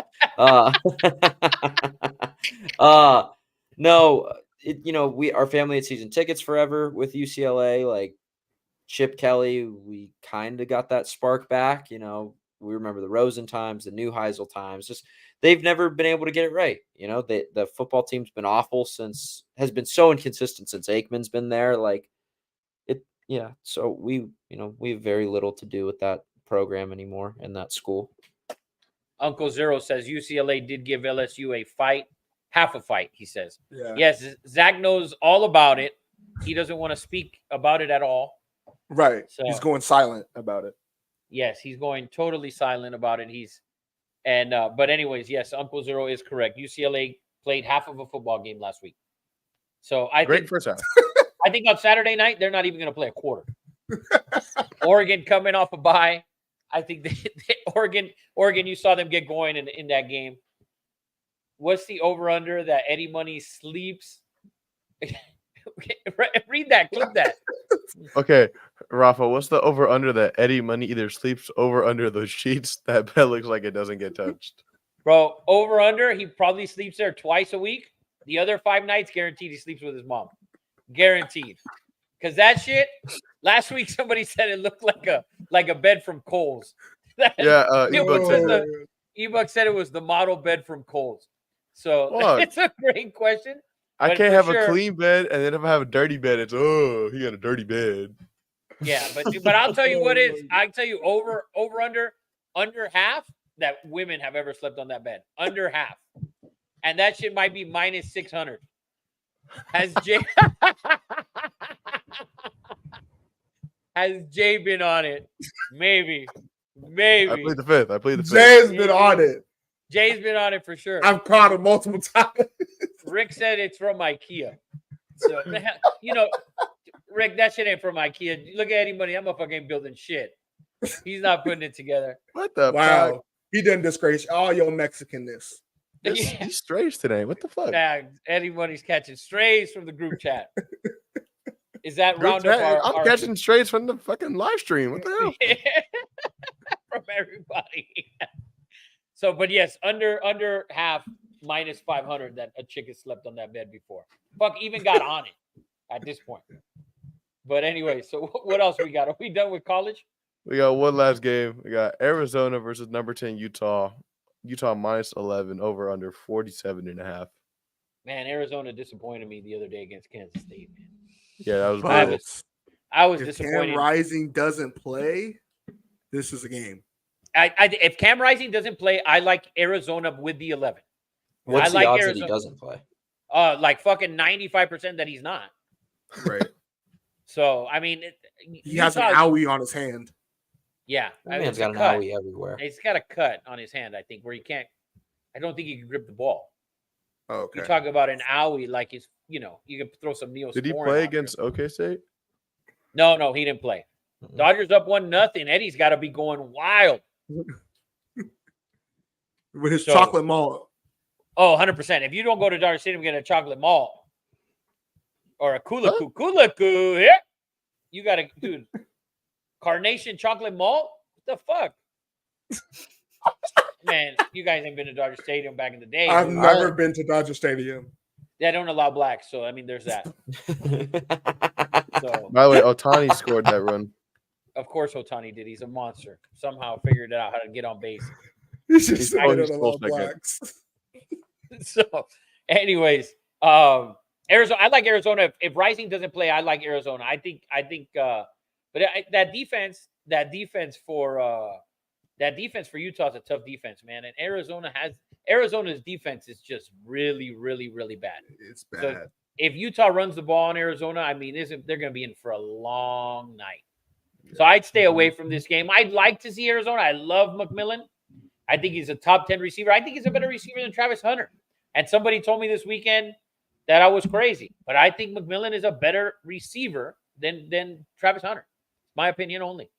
No. Our family had season tickets forever with UCLA. Like Chip Kelly, we kind of got that spark back. We remember the Rosen times, the new Heisel times. Just they've never been able to get it right. The football team's been awful has been so inconsistent since Aikman's been there. So we have very little to do with that program anymore in that school. Uncle Zero says UCLA did give LSU a fight, half a fight, he says. Yeah. Yes, Zach knows all about it. He doesn't want to speak about it at all. Right. So He's going silent about it. yes, he's going totally silent about it. But anyways, yes, Uncle Zero is correct. UCLA played half of a football game last week. So I Great think first half. I think on Saturday night they're not even going to play a quarter. Oregon coming off a bye. I think Oregon, you saw them get going in that game. What's the over-under that Eddie Money sleeps? Read that, clip that. Okay, Rafa, what's the over under that Eddie Money either sleeps over under those sheets that bed looks like it doesn't get touched? Bro, over-under, he probably sleeps there twice a week. The other 5 nights, guaranteed he sleeps with his mom. Guaranteed. Because that shit, last week somebody said it looked like a bed from Kohl's. Yeah, Ebook said that. Ebook said it was the model bed from Kohl's. So Fuck. it's a great question. I But can't for have sure- a clean bed, and then if I have a dirty bed, it's he got a dirty bed. Yeah, but I'll tell you what is. I tell you over under half that women have ever slept on that bed. Under half, and that shit might be minus 600. Has Jay been on it? Maybe. I plead the fifth. Jay's been on it. Jay's been on it for sure. I've caught him multiple times. Rick said it's from IKEA. So Rick, that shit ain't from IKEA. Look at Eddie Money. I'm fucking building shit. He's not putting it together. What the Wow. fuck? He didn't disgrace all your Mexicanness. He's strange today. What the fuck? Nah, Eddie Money's catching strays from the group chat. Is that Group roundup? chat, I'm catching strays from the fucking live stream. What the hell? from everybody. So, but yes, under half, minus 500 that a chick has slept on that bed before. Fuck, even got on it at this point. But anyway, so what else we got? Are we done with college? We got one last game. We got Arizona versus number 10 Utah. Utah minus 11 over under 47.5. Man, Arizona disappointed me the other day against Kansas State. Man. Yeah, that was But brutal. I was if disappointed. Cam Rising doesn't play, this is a game. If Cam Rising doesn't play, I like Arizona with the 11. What's I the like odds Arizona. that he doesn't play? Like fucking 95% that he's not. Right. So I mean, He has an Utah- owie on his hand. Yeah, That man's it's a got an cut. owie everywhere. He's got a cut on his hand, I think, where he can't. I don't think he can grip the ball. Oh, okay. You talk about an owie like he's, you can throw some Neosporin. Did he out play there. against OK State? No, he didn't play. Mhm. Dodgers up 1-0. Eddie's got to be going wild. With his So- chocolate malt. Oh, 100%. If you don't go to Dodger Stadium and get a chocolate malt or a Kula-Koo, yeah, you got to, dude, Carnation chocolate malt? What the fuck? Man, you guys ain't been to Dodger Stadium back in the day. I've dude. never been to Dodger Stadium. They don't allow blacks, so I mean, there's that. So, By the way, Otani scored that run. of course, Otani did. He's a monster. Somehow figured out how to get on base. He's just He's saying always it along supposed to get- blacks. So, anyways, Arizona. I like Arizona. If Rising doesn't play, I like Arizona. I think. That defense for Utah is a tough defense, man. And Arizona's defense is just really, really, really bad. It's bad. So, if Utah runs the ball on Arizona, I mean, they're going to be in for a long night. So I'd stay away from this game. I'd like to see Arizona. I love McMillan. I think he's a top 10 receiver. I think he's a better receiver than Travis Hunter. And somebody told me this weekend that I was crazy. But I think McMillan is a better receiver than Travis Hunter. My opinion only.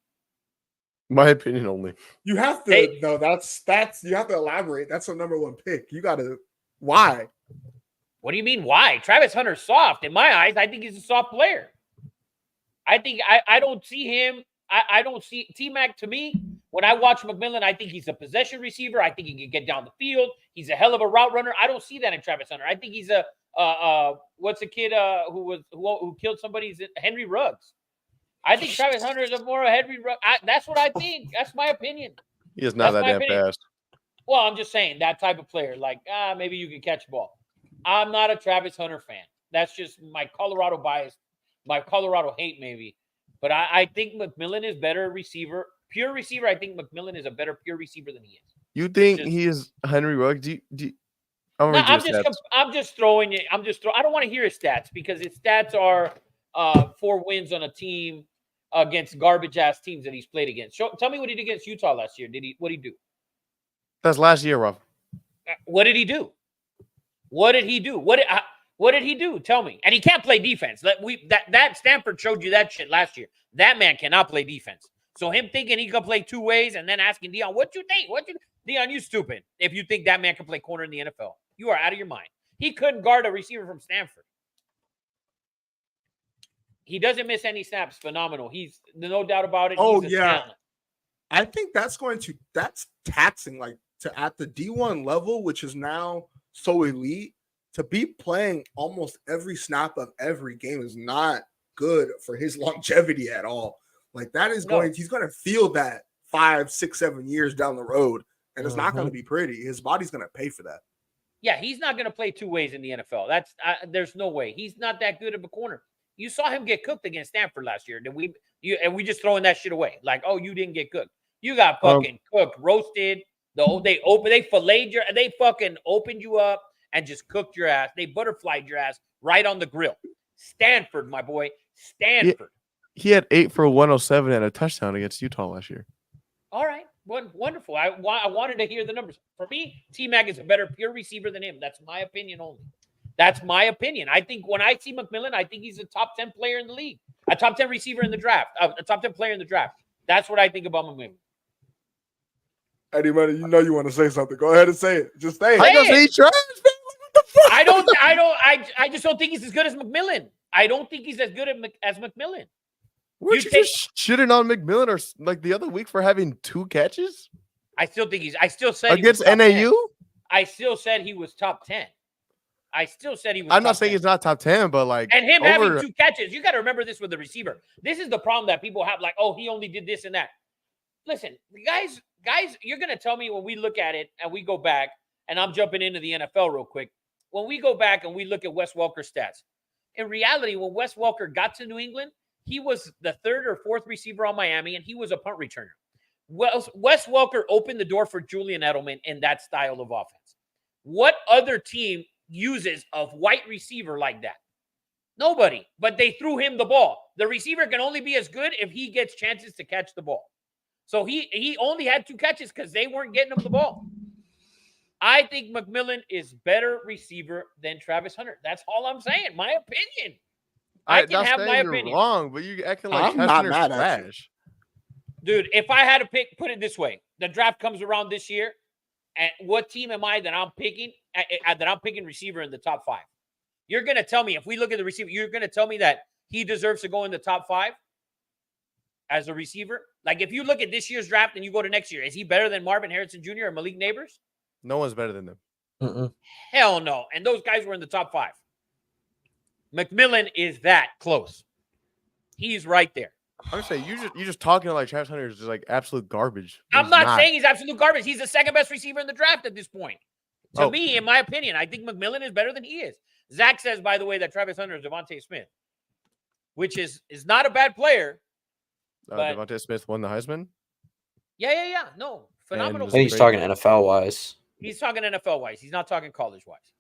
My opinion only. You have to Hey. no, that's you have to elaborate. That's a number one pick. You gotta why? What do you mean, why? Travis Hunter's soft. In my eyes, I think he's a soft player. I think I don't see him. I don't see T-Mac to me. When I watch McMillan, I think he's a possession receiver. I think he can get down the field. He's a hell of a route runner. I don't see that in Travis Hunter. I think he's a what's the kid who killed somebody? Is it Henry Ruggs? I think Travis Hunter is more a Henry Ruggs. That's what I think. That's my opinion. He is not That's that my damn opinion. fast. Well, I'm just saying that type of player. Like, maybe you can catch the ball. I'm not a Travis Hunter fan. That's just my Colorado bias, my Colorado hate maybe. But I think McMillan is better receiver pure receiver, I think McMillan is a better pure receiver than he is. You think Just- he is Henry Ruggs? No, I'm just throwing it. I don't want to hear his stats because his stats are 4 wins on a team against garbage ass teams that he's played against. Tell me what he did against Utah last year. What did he do? That's last year, Rob. What did he do? What did he do? What did he do? Tell me. And he can't play defense. That Stanford showed you that shit last year. That man cannot play defense. So him thinking he can play 2 ways and then asking Dion, what you think? Dion, you stupid. If you think that man can play corner in the NFL, you are out of your mind. He couldn't guard a receiver from Stanford. He doesn't miss any snaps. Phenomenal. He's no doubt about it. Oh, He's a yeah. talent. I think that's taxing, like to at the D1 level, which is now so elite, to be playing almost every snap of every game is not good for his longevity at all. Like that is he's going to feel that 5, 6, 7 years down the road, and it's not going to be pretty. His body's going to pay for that. Yeah, he's not going to play 2 ways in the NFL. There's no way. He's not that good of a corner. You saw him get cooked against Stanford last year. And we just throwing that shit away. Like, oh, you didn't get cooked. You got fucking cooked, roasted. They fucking opened you up and just cooked your ass. They butterflied your ass right on the grill. Stanford, my boy. Stanford. He had 8 for 107 and a touchdown against Utah last year. All right. Wonderful. I wanted to hear the numbers. For me, T-Mac is a better pure receiver than him. That's my opinion only. That's my opinion. I think when I see McMillan, I think he's a top 10 player in the league, a top 10 receiver in the draft, a top 10 player in the draft. That's what I think about McMillan. Eddie Money, you know you want to say something. Go ahead and say it. Just say it. I just say trash, man. What the fuck? I just don't think he's as good as McMillan. I don't think he's as good as McMillan. Weren't you just shitting on McMillan or like the other week for having 2 catches? I still said against NAU. 10. I still said he was top 10. I still said he was. I'm not saying 10. he's not top 10, but like, and him having 2 catches, you got to remember this with the receiver. This is the problem that people have. Like, oh, he only did this and that. Listen, guys, you're gonna tell me when we look at it and we go back, and I'm jumping into the NFL real quick. When we go back and we look at Wes Welker's stats, in reality, when Wes Welker got to New England, he was the 3rd or 4th receiver on Miami, and he was a punt returner. Wes Welker opened the door for Julian Edelman in that style of offense. What other team uses a white receiver like that? Nobody. But they threw him the ball. The receiver can only be as good if he gets chances to catch the ball. So he only had 2 catches because they weren't getting him the ball. I think McMillan is better receiver than Travis Hunter. That's all I'm saying. My opinion. I can have my opinion. You're wrong, but you acting like I'm not mad Hunter's at you. trash. Dude, if I had to pick, put it this way. The draft comes around this year. And what team am I that I'm picking? That I'm picking receiver in the top 5. You're going to tell me, if we look at the receiver, you're going to tell me that he deserves to go in the top 5 as a receiver? Like, if you look at this year's draft and you go to next year, is he better than Marvin Harrison Jr. or Malik Neighbors? No one's better than them. Hell no. And those guys were in the top 5. McMillan is that close. He's right there. I'm saying you're just talking like Travis Hunter is just like absolute garbage. I'm not saying he's absolute garbage. He's the 2nd best receiver in the draft at this point. To me, in my opinion, I think McMillan is better than he is. Zach says, by the way, that Travis Hunter is Devontae Smith, which is not a bad player. But Devontae Smith won the Heisman. Yeah. No, phenomenal. I think he's talking NFL wise. He's talking NFL wise. He's not talking college wise.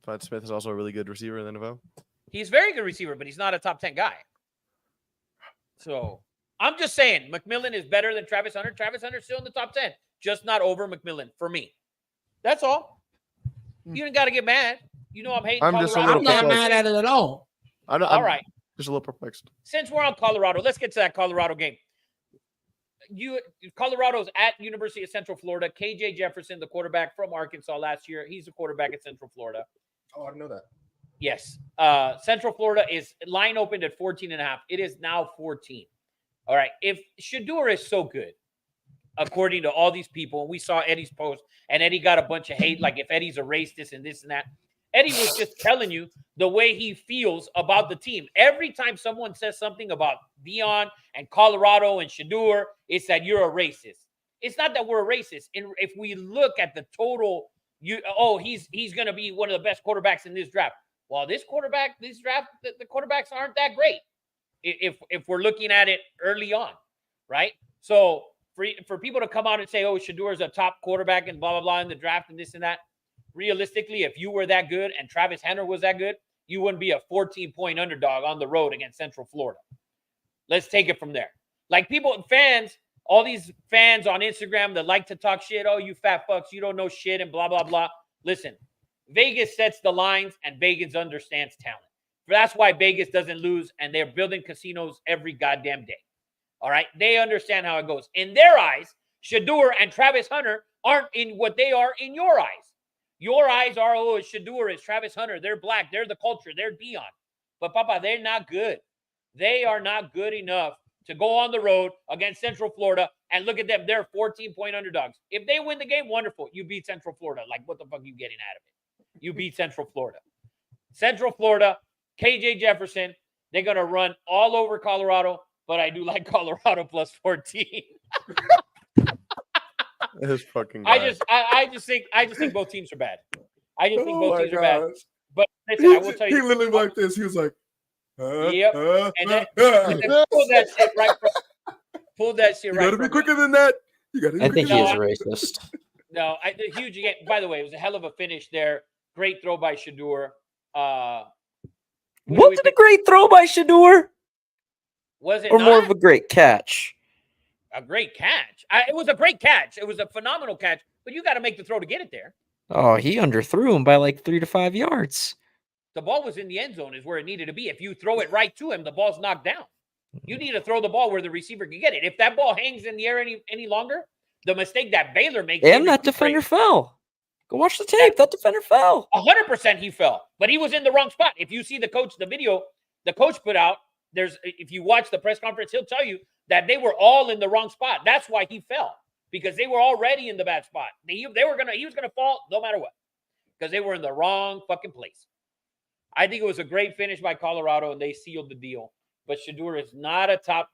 Devontae Smith is also a really good receiver in the NFL. He's a very good receiver, but he's not a top 10 guy. So I'm just saying McMillan is better than Travis Hunter. Travis Hunter's still in the top 10, just not over McMillan for me. That's all. You don't got to get mad. You know I'm hating Colorado. I'm not mad at it at all. All right. Just a little perplexed. Since we're on Colorado, let's get to that Colorado game. Colorado's at University of Central Florida. KJ Jefferson, the quarterback from Arkansas last year. He's the quarterback at Central Florida. Oh, I didn't know that. Yes. Central Florida is line opened at 14.5. It is now 14. All right. If Shador is so good, according to all these people, and we saw Eddie's post, and Eddie got a bunch of hate, like if Eddie's a racist and this and that. Eddie was just telling you the way he feels about the team. Every time someone says something about Dion and Colorado and Shador, it's that you're a racist. It's not that we're a racist. And if we look at the total, he's going to be one of the best quarterbacks in this draft. Well, this draft, the quarterbacks aren't that great if we're looking at it early on, right? So for people to come out and say, oh, Shador is a top quarterback and blah, blah, blah in the draft and this and that, realistically, if you were that good and Travis Hunter was that good, you wouldn't be a 14-point underdog on the road against Central Florida. Let's take it from there. Like fans, all these fans on Instagram that like to talk shit, oh, you fat fucks, you don't know shit and blah, blah, blah. Listen, Vegas sets the lines and Vegas understands talent. That's why Vegas doesn't lose, and they're building casinos every goddamn day. All right? They understand how it goes. In their eyes, Shador and Travis Hunter aren't in what they are in your eyes. Your eyes are, oh, it's Shador, it's Travis Hunter. They're black. They're the culture. They're Dion. But, Papa, they're not good. They are not good enough to go on the road against Central Florida and look at them. They're 14-point underdogs. If they win the game, wonderful. You beat Central Florida. Like, what the fuck are you getting out of it? You beat Central Florida. Central Florida, KJ Jefferson, they're going to run all over Colorado, but I do like Colorado plus 14. His fucking I just think both teams are bad. I just think both teams are bad. But listen, I will tell you. He literally like this. He was like, yep. And then pull that shit right. Pull that shit right. You gotta be quicker than that. I think he is racist. No, the huge game. By the way, it was a hell of a finish there. Great throw by Shador. Was it a great throw by Shador? Was it or not? More of a great catch? A great catch. It was a great catch. It was a phenomenal catch, but you got to make the throw to get it there. Oh, he underthrew him by like 3 to 5 yards. The ball was in the end zone is where it needed to be. If you throw it right to him, the ball's knocked down. You need to throw the ball where the receiver can get it. If that ball hangs in the air any longer, the mistake that Baylor makes. And that defender fell. Go watch the tape. That defender fell. 100% he fell, but he was in the wrong spot. If you see the video the coach put out, if you watch the press conference, he'll tell you that they were all in the wrong spot. That's why he fell, because they were already in the bad spot. He was gonna fall no matter what, because they were in the wrong fucking place. I think it was a great finish by Colorado, and they sealed the deal. But Shador is not a top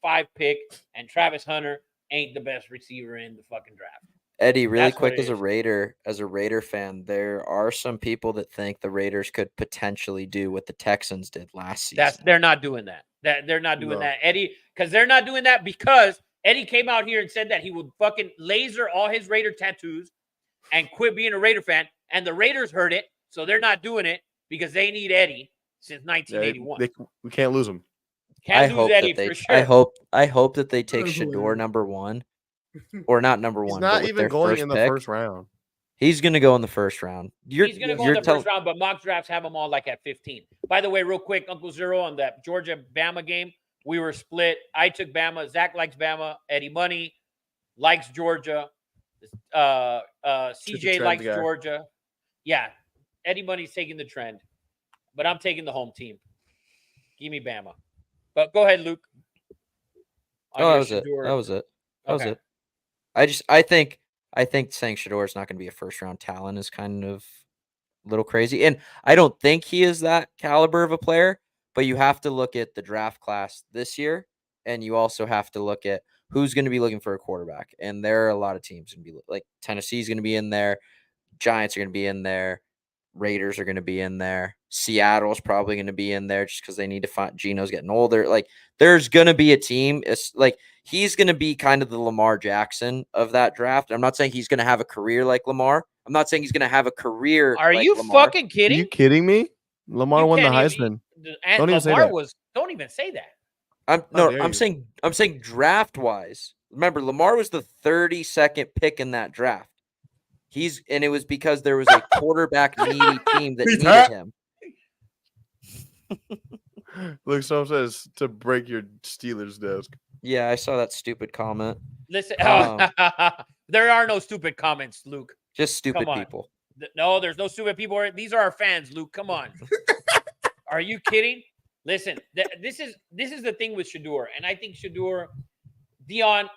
5 pick, and Travis Hunter ain't the best receiver in the fucking draft. Eddie, really quick, as a Raider fan, there are some people that think the Raiders could potentially do what the Texans did last season. They're not doing that. They're not doing that, Eddie, because they're not doing that because Eddie came out here and said that he would fucking laser all his Raider tattoos and quit being a Raider fan, and the Raiders heard it, so they're not doing it because they need Eddie since 1981. We can't lose him. Can't lose Eddie for sure. I hope that they take Shador number 1. Or not number 1. He's not even going in the first round. He's going to go in the first round. He's going to go in the first round, but mock drafts have him all like at 15. By the way, real quick, Uncle Zero, on that Georgia-Bama game, we were split. I took Bama. Zach likes Bama. Eddie Money likes Georgia. CJ likes Georgia. Yeah, Eddie Money's taking the trend, but I'm taking the home team. Give me Bama. But go ahead, Luke. That was it. That was it. I think saying Shador is not going to be a first round talent is kind of a little crazy. And I don't think he is that caliber of a player, but you have to look at the draft class this year, and you also have to look at who's going to be looking for a quarterback. And there are a lot of teams going to be like Tennessee's going to be in there, Giants are going to be in there, Raiders are going to be in there, Seattle's probably going to be in there just because they need to find Geno's getting older. Like, there's going to be a team. It's like he's going to be kind of the Lamar Jackson of that draft. I'm not saying he's going to have a career like Lamar. I'm not saying he's going to have a career. Are you Lamar. fucking kidding? Are you kidding me? Lamar won the Heisman. Don't even say that. Don't even say that. I'm saying draft wise. Remember, Lamar was the 32nd pick in that draft. And it was because there was a quarterback needy team that needed him. Luke, someone says to break your Steelers desk. Yeah, I saw that stupid comment. Listen, there are no stupid comments, Luke. Just stupid people. No, there's no stupid people. These are our fans, Luke. Come on. Are you kidding? Listen, this is the thing with Shador, and I think Shador, Dion's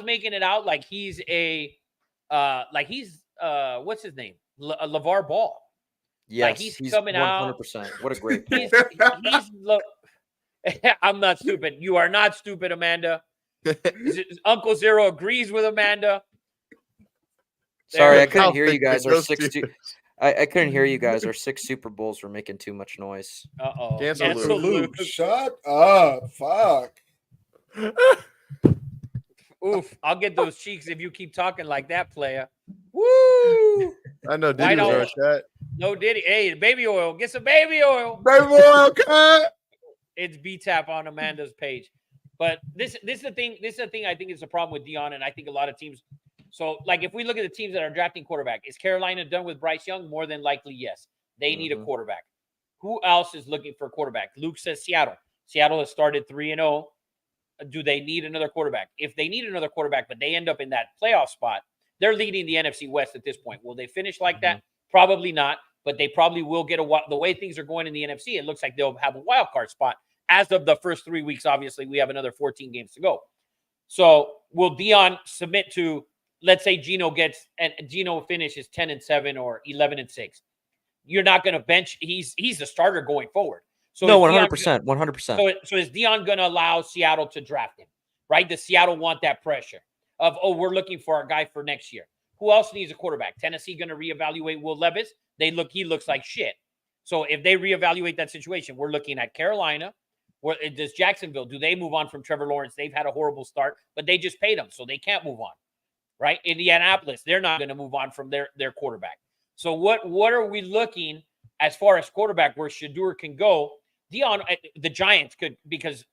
making it out like he's what's his name? LeVar Ball. Yes, like he's coming 100%. Out. 100%. What a great point. I'm not stupid. You are not stupid, Amanda. Uncle Zero agrees with Amanda. Sorry, I couldn't hear you guys. I couldn't hear you guys. Our 6 Super Bowls were making too much noise. Uh-oh. Cancel Luke. Shut up. Fuck. Oof, I'll get those cheeks if you keep talking like that, player. Woo! I know Diddy was in our chat. No Diddy. Hey, baby oil. Get some baby oil. Baby oil, cut. It's B-Tap on Amanda's page. But this is the thing. This is the thing I think is a problem with Dion, and I think a lot of teams. So, like, if we look at the teams that are drafting quarterback, is Carolina done with Bryce Young? More than likely, yes. They need a quarterback. Who else is looking for a quarterback? Luke says Seattle. Seattle has started 3-0. Do they need another quarterback? If they need another quarterback, but they end up in that playoff spot, they're leading the NFC West at this point. Will they finish like that? Probably not, but they probably will get the way things are going in the NFC, it looks like they'll have a wild card spot. As of the first 3 weeks, obviously, we have another 14 games to go. So will Dion submit to, let's say Gino finishes 10-7 or 11-6. You're not going to bench. He's the starter going forward. So no, 100%, 100%. So is Dion going to allow Seattle to draft him, right? Does Seattle want that pressure of, we're looking for a guy for next year? Who else needs a quarterback? Tennessee going to reevaluate Will Levis? He looks like shit. So if they reevaluate that situation, we're looking at Carolina. Does Jacksonville, do they move on from Trevor Lawrence? They've had a horrible start, but they just paid him, so they can't move on, right? Indianapolis, they're not going to move on from their quarterback. So what are we looking as far as quarterback where Shedeur can go? Dion, the Giants could, because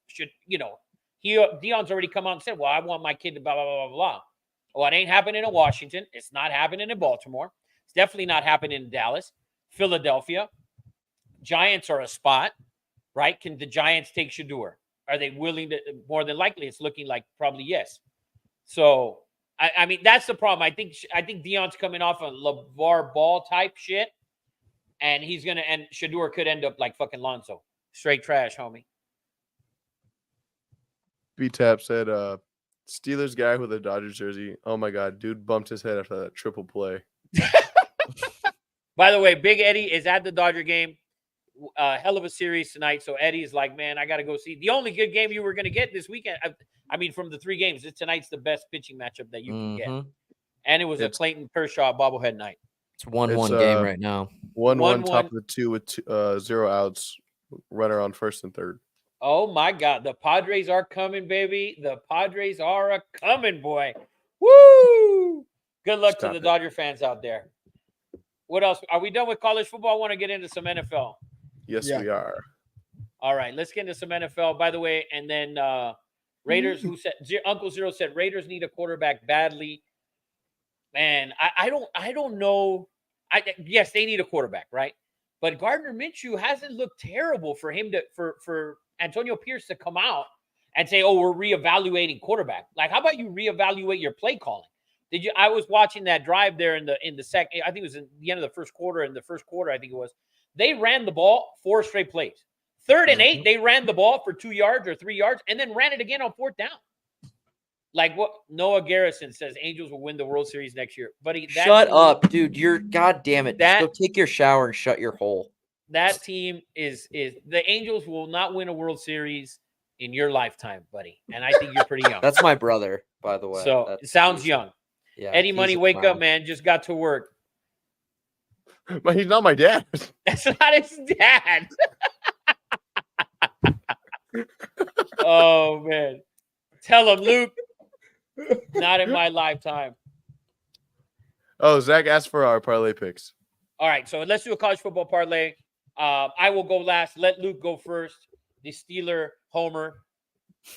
Dion's already come out and said, well, I want my kid to blah, blah, blah, blah, blah. Well, it ain't happening in Washington. It's not happening in Baltimore. It's definitely not happening in Dallas. Philadelphia. Giants are a spot, right? Can the Giants take Shedeur? Are they willing to? More than likely, it's looking like probably yes. So, I mean, that's the problem. I think Dion's coming off a LeVar Ball type shit, and and Shedeur could end up like fucking Lonzo. Straight trash, homie. B-Tap said, Steelers guy with a Dodgers jersey. Oh, my God. Dude bumped his head after that triple play. By the way, Big Eddie is at the Dodger game. Hell of a series tonight. So Eddie's like, man, I got to go see. The only good game you were going to get this weekend, I mean, from the 3 games, tonight's the best pitching matchup that you can get. And it was a Clayton Kershaw bobblehead night. It's 1-1 game right now. 1-1 top of the 2 with 0 outs. Runner on first and third. Oh, my God. The Padres are coming, baby. The Padres are a coming, boy. Woo! Good luck to the Dodger fans out there. What else? Are we done with college football? I want to get into some NFL. Yes, we are. All right. Let's get into some NFL, by the way. And then Raiders, Uncle Zero said Raiders need a quarterback badly. Man, I don't know. Yes, they need a quarterback, right? But Gardner Minshew hasn't looked terrible for him for Antonio Pierce to come out and say, "Oh, we're reevaluating quarterback." Like, how about you reevaluate your play calling? I was watching that drive there in the second. I think it was in the end of the first quarter. In the first quarter, I think it was. They ran the ball 4 straight plays. 3rd and 8, they ran the ball for 2 yards or 3 yards, and then ran it again on 4th down. Like what Noah Garrison says, Angels will win the World Series next year. Buddy, shut up, dude. You're goddamn it. Just go take your shower and shut your hole. That team is the Angels will not win a World Series in your lifetime, buddy. And I think you're pretty young. That's my brother, by the way. So it sounds young. Yeah, Eddie Money, wake up, man. Just got to work. But he's not my dad. That's not his dad. Oh, man. Tell him, Luke. Not in my lifetime. Oh, Zach asked for our parlay picks. All right, so let's do a college football parlay. I will go last. Let Luke go first. The Steeler homer.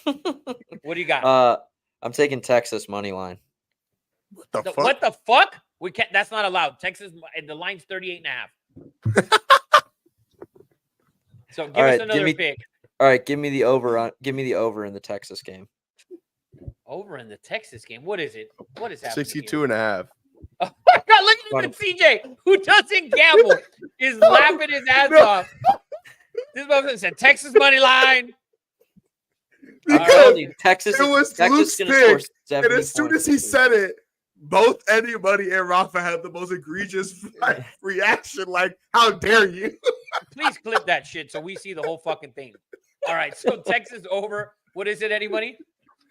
What do you got? I'm taking Texas money line. What the fuck? We can't. That's not allowed. Texas. The line's 38.5. So give us another pick. All right, give me the over. Give me the over in the Texas game. Over in the Texas game. What is it? What is happening? 62.5. Oh my God! Look at CJ, who doesn't gamble, is laughing his ass off. This motherfucker said Texas money line. Texas. It was Luke's pick, and as soon as he said it, both Eddie Money and Rafa had the most egregious reaction. Like, how dare you? Please clip that shit so we see the whole fucking thing. All right, so Texas over. What is it, Eddie Money?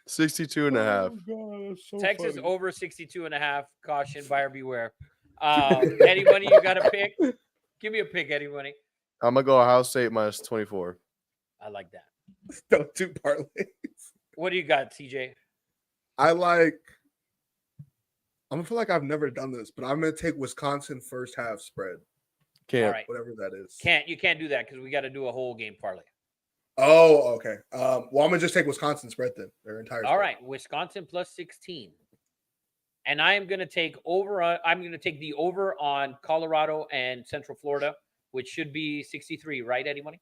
62.5. Oh God, so Texas funny. over 62.5. Caution, buyer beware. Eddie Money, you got a pick? Give me a pick, Eddie Money. I'm gonna go Ohio State minus 24. I like that. Don't do parlays. What do you got, TJ? I'm gonna feel like I've never done this, but I'm gonna take Wisconsin first half spread. Can't. All right. Whatever that is. You can't do that because we got to do a whole game parlay. Oh, okay. Well, I'm gonna just take Wisconsin spread then. Their entire. All right, Wisconsin plus 16. And I am going to take I'm going to take the over on Colorado and Central Florida, which should be 63, right, Eddie Money?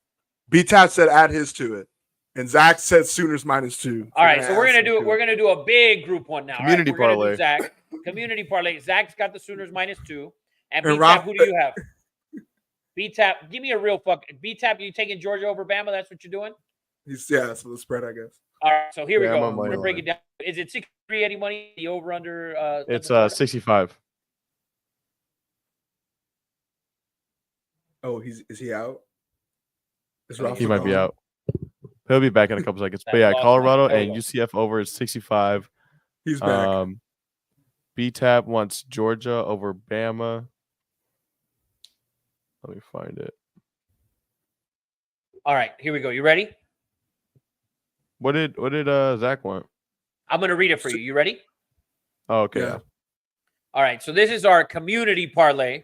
B-Tat said add his to it. And Zach said Sooners -2. All right, so we're gonna do a big group one now. Community all right? parlay. Zach, community parlay. Zach's got the Sooners -2. And And B-Tap, who do you have? B-Tap, give me a real B-Tap, you taking Georgia over Bama? That's what you're doing? That's for the spread, I guess. All right, so here we Yeah, go. I'm on We're my gonna break line. it down. Is it 63, Eddie Money? The over under? It's Florida? 65. Oh, is he out? He might be out. He'll be back in a couple seconds. But yeah, Colorado and UCF over is 65. He's back. B-Tap wants Georgia over Bama. Let me find it. All right, here we go. You ready? What did Zach want? I'm going to read it for you. You ready? Oh, okay. Yeah. All right, so this is our community parlay.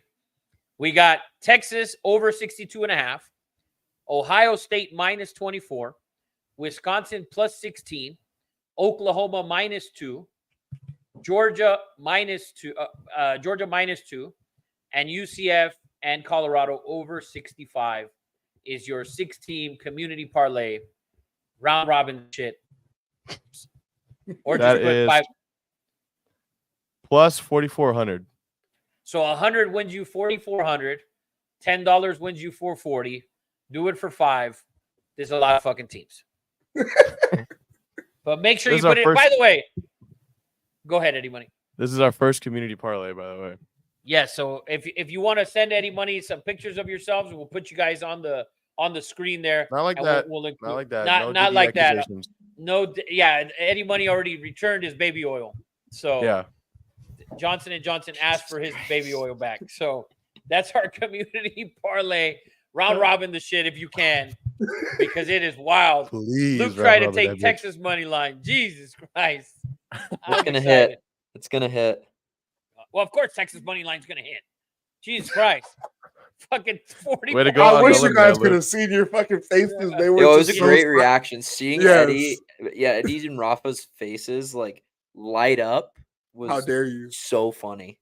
We got Texas over 62.5, Ohio State -24, Wisconsin plus 16, Oklahoma -2, Georgia -2, and UCF and Colorado over 65 is your 6-team community parlay, round robin shit. Or That just put is 5. Plus 4,400. So 100 wins you 4,400. $10 wins you 440. Do it for 5. There's a lot of fucking teams. But make sure you put it. By the way, go ahead, Eddie Money. This is our first community parlay, by the way. Yes. So if you want to send Eddie Money some pictures of yourselves, we'll put you guys on the screen there. Not like that. We'll not like that. Not like that. No. Yeah. Eddie Money already returned his baby oil. So yeah. Johnson & Johnson asked for his baby oil back. So that's our community parlay. Round robin the shit if you can, because it is wild. Please. Luke tried to take Texas money line. Jesus Christ. It's going to hit. It's going to hit. Well, of course, Texas money line's going to hit. Jesus Christ. Fucking 40. Way to go. I wish you guys could have seen your fucking faces. They were. It was a great reaction. Seeing Yes. Eddie and Rafa's faces like light up was How dare you? so funny.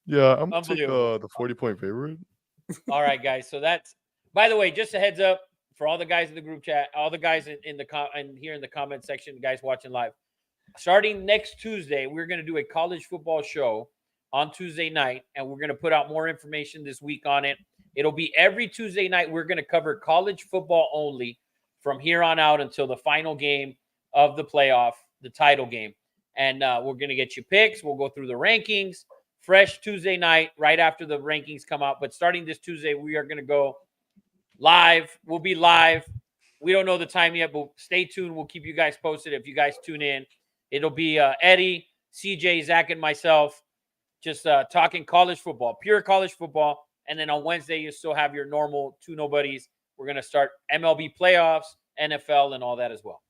Yeah, I'm going to take Unbelievable. the 40-point favorite. All right, guys. So that's, by the way, just a heads up for all the guys in the group chat, all the guys and here in the comment section, guys watching live. Starting next Tuesday, we're going to do a college football show on Tuesday night, and we're going to put out more information this week on it. It'll be every Tuesday night. We're going to cover college football only from here on out until the final game of the playoff, the title game. And we're going to get you picks. We'll go through the rankings. Fresh Tuesday night, right after the rankings come out. But starting this Tuesday, we are going to go live. We'll be live. We don't know the time yet, but stay tuned. We'll keep you guys posted if you guys tune in. It'll be Eddie, CJ, Zach, and myself just talking college football, pure college football. And then on Wednesday, you still have your normal two nobodies. We're going to start MLB playoffs, NFL, and all that as well.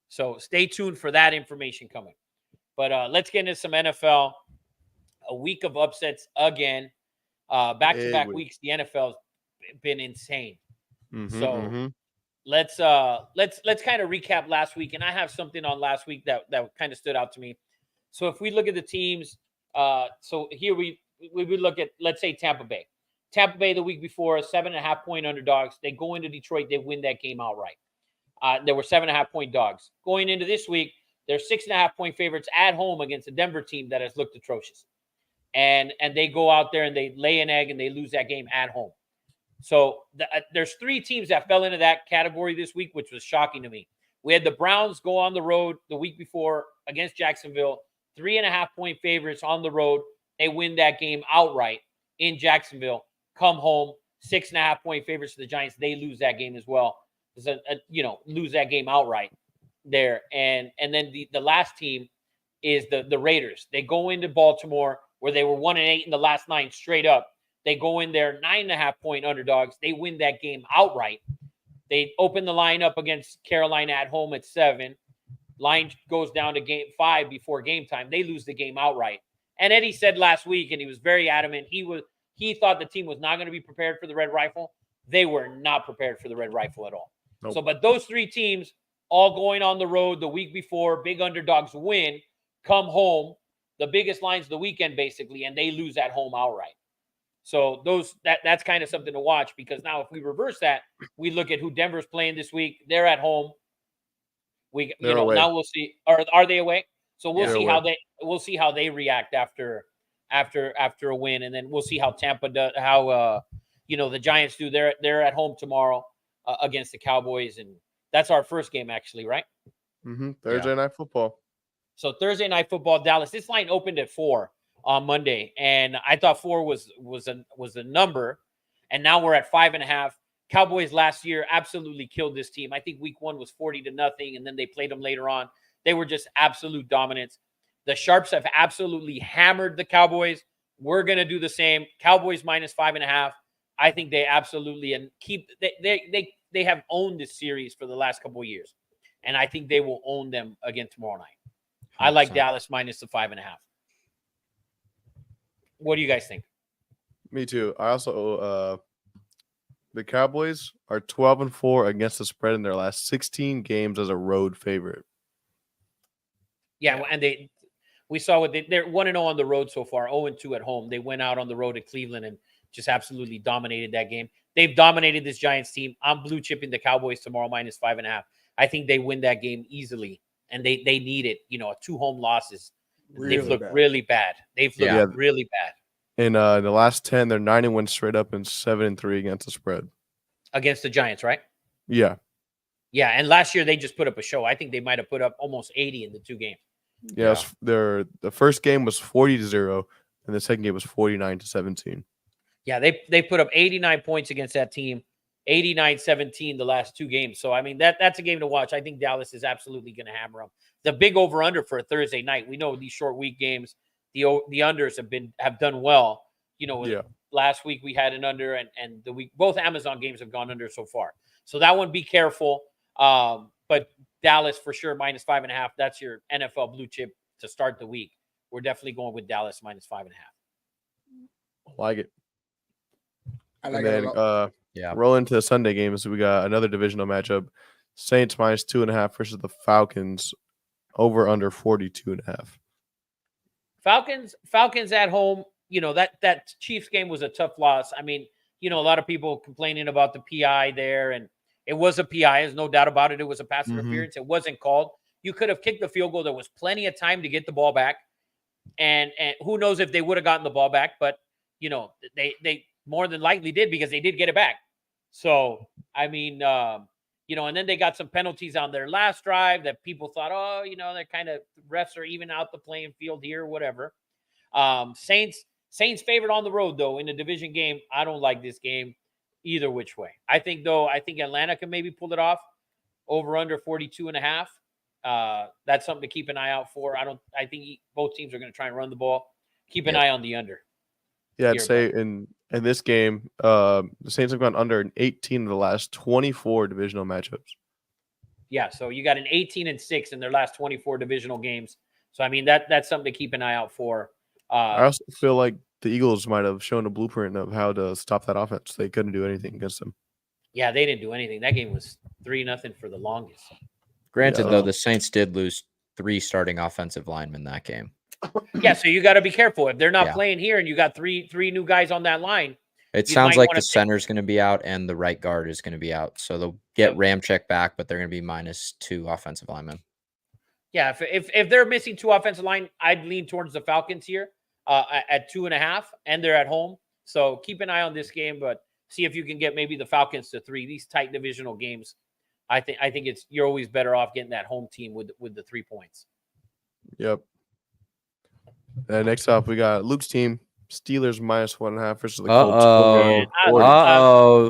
So stay tuned for that information coming. But let's get into some NFL. A week of upsets again. Back-to-back weeks. The NFL's been insane. Let's kind of recap last week. And I have something on last week that kind of stood out to me. So if we look at the teams, so here we look at, let's say, Tampa Bay. Tampa Bay the week before, 7.5-point underdogs. They go into Detroit. They win that game outright. There were 7.5-point dogs. Going into this week, they're 6.5-point favorites at home against a Denver team that has looked atrocious. And they go out there and they lay an egg and they lose that game at home. So there's 3 teams that fell into that category this week, which was shocking to me. We had the Browns go on the road the week before against Jacksonville, 3.5-point favorites on the road. They win that game outright in Jacksonville. Come home, 6.5-point favorites to the Giants. They lose that game as well. Lose that game outright there. And then the last team is the Raiders. They go into Baltimore, where they were 1-8 in the last 9 straight up. They go in there 9.5-point underdogs. They win that game outright. They open the line up against Carolina at home at 7. line goes down to game 5 before game time, they lose the game outright. And Eddie said last week, and he was very adamant, he thought the team was not going to be prepared for the Red Rifle. They were not prepared for the Red Rifle at all. Nope. So, but those 3 teams all going on the road the week before, big underdogs win, come home, the biggest lines of the weekend basically, and they lose at home outright. So that's kind of something to watch, because now if we reverse that, we look at who Denver's playing this week. They're at home. Now we'll see. Are they away? So we'll see how they react after a win, and then we'll see how Tampa does. How the Giants do. They're at home tomorrow against the Cowboys, and that's our first game actually, right? Thursday night football. So Thursday night football, Dallas. This line opened at 4 on Monday, and I thought 4 was a number, and now we're at 5.5. Cowboys last year absolutely killed this team. I think week 1 was 40-0, and then they played them later on. They were just absolute dominance. The Sharps have absolutely hammered the Cowboys. We're going to do the same. Cowboys -5.5. I think they absolutely they have owned this series for the last couple of years, and I think they will own them again tomorrow night. I like Dallas minus the 5.5. What do you guys think? Me too. I also the Cowboys are 12-4 against the spread in their last 16 games as a road favorite. Yeah, and we saw what they're 1-0 on the road so far, 0-2 at home. They went out on the road at Cleveland and just absolutely dominated that game. They've dominated this Giants team. I'm blue chipping the Cowboys tomorrow -5.5. I think they win that game easily, and they need it. 2 home losses. They've looked really bad. They've looked really bad. In the last 10, they're 9-1 straight up and 7-3 against the spread. Against the Giants, right? Yeah. Yeah, and last year they just put up a show. I think they might have put up almost 80 in the 2 games. Yes, the first game was 40-0, and the second game was 49-17. Yeah, they put up 89 points against that team, 89-17 the last 2 games. So, I mean, that's a game to watch. I think Dallas is absolutely going to hammer them. The big over-under for a Thursday night. We know these short week games, the unders have done well. Last week we had an under, and the week both Amazon games have gone under so far. So that one, be careful. But Dallas for sure -5.5. That's your NFL blue chip to start the week. We're definitely going with Dallas -5.5. Like it. I like and it a lot. Roll into the Sunday games. We got another divisional matchup. Saints -2.5 versus the Falcons. Over under 42.5. Falcons at home. That Chiefs game was a tough loss. I mean, a lot of people complaining about the PI there, and it was a PI. There's no doubt about it. It was a pass interference. It wasn't called. You could have kicked the field goal. There was plenty of time to get the ball back, and who knows if they would have gotten the ball back. But they more than likely did, because they did get it back. So I mean, and then they got some penalties on their last drive that people thought, they're kind of refs are even out the playing field here, whatever. Saints favored on the road, though, in a division game. I don't like this game either which way. I think Atlanta can maybe pull it off. Over under 42.5. That's something to keep an eye out for. I think both teams are going to try and run the ball. Keep an eye on the under. Yeah, I'd say in this game, the Saints have gone under in 18 of the last 24 divisional matchups. Yeah, so you got an 18-6 in their last 24 divisional games. So I mean that's something to keep an eye out for. I also feel like the Eagles might have shown a blueprint of how to stop that offense. They couldn't do anything against them. Yeah, they didn't do anything. That game was 3-0 for the longest. Granted, though, the Saints did lose 3 starting offensive linemen that game. Yeah, so you got to be careful. If they're not playing here and you got three new guys on that line. It sounds like the center's going to be out and the right guard is going to be out. So they'll get Ramczyk back, but they're going to be -2 offensive linemen. Yeah, if they're missing 2 offensive line, I'd lean towards the Falcons here at 2.5, and they're at home. So keep an eye on this game, but see if you can get maybe the Falcons to 3. These tight divisional games, I think you're always better off getting that home team with the 3 points. Yep. And next up, we got Luke's team, Steelers -1.5 versus the Colts.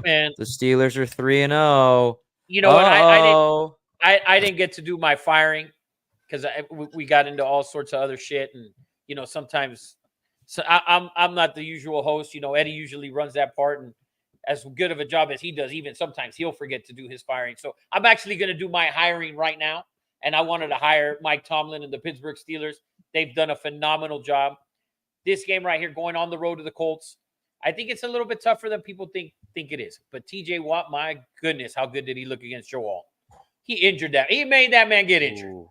Man. The Steelers are 3-0. You know what? I didn't get to do my firing because we got into all sorts of other shit, and sometimes I'm not the usual host. Eddie usually runs that part, and as good of a job as he does, even sometimes he'll forget to do his firing. So I'm actually going to do my hiring right now, and I wanted to hire Mike Tomlin and the Pittsburgh Steelers. They've done a phenomenal job. This game right here, going on the road to the Colts, I think it's a little bit tougher than people think it is. But TJ Watt, my goodness, how good did he look against Joe Alt? He injured that. He made that man get injured.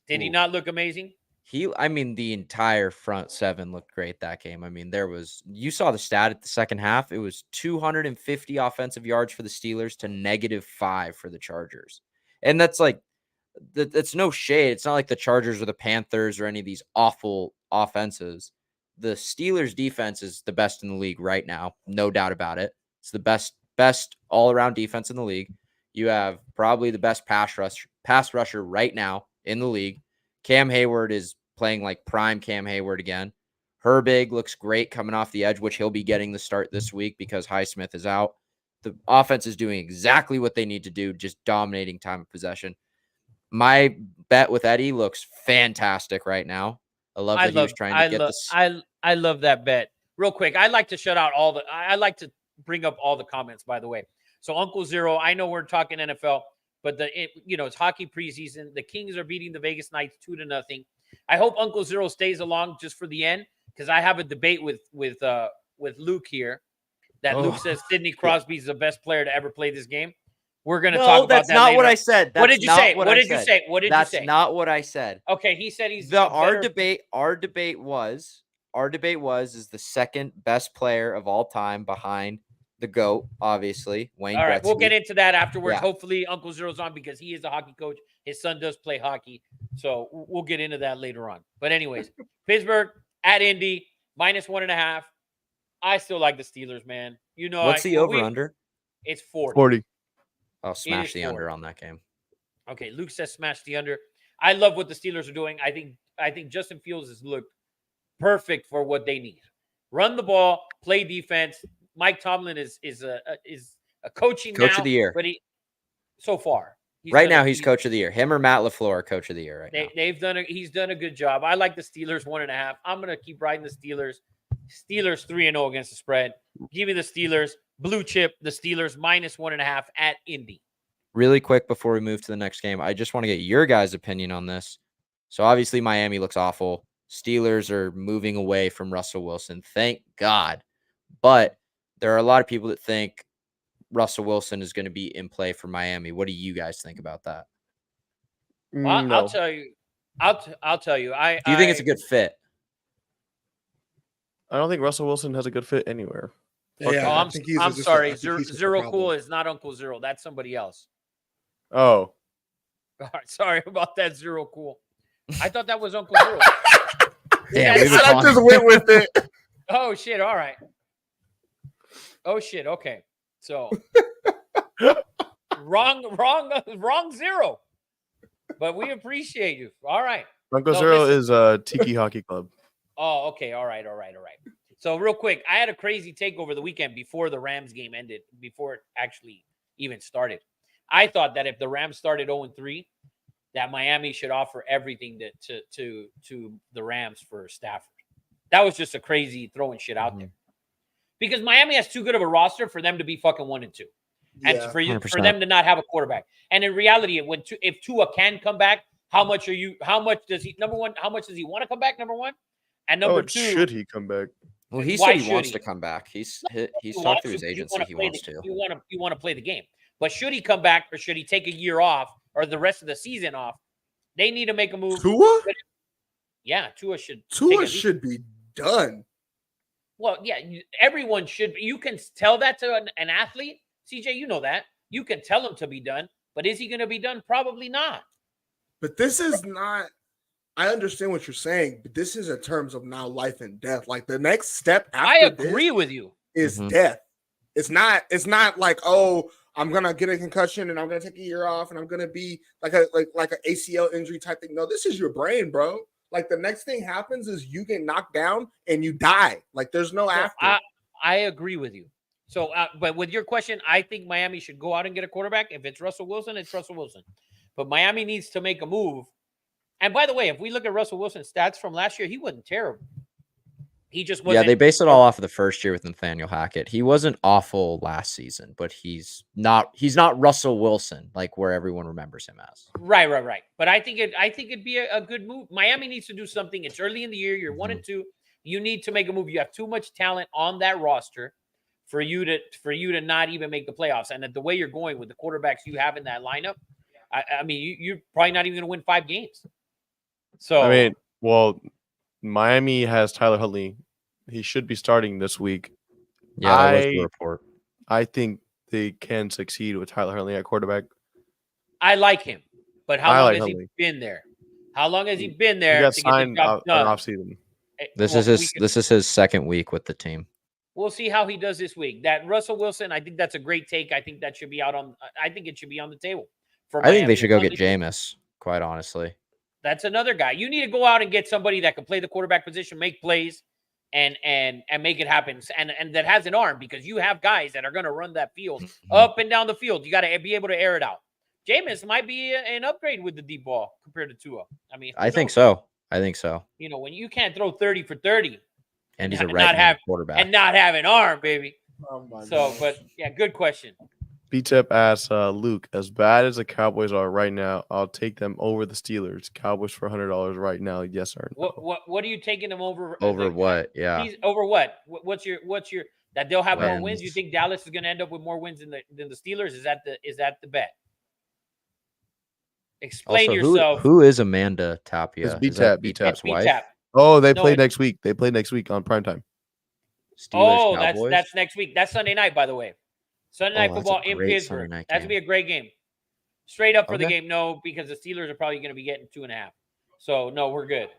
Did he not look amazing? The entire front seven looked great that game. I mean, you saw the stat at the second half. It was 250 offensive yards for the Steelers to -5 for the Chargers. And that's no shade. It's not like the Chargers or the Panthers or any of these awful offenses. The Steelers defense is the best in the league right now. No doubt about it. It's the best all-around defense in the league. You have probably the best pass rusher right now in the league. Cam Hayward is playing like prime Cam Hayward again. Herbig looks great coming off the edge, which he'll be getting the start this week because Highsmith is out. The offense is doing exactly what they need to do, just dominating time of possession. My bet with Eddie looks fantastic right now. I love that he was trying to get this. I love that bet. Real quick, I like to bring up all the comments, by the way. So Uncle Zero, I know we're talking NFL, but it's hockey preseason. The Kings are beating the Vegas Knights 2-0. I hope Uncle Zero stays along just for the end, because I have a debate with Luke here. Luke says Sidney Crosby is the best player to ever play this game. We're going to talk about that. That's not what I said. What did you say? What did you say? That's not what I said. Okay, he said he's our debate was is the second best player of all time behind the GOAT, obviously, Wayne Gretzky. All right, we'll get into that afterwards. Yeah. Hopefully Uncle Zero's on because he is a hockey coach. His son does play hockey. So we'll get into that later on. But anyways, Pittsburgh at Indy, -1.5. I still like the Steelers, man. What's the over-under? It's 40. 40. I'll smash the under on that game. Okay, Luke says smash the under. I love what the Steelers are doing. I think Justin Fields has looked perfect for what they need. Run the ball, play defense. Mike Tomlin is a coach of the year, but so far he's coach of the year. Him or Matt LaFleur are coach of the year now. He's done a good job. I like the Steelers 1.5. I'm gonna keep riding the Steelers. Steelers 3-0 against the spread. Give me the Steelers. Blue chip. The Steelers -1.5 at Indy. Really quick before we move to the next game, I just want to get your guys' opinion on this. So obviously Miami looks awful. Steelers are moving away from Russell Wilson. Thank God. But there are a lot of people that think Russell Wilson is going to be in play for Miami. What do you guys think about that? Well, No. I'll tell you. I'll tell you. Do you think it's a good fit? I don't think Russell Wilson has a good fit anywhere. Yeah, I'm sorry. Zero Cool is not Uncle Zero. That's somebody else. Oh. All right, sorry about that, Zero Cool. I thought that was Uncle Zero. Damn, I just went with it. Oh shit! All right. Oh shit! Okay. So wrong Zero. But we appreciate you. All right. Uncle So Zero this- is Tiki Hockey Club. Oh, okay. All right. So real quick, I had a crazy take over the weekend before the Rams game ended, before it actually even started. I thought that if the Rams started 0-3, that Miami should offer everything to the Rams for Stafford. That was just a crazy throwing shit out there. Because Miami has too good of a roster for them to be fucking 1-2. And Yeah, for them to not have a quarterback. And in reality, if Tua can come back, how much does he want to come back, number one? And number two, should he come back? Well, he Why said he wants should to come back. He's talked wants through his to- you agency. wanna He play wants to. You want to play the game. But should he come back or should he take a year off or the rest of the season off? They need to make a move. Tua? Yeah, Tua should. Should be done. Well, yeah, everyone should. You can tell that to an athlete. CJ, you know that. You can tell him to be done. But is he going to be done? Probably not. But this is not. I understand what you're saying, but this is in terms of now life and death. Like the next step after I agree with you. is death. It's not like, oh, I'm gonna get a concussion and I'm gonna take a year off and I'm gonna be like an ACL injury type thing. No, this is your brain, bro. Like the next thing happens is you get knocked down and you die. Like there's no after. I agree with you. So, but with your question, I think Miami should go out and get a quarterback. If it's Russell Wilson, it's Russell Wilson. But Miami needs to make a move. And by the way, if we look at Russell Wilson's stats from last year, he wasn't terrible. He just Yeah, wasn't. they based it all off of the first year with Nathaniel Hackett. He wasn't awful last season, but he's not Russell Wilson, like where everyone remembers him as. Right. But I think it'd be a good move. Miami needs to do something. It's early in the year. You're 1-2. You need to make a move. You have too much talent on that roster for you to not even make the playoffs. And the way you're going with the quarterbacks you have in that lineup, I mean, you're probably not even going to win 5 games. So I mean, well, Miami has Tyler Huntley. He should be starting this week. Yeah, that was the report. I think they can succeed with Tyler Huntley at quarterback. I like him, but how long has Huntley. he been there? How long has he been there? He got to get the signed job done? off season. This is his second week with the team. We'll see how he does this week. That Russell Wilson, I think that's a great take. I think that should be I think it should be on the table. I think they should go get Jameis, quite honestly. That's another guy. You need to go out and get somebody that can play the quarterback position, make plays, and make it happen. And that has an arm, because you have guys that are going to run that field up and down the field. You got to be able to air it out. Jameis might be an upgrade with the deep ball compared to Tua. I mean, I think so. You know, when you can't throw 30 for 30 and he's a right quarterback and not have an arm, baby. Oh my So, gosh. but yeah, good question. B-Tip asks Luke, as bad as the Cowboys are right now, I'll take them over the Steelers. Cowboys for $100 right now. Yes or no? What are you taking them over? Over what? Yeah. Over what? What's your that they'll have more Wins. wins? You think Dallas is going to end up with more wins than the Steelers? Is that the bet? Explain Also, yourself. Who is Amanda Tapia? It's Is that B-Tap's wife? B-Tap. Oh, they No, play it- next week. They play next week on primetime. Steelers, Oh, Cowboys? that's next week. That's Sunday night, by the way. Sunday night Oh, that's football a in great Pittsburgh. Sunday night That's gonna be game. a great game. Straight up for the Okay. game, no, because the Steelers are probably gonna be getting 2.5. So no, we're good.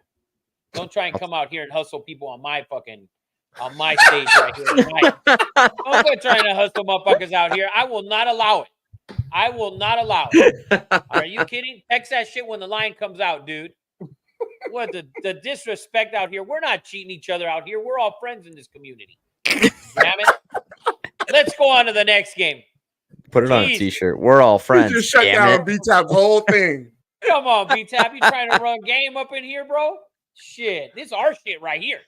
Don't try and come out here and hustle people on my stage right here tonight. Don't go trying to hustle motherfuckers out here. I will not allow it. I will not allow it. Are you kidding? Text that shit when the line comes out, dude. What the disrespect out here? We're not cheating each other out here. We're all friends in this community. Damn it. Let's go on to the next game. Put it on a Jeez. t-shirt. We're all You friends. just shut damn down it. B-Tap's whole thing. Come on, B-Tap. You trying to run game up in here, bro? Shit. This is our shit right here.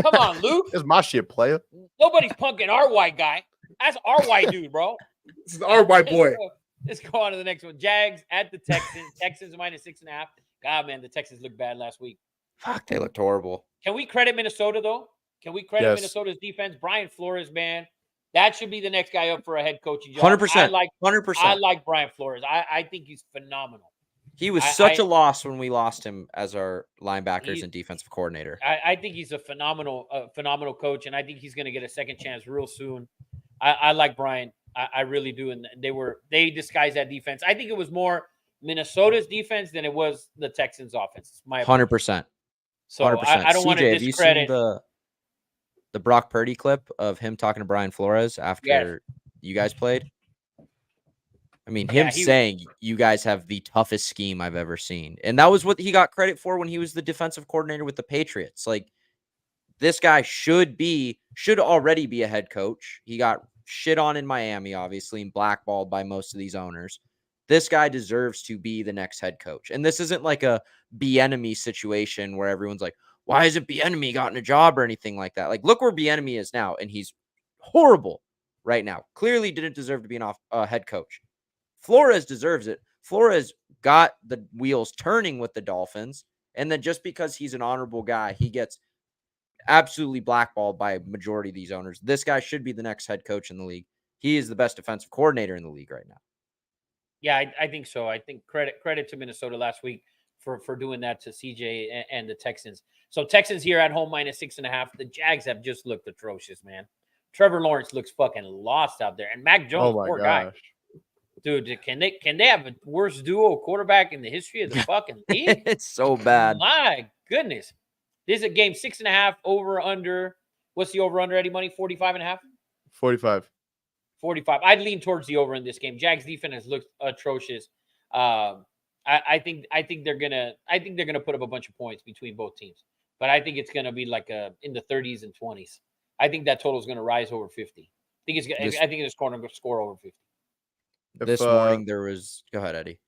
Come on, Luke. It's my shit, player. Nobody's punking our white guy. That's our white dude, bro. This is our white boy. Let's go on to the next one. Jags at the Texans. Texans -6.5. God, man, the Texans looked bad last week. Fuck, they looked horrible. Can we credit Minnesota, though? Can we credit Yes. Minnesota's defense? Brian Flores, man. That should be the next guy up for a head coaching job. 100%. I 100%. like Brian Flores. I think he's phenomenal. He was I- such I- a loss when we lost him as our linebackers He- and defensive coordinator. I think he's a phenomenal coach, and I think he's going to get a second chance real soon. I like Brian. I really do. And they disguised that defense. I think it was more Minnesota's defense than it was the Texans' offense. It's my opinion. 100%. So 100%. I don't want CJ, to have you discredit. seen the Brock Purdy clip of him talking to Brian Flores after you guys played? I mean, him Yeah, saying you guys have the toughest scheme I've ever seen. And that was what he got credit for when he was the defensive coordinator with the Patriots. Like, this guy should already be a head coach. He got shit on in Miami, obviously, and blackballed by most of these owners. This guy deserves to be the next head coach. And this isn't like a Bieniemy situation where everyone's like, why hasn't Bieniemy gotten a job or anything like that? Like, look where Bieniemy is now, and he's horrible right now. Clearly didn't deserve to be a head coach. Flores deserves it. Flores got the wheels turning with the Dolphins, and then just because he's an honorable guy, he gets absolutely blackballed by a majority of these owners. This guy should be the next head coach in the league. He is the best defensive coordinator in the league right now. Yeah, I think so. I think credit to Minnesota last week for doing that to CJ and the Texans. So Texans here at home -6.5. The Jags have just looked atrocious, man. Trevor Lawrence looks fucking lost out there, and Mac Jones, Oh my poor gosh. guy. Dude, can they have a worse duo quarterback in the history of the fucking league? It's so bad. My goodness. This is a game 6.5 over under. What's the over under, Eddie Money? 45.5? 45. 45. I'd lean towards the over in this game. Jags defense has looked atrocious. I think they're gonna put up a bunch of points between both teams, but I think it's gonna be like in the 30s and 20s. I think that total is gonna rise over 50. I think it's going to score over 50. This morning there was. Go ahead, Eddie.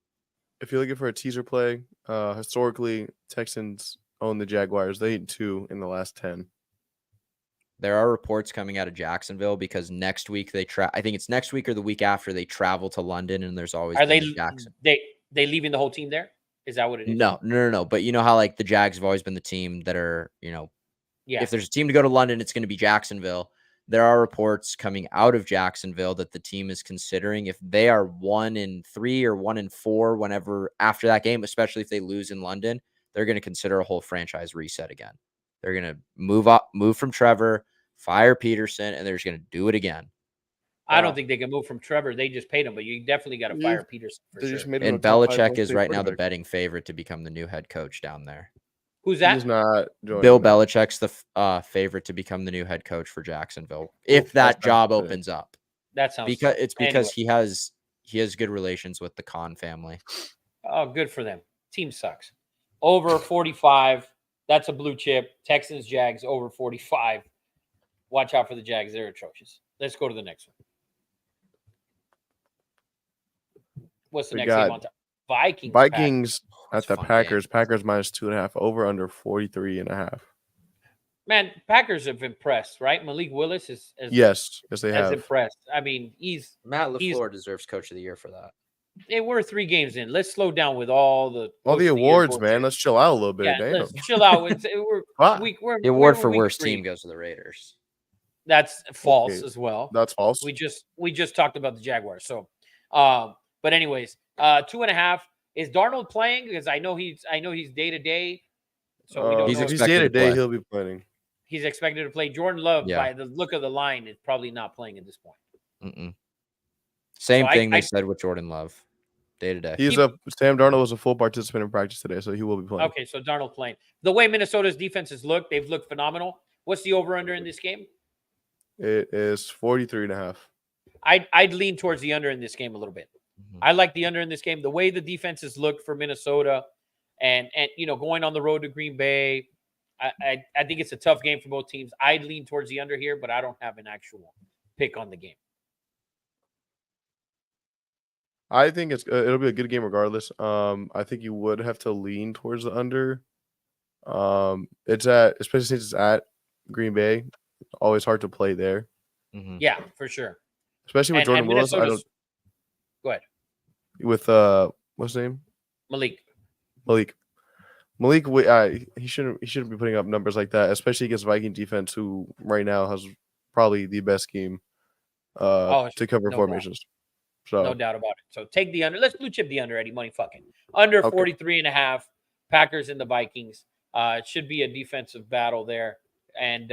If you're looking for a teaser play, historically Texans own the Jaguars. They eat 2 in the last 10. There are reports coming out of Jacksonville because next week I think it's next week or the week after they travel to London, and there's always Are they Jackson. they leaving the whole team there? Is that what it is? No. But you know how like the Jags have always been the team that are, Yeah. if there's a team to go to London, it's going to be Jacksonville. There are reports coming out of Jacksonville that the team is considering if they are 1-3 or 1-4, whenever after that game, especially if they lose in London, they're going to consider a whole franchise reset again. They're going to move from Trevor, fire Peterson, and they're just going to do it again. I don't think they can move from Trevor. They just paid him, but you definitely got to fire Peterson for sure. And Belichick is right now the betting favorite to become the new head coach down there. Who's that? He's not joining Bill them. Belichick's the favorite to become the new head coach for Jacksonville if that job opens up. That sounds because anyway. he has good relations with the Khan family. Oh, good for them. Team sucks. Over 45. That's a blue chip. Texans, Jags, over 45. Watch out for the Jags. They're atrocious. Let's go to the next one. What's the next game on top? Vikings. Vikings at the fun Packers. game. Packers minus 2.5. Over under 43.5. Man, Packers have impressed, right? Malik Willis is Yes, they has have. impressed. I mean, Matt LaFleur deserves coach of the year for that. we're 3 games in. Let's slow down with all the awards, man. Let's chill out a little bit. Yeah, Damn. let's chill out. We're The award for week worst 3. team goes to the Raiders. That's false Okay. as well. That's false. We just talked about the Jaguars. So, but anyways, 2.5. Is Darnold playing? Because I know he's day to day. So we don't He's know. If he's expected day to to day, play. he'll be playing. He's expected to play. Jordan Love, Yeah. by the look of the line, is probably not playing at this point. Same So thing I they said with Jordan Love, day to day. Sam Darnold was a full participant in practice today, so he will be playing. Okay, so Darnold playing. The way Minnesota's defenses look, they've looked phenomenal. What's the over-under in this game? It is 43.5. I'd lean towards the under in this game a little bit. I like the under in this game. The way the defenses look for Minnesota and going on the road to Green Bay, I think it's a tough game for both teams. I'd lean towards the under here, but I don't have an actual pick on the game. I think it'll be a good game regardless. I think you would have to lean towards the under. Especially since it's at Green Bay, always hard to play there. Yeah, for sure. Especially with Jordan Willis. Go ahead. With what's his name? Malik, he shouldn't be putting up numbers like that, especially against Viking defense, who right now has probably the best scheme to cover formations. So no doubt about it. So take the under. Let's blue chip the under, Eddie. Money fucking under 43.5. Packers and the Vikings. It should be a defensive battle there, and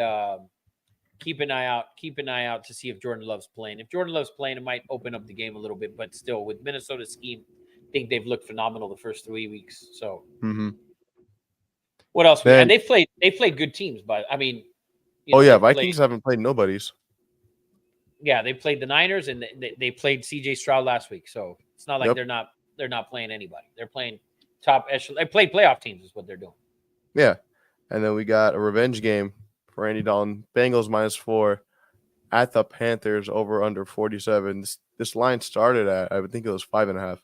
keep an eye out. Keep an eye out to see if Jordan Love's playing. If Jordan Love's playing, it might open up the game a little bit. But still, with Minnesota's scheme, I think they've looked phenomenal the first 3 weeks. So, what else? And they've played good teams, but I mean, Vikings haven't played nobodies. Yeah, they played the Niners and they played CJ Stroud last week. So it's not like they're not playing anybody. They're playing top echelon. They play playoff teams is what they're doing. Yeah, and then we got a revenge game for Andy Dalton. Bengals -4 at the Panthers, over under 47. This line started at, I would think it was 5.5.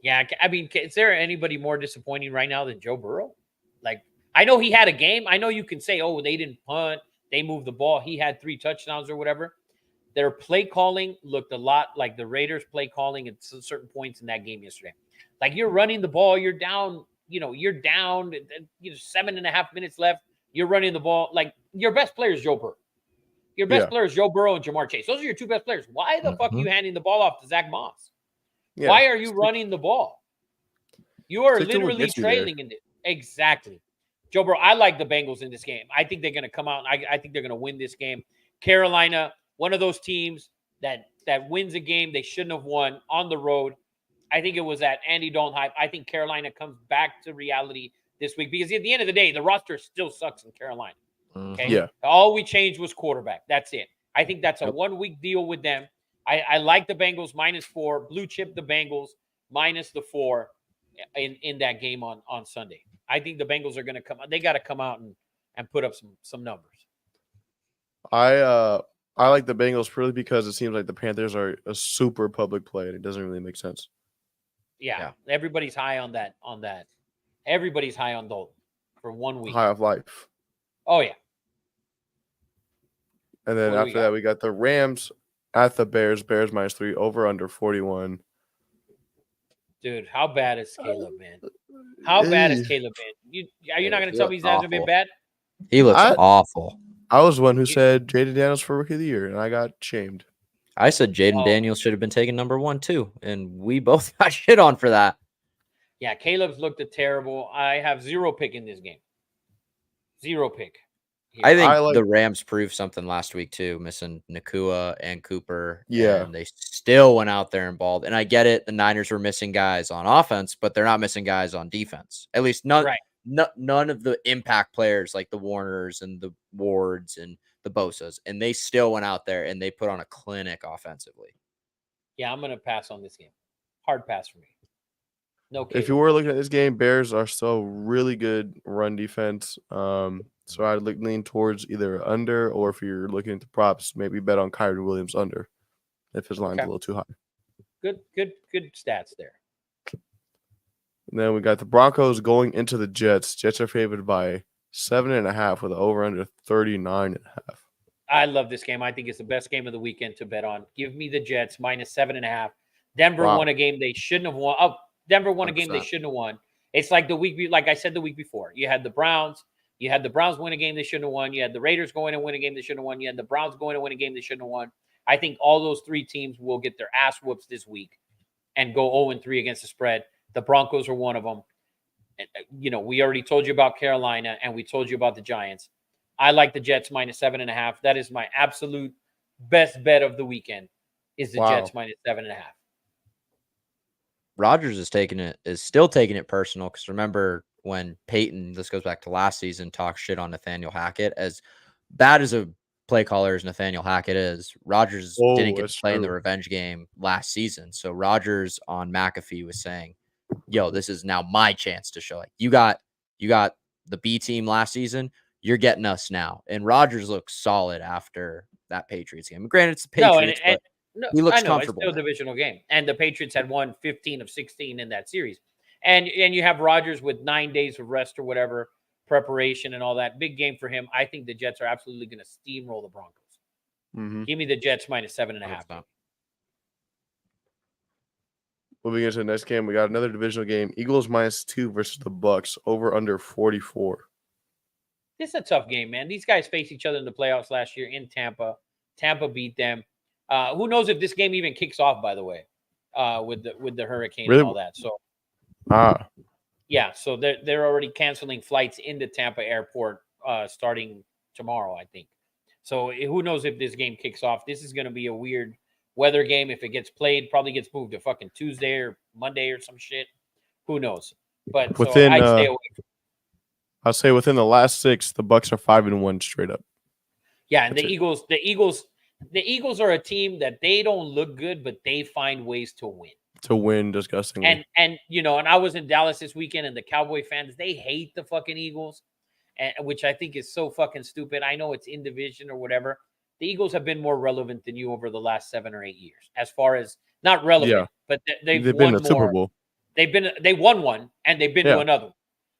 Yeah, I mean, is there anybody more disappointing right now than Joe Burrow? Like, I know he had a game. I know you can say, oh, they didn't punt, they moved the ball, he had 3 touchdowns or whatever. Their play calling looked a lot like the Raiders' play calling at certain points in that game yesterday. Like, you're running the ball, you're down, you're down, 7.5 minutes left. You're running the ball. Like, your best player is Joe Burrow. Your best player is Joe Burrow and Jamar Chase. Those are your 2 best players. Why the fuck are you handing the ball off to Zach Moss? Yeah. Why are you running the ball? You are literally trailing in it. Exactly. Joe Burrow, I like the Bengals in this game. I think they're going to come out. I think they're going to win this game. Carolina, one of those teams that wins a game they shouldn't have won on the road. I think it was that Andy Dalton hype. I think Carolina comes back to reality this week because at the end of the day, the roster still sucks in Carolina. Okay. Yeah. All we changed was quarterback. That's it. I think that's a 1-week deal with them. I like the Bengals -4, blue chip the Bengals -4 in that game on Sunday. I think the Bengals are going to come. They got to come out and put up some numbers. I like the Bengals purely because it seems like the Panthers are a super public play and it doesn't really make sense. Yeah. Everybody's high on that. Everybody's high on Dalton for 1 week. High of life. Oh, yeah. And then after that, we got the Rams at the Bears. Bears -3, over under 41. Dude, how bad is Caleb, man? How bad is Caleb, man? Are you not going to tell me he's hasn't been bad? He looks awful. I was the one who said Jaden Daniels for Rookie of the Year, and I got shamed. I said Jaden Daniels should have been taken number 1 too, and we both got shit on for that. Yeah, Caleb's looked terrible. I have 0 pick in this game. 0 pick. Here. I think the Rams proved something last week too, missing Nakua and Cooper. Yeah. And they still went out there and balled. And I get it. The Niners were missing guys on offense, but they're not missing guys on defense. At least none of the impact players like the Warners and the Wards and the Bosas. And they still went out there and they put on a clinic offensively. Yeah, I'm going to pass on this game. Hard pass for me. No Caleb. If you were looking at this game, Bears are still really good run defense. So I'd lean towards either under, or if you're looking into props, maybe bet on Kyrie Williams under if his line's a little too high. Good stats there. And then we got the Broncos going into the Jets. Jets are favored by 7.5 with an over under 39.5. I love this game. I think it's the best game of the weekend to bet on. Give me the Jets -7.5. Denver won a game they shouldn't have won. Oh, Denver won a game they shouldn't have won. It's like like I said the week before. You had the Browns. You had the Browns win a game they shouldn't have won. You had the Raiders going and win a game they shouldn't have won. You had the Browns going and win a game they shouldn't have won. I think all those 3 teams will get their ass whoops this week and go 0-3 against the spread. The Broncos are one of them. We already told you about Carolina, and we told you about the Giants. I like the Jets -7.5. That is my absolute best bet of the weekend is the Jets -7.5. Rodgers is still taking it personal because remember when Peyton, this goes back to last season, talked shit on Nathaniel Hackett. As bad as a play caller as Nathaniel Hackett is, Rodgers didn't get to play in the revenge game last season. So Rodgers on McAfee was saying, yo, this is now my chance to show it. You got the B team last season. You're getting us now. And Rodgers looks solid after that Patriots game. Granted, it's the Patriots, but he looks comfortable. It's still a divisional game. And the Patriots had won 15 of 16 in that series. And you have Rodgers with 9 days of rest or whatever, preparation and all that. Big game for him. I think the Jets are absolutely going to steamroll the Broncos. Mm-hmm. Give me the Jets -7.5. Moving into the next game, we got another divisional game. Eagles -2 versus the Bucks, over under 44. This is a tough game, man. These guys faced each other in the playoffs last year in Tampa. Tampa beat them. Who knows if this game even kicks off, by the way, with the hurricane and all that. So yeah, so they're already canceling flights into Tampa Airport starting tomorrow, I think. So who knows if this game kicks off? This is going to be a weird weather game. If it gets played, probably gets moved to fucking Tuesday or Monday or some shit. Who knows? But within, I'd stay away from. I'll say within the last 6, the Bucks are 5-1 straight up. Yeah, and the Eagles are a team that they don't look good, but they find ways to win. To win disgustingly. And I was in Dallas this weekend, and the Cowboy fans, they hate the fucking Eagles, which I think is so fucking stupid. I know it's in division or whatever. The Eagles have been more relevant than you over the last 7 or 8 years, as far as not relevant, but they've won been to more. Super Bowl. They won one, and they've been to another one.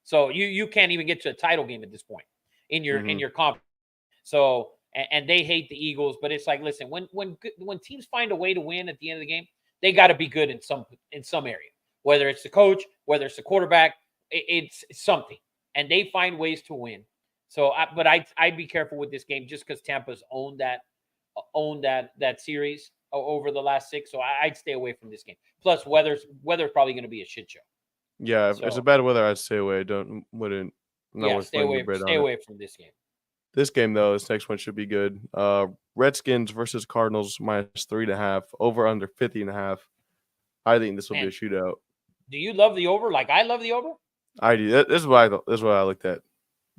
So you can't even get to a title game at this point in your conference. So and they hate the Eagles, but it's like, listen, when teams find a way to win at the end of the game, they got to be good in some area, whether it's the coach, whether it's the quarterback, it's something, and they find ways to win. So, but I'd be careful with this game just because Tampa's owned that series over the last 6. So I'd stay away from this game. Plus, weather's probably going to be a shit show. Yeah, if it's a bad weather, I'd stay away. Stay away from this game. This game, though, this next one should be good. Redskins versus Cardinals -3.5, over under 50.5. I think this will be a shootout. Do you love the over? Like I love the over? I do. This is what I thought. This is what I looked at.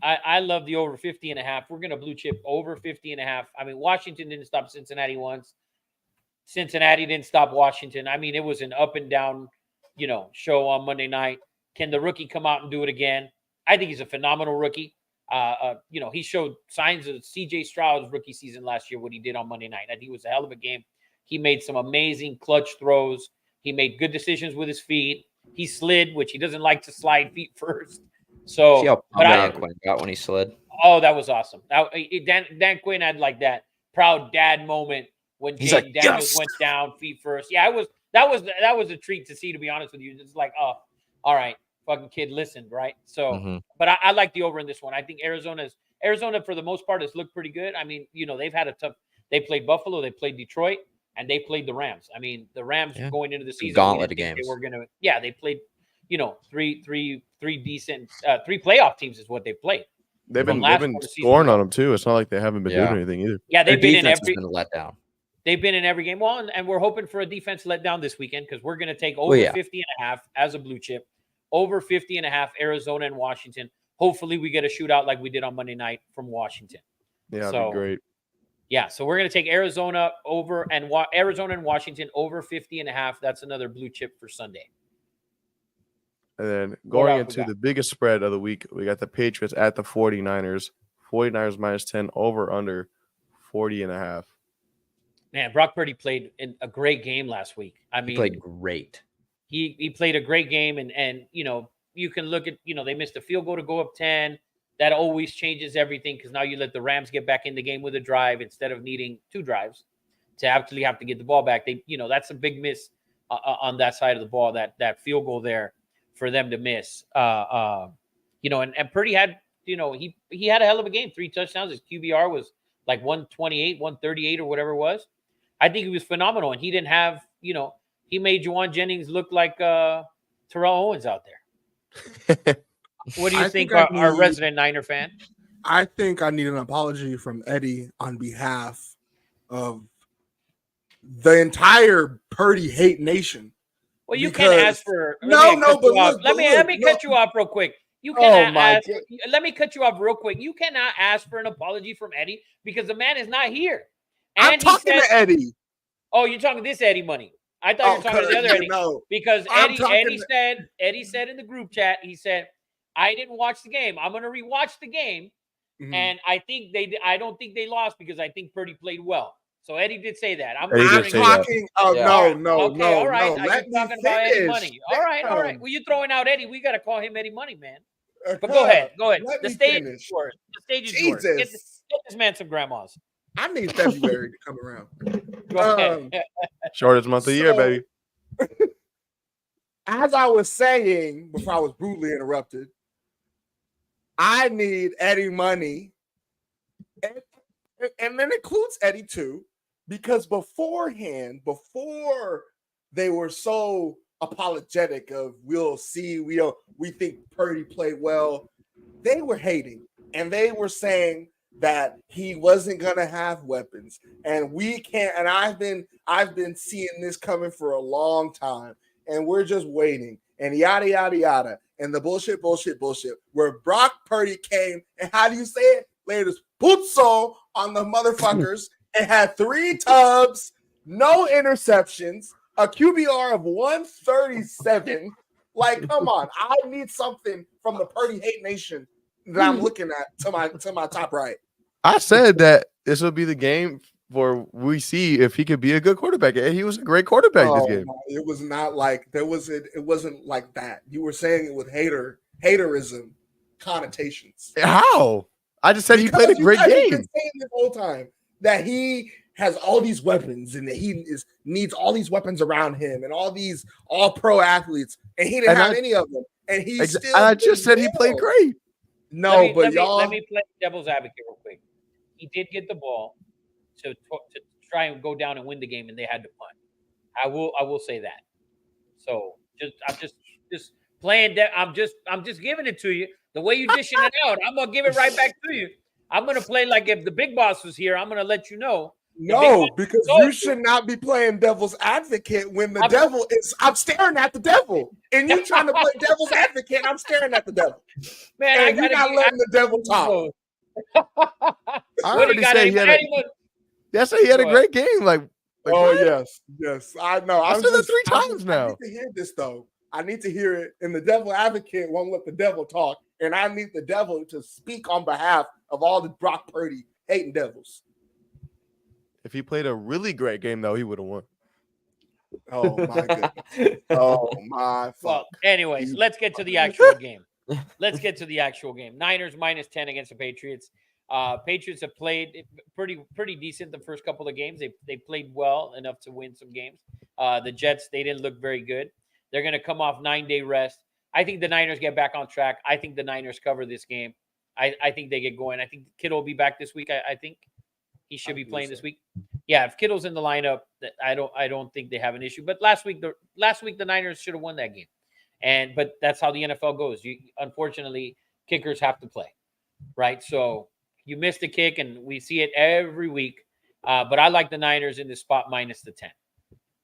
I love the over 50.5. We're gonna blue chip over 50.5. I mean, Washington didn't stop Cincinnati once. Cincinnati didn't stop Washington. I mean, it was an up and down, show on Monday night. Can the rookie come out and do it again? I think he's a phenomenal rookie. He showed signs of CJ Stroud's rookie season last year, what he did on Monday night. I think it was a hell of a game. He made some amazing clutch throws. He made good decisions with his feet. He slid, which he doesn't like to slide feet first. So, see how Dan Quinn got when he slid. Oh, that was awesome. Dan Quinn had like that proud dad moment when He's Jaden like, Daniels "Yes!" went down feet first. Yeah, that was a treat to see, to be honest with you. It's like, oh, all right, fucking kid listened, right? So, but I like the over in this one. I think Arizona for the most part has looked pretty good. I mean, they've had a tough. They played Buffalo, they played Detroit, and they played the Rams. I mean, the Rams going into the season, Gauntlet we didn't think games. they were gonna. Yeah, they played. Three decent, three playoff teams is what they played. They've From been last scoring part of the season. on them too. It's not like they haven't been doing anything either. Yeah, Their they've been in defense every. has been let down. They've been in every game. Well, and we're hoping for a defense let down this weekend because we're going to take over 50.5 as a blue chip, over 50.5 Arizona and Washington. Hopefully, we get a shootout like we did on Monday night from Washington. Yeah, that'd be great. Yeah, so we're going to take Arizona over and Arizona and Washington over 50.5. That's another blue chip for Sunday. And then going into the biggest spread of the week, we got the Patriots at the 49ers. 49ers minus 10 over under 40.5. Man, Brock Purdy played in a great game last week. I mean, He played great. He played a great game, and you can look at they missed a field goal to go up 10. That always changes everything because now you let the Rams get back in the game with a drive instead of needing 2 drives to actually have to get the ball back. They that's a big miss on that side of the ball, that field goal there for them to miss. And Purdy had he had a hell of a game, 3 touchdowns. His QBR was like 128, 138 or whatever it was. I think he was phenomenal, and he didn't have he made Juwan Jennings look like Terrell Owens out there. What do you think, our resident Niner fan? I think I need an apology from Eddie on behalf of the entire Purdy hate nation. Well, you can ask for let me cut you off real quick. You cannot ask. Let me cut you off real quick. You cannot ask for an apology from Eddie because the man is not here. And I'm talking to Eddie. Oh, you're talking to this Eddie Money. I thought you were talking to the other Eddie. No. Because Eddie said in the group chat, he said, I didn't watch the game. I'm going to rewatch the game. Mm-hmm. And I don't think they lost because I think Purdy played well. So Eddie did say that. I'm talking. Oh, yeah. no. All right. No, I'm talking about Eddie Money. All right. Well, you're throwing out Eddie. We got to call him Eddie Money, man. But go ahead. The stage is yours. The stage is yours. Get this man some grandmas. I need February to come around. Shortest month of the year, baby. As I was saying before I was brutally interrupted, I need Eddie Money, and then includes Eddie too, because before they were so apologetic of we'll see, we think Purdy played well, they were hating and they were saying that he wasn't gonna have weapons, and we can't. And I've been seeing this coming for a long time, and we're just waiting, and yada yada yada, and the bullshit. Where Brock Purdy came, and how do you say it? Laid his putzo on the motherfuckers and had 3 tubs, no interceptions, a QBR of 137. Like, come on, I need something from the Purdy hate nation that I'm looking at to my top right. I said that this will be the game where we see if he could be a good quarterback. And he was a great quarterback this game. It was not like it wasn't like that. You were saying it with haterism connotations. How? I just said he played a great game. Been saying this whole time that he has all these weapons and that he needs all these weapons around him and all these all-pro athletes, and he didn't have any of them. And I just said he played great. Let me play devil's advocate real quick. He did get the ball to try and go down and win the game, and they had to punt. I will say that. So I'm just playing that. I'm just giving it to you the way you dishing it out. I'm gonna give it right back to you. I'm gonna play like if the big boss was here. I'm gonna let you know. No, because you should not be playing devil's advocate when the devil is. I'm staring at the devil, and you trying to play devil's advocate. And I'm staring at the devil. Man, and you're not letting the devil talk. I already said he had a great game. Like yes, I know. I said that 3 times now. I need to hear this though. I need to hear it. And the devil advocate won't let the devil talk, and I need the devil to speak on behalf of all the Brock Purdy hating devils. If he played a really great game, though, he would have won. Oh my goodness! Oh my fuck! Well, anyways, let's get to the actual game. Niners minus 10 against the Patriots. Patriots have played pretty decent the first couple of games. They played well enough to win some games. The Jets, they didn't look very good. They're going to come off 9-day rest. I think the Niners get back on track. I think the Niners cover this game. I think they get going. I think Kittle will be back this week. I think he should be playing this week. Yeah, if Kittle's in the lineup, I don't think they have an issue. But last week the Niners should have won that game. But that's how the NFL goes. Unfortunately, kickers have to play, right? So you missed a kick, and we see it every week. But I like the Niners in the spot minus the 10.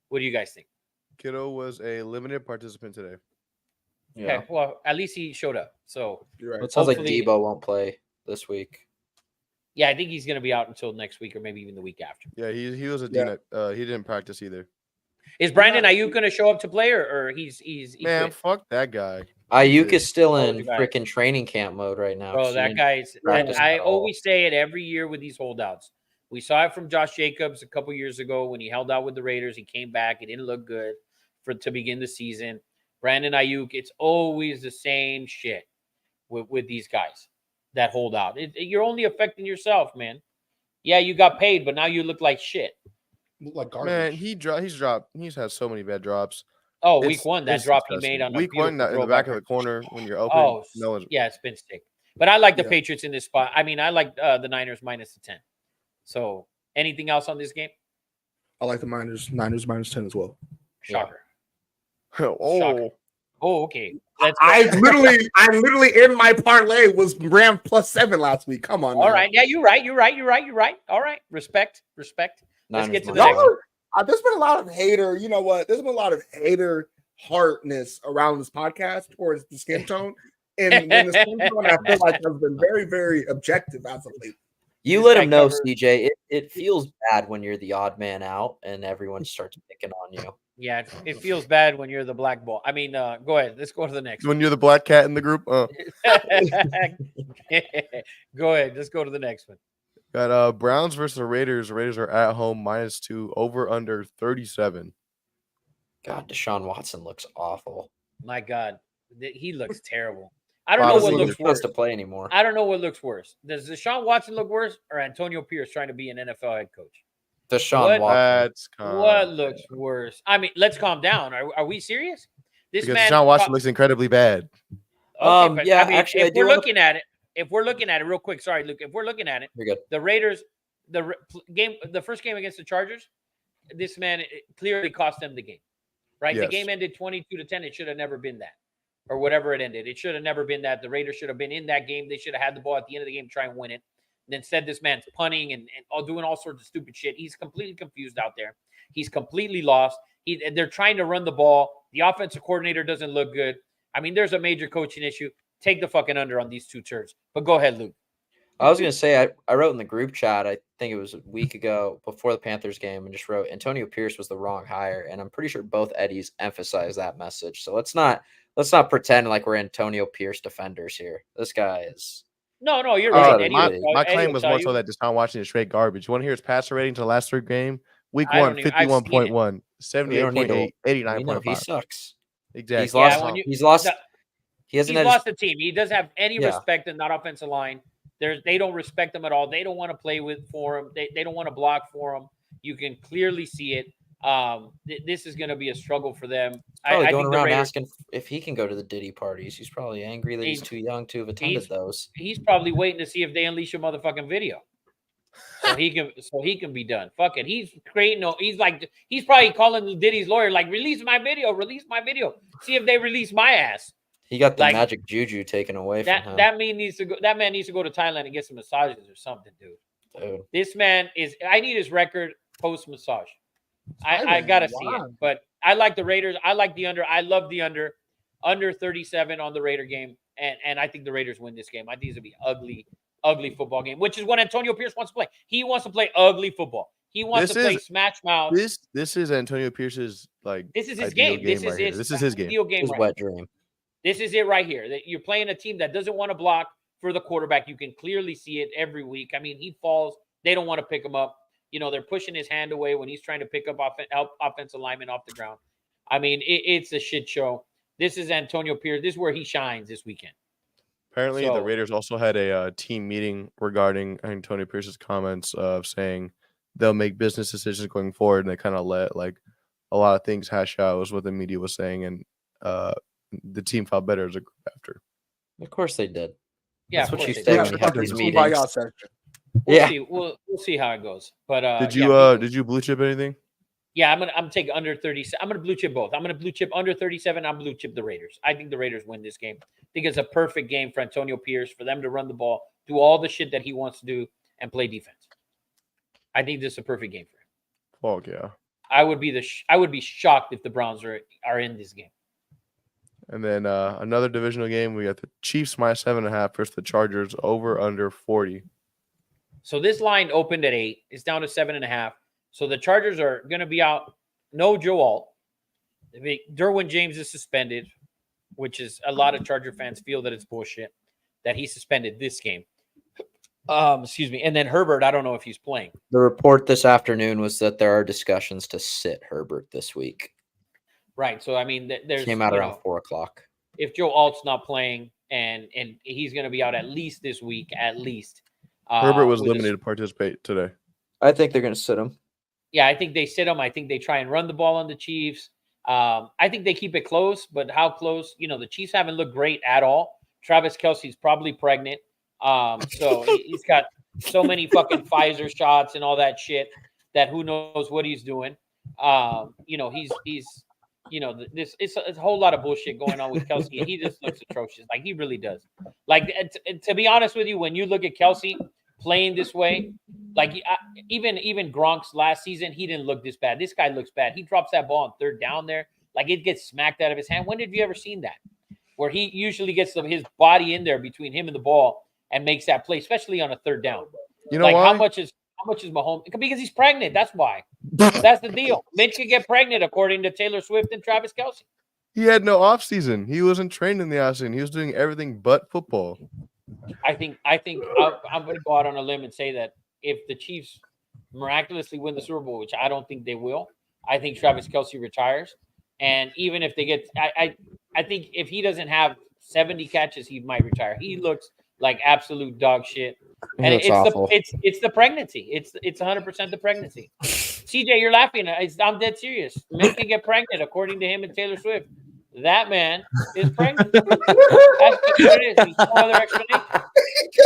What do you guys think? Kittle was a limited participant today. Yeah. Okay, well, at least he showed up. So You're It sounds like Hopefully- Debo won't play this week. yeah, I think he's going to be out until next week or maybe even the week after. Yeah, he was a Yeah. he didn't practice either. Is Brandon Ayuk going to show up to play, or he Man, quit? fuck that guy. Ayuk is still in you guys. freaking training camp mode right now. Bro, 'cause he that didn't guy's. practice I at all. always say it every year with these holdouts. We saw it from Josh Jacobs a couple years ago when he held out with the Raiders. He came back. It didn't look good to begin the season. Brandon Ayuk, it's always the same shit with these guys that hold out. You're only affecting yourself, man. Yeah, you got paid, but now you look like shit. look like garbage. Man, he's had so many bad drops. Oh, It's- week one, that it's drop he disgusting. made on week one in the back of the corner when you're open. Oh, no one's yeah, it's been sick. But I like the Yeah. Patriots in this spot. I mean, I like the Niners minus the 10. So anything else on this game? I like the Niners minus 10 as well. Shocker. oh. Oh, okay. Let's go. I literally in my parlay was Rams plus 7 last week. Come on. All now. right. Yeah, you're right. All right. Respect. Let's Niners get to the minus next one. Y'all there's been a lot of hater, you know what? There's been a lot of hater heartness around this podcast towards the skin tone. And when the skin tone, I feel like has been very, very objective as of late. You This let guy him know, covered- CJ. It feels bad when you're the odd man out and everyone starts picking on you. Yeah, it feels bad when you're the black ball. I mean, go ahead. Let's go to the next one. When you're the black cat in the group, Go ahead. Let's go to the next one. got Browns versus the Raiders. Raiders are at home -2, over under 37. God, Deshaun Watson looks awful. My God, he looks terrible. I don't Wow, know this what looks looks He's supposed worse. to play anymore. I don't know what looks worse. Does Deshaun Watson look worse or Antonio Pierce trying to be an NFL head coach? Deshaun What? Watson. What looks worse? I mean, let's calm down. Are we serious? This Because man, Deshaun Watson looks incredibly bad. but, yeah, I mean, actually, I if do we're wanna- looking at it, real quick. Sorry, Luke. If we're looking at it, You're good. the Raiders, the first game against the Chargers, this man it clearly cost them the game. Right? The Yes. game ended 22-10. It should have never been that, or whatever it ended. It should have never been that. The Raiders should have been in that game. They should have had the ball at the end of the game, to try and win it. And instead, this man's punting and all doing all sorts of stupid shit. He's completely confused out there. He's completely lost. They're trying to run the ball. The offensive coordinator doesn't look good. I mean, there's a major coaching issue. Take the fucking under on these two turds. But go ahead, Luke. I was going to say, I wrote in the group chat, I think it was a week ago before the Panthers game, and just wrote Antonio Pierce was the wrong hire. And I'm pretty sure both Eddies emphasized that message. So let's not pretend like we're Antonio Pierce defenders here. This guy is. No, you're right. Eddie my will- my Eddie claim will was tell more you. so that Deshaun Watson is straight garbage. You want to hear his passer rating to the last 3 games? Week I 1, don't even- I've seen it. 51.1, We don't need to- 78.8, We know he 89.5. sucks. Exactly. He's lost. when you- He's lost. the- He hasn't He's had. lost the team. He doesn't have any Yeah. respect in that offensive line. They don't respect him at all. They don't want to play for him. They don't want to block for him. You can clearly see it. This is going to be a struggle for them. Probably I going think the around Raiders, asking if he can go to the Diddy parties. He's probably angry that he's He's- too young to have attended those. he's probably waiting to see if they unleash a motherfucking video, so he can be done. Fuck it. He's creating. He's probably calling Diddy's lawyer like, release my video. See if they release my ass. He got the like, magic juju taken away from him. That man needs to go. That man needs to go to Thailand and get some massages or something, dude. Dude. This man is. I need his record post massage. I gotta see it. Wow. But I like the Raiders. I like the under. I love the under 37 on the Raider game, and I think the Raiders win this game. I think it's gonna be ugly football game, which is what Antonio Pierce wants to play. He wants to play ugly football. He wants to play smash mouth. This is Antonio Pierce's This is his ideal game. This right is here. his. This is his game. ideal game. His Right wet dream. This is it right here. That you're playing a team that doesn't want to block for the quarterback. You can clearly see it every week. I mean, he falls. They don't want to pick him up. You know, they're pushing his hand away when he's trying to pick up offensive linemen off the ground. I mean, it's a shit show. This is Antonio Pierce. This is where he shines this weekend. Apparently, the So- Raiders also had a team meeting regarding Antonio Pierce's comments of saying they'll make business decisions going forward, and they kind of let like a lot of things hash out was what the media was saying, and the team felt better as a group after. Of course they did. Yeah, That's of what you course say they when did. you have these Kumbaya meetings. section. We'll Yeah. see. We'll see how it goes. But Did yeah, you blue chip anything? Yeah, I'm taking under 30. I'm gonna blue chip both. I'm gonna blue chip under 37. I'm blue chip the Raiders. I think the Raiders win this game. I think it's a perfect game for Antonio Pierce for them to run the ball, do all the shit that he wants to do, and play defense. I think this is a perfect game for him. Fuck yeah. I would be shocked if the Browns are in this game. And then another divisional game, we got the Chiefs -7.5 versus the Chargers over under 40. So this line opened at 8. It's down to 7.5. So the Chargers are going to be out. No Joe Alt. Derwin James is suspended, which is a lot of Charger fans feel that it's bullshit that he suspended this game. Excuse me. And then Herbert, I don't know if he's playing. The report this afternoon was that there are discussions to sit Herbert this week. Right. So I mean, there's Came out around 4:00. If Joe Alt's not playing and he's going to be out at least this week, at least. Herbert was with limited to participate today. I think they're going to sit him. Yeah, I think they sit him. I think they try and run the ball on the Chiefs. I think they keep it close, but how close? You know, the Chiefs haven't looked great at all. Travis Kelce's probably pregnant. So he's got so many fucking Pfizer shots and all that shit that who knows what he's doing. You know, he's you know, this it's a whole lot of bullshit going on with Kelce. He just looks atrocious. Like he really does. Like to be honest with you, when you look at Kelce playing this way, like even Gronk's last season, he didn't look this bad. This guy looks bad. He drops that ball on third down there, like it gets smacked out of his hand. When have you ever seen that? Where he usually gets his body in there between him and the ball and makes that play, especially on a third down. You know like why? how much is Mahomes? Because he's pregnant. That's why. That's the deal. Mitch can get pregnant, according to Taylor Swift and Travis Kelce. He had no offseason. He wasn't trained in the offseason. He was doing everything but football. I think I'm going to go out on a limb and say that if the Chiefs miraculously win the Super Bowl, which I don't think they will, I think Travis Kelce retires. And even if they get, I think if he doesn't have 70 catches, he might retire. He looks like absolute dog shit. And it's the pregnancy. It's 100% the pregnancy. CJ, you're laughing. I'm dead serious. Men can get pregnant, according to him and Taylor Swift. That man is pregnant. That's what it is. No other explanation.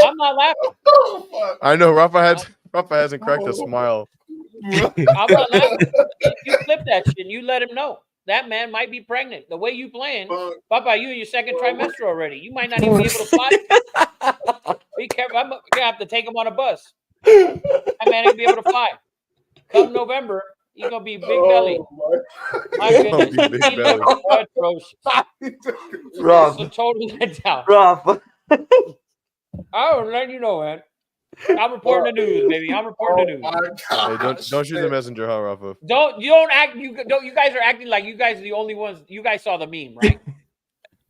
I'm not laughing. I know Rafa hasn't cracked a smile. I'm not laughing. You flip that shit and you let him know. That man might be pregnant. The way you playing, Papa, you in your second trimester already. You might not even be able to fly. Be careful. I'm gonna have to take him on a bus. That man ain't be able to fly. Come November, he's gonna be big belly. My goodness, Big he belly. looks atrocious. Rob. So totally let down. Rob. I'll let you know, man. I'm reporting the news, baby. I'm reporting the news. Hey, don't shoot the messenger, huh, Rafa? You guys are acting like you guys are the only ones. You guys saw the meme, right?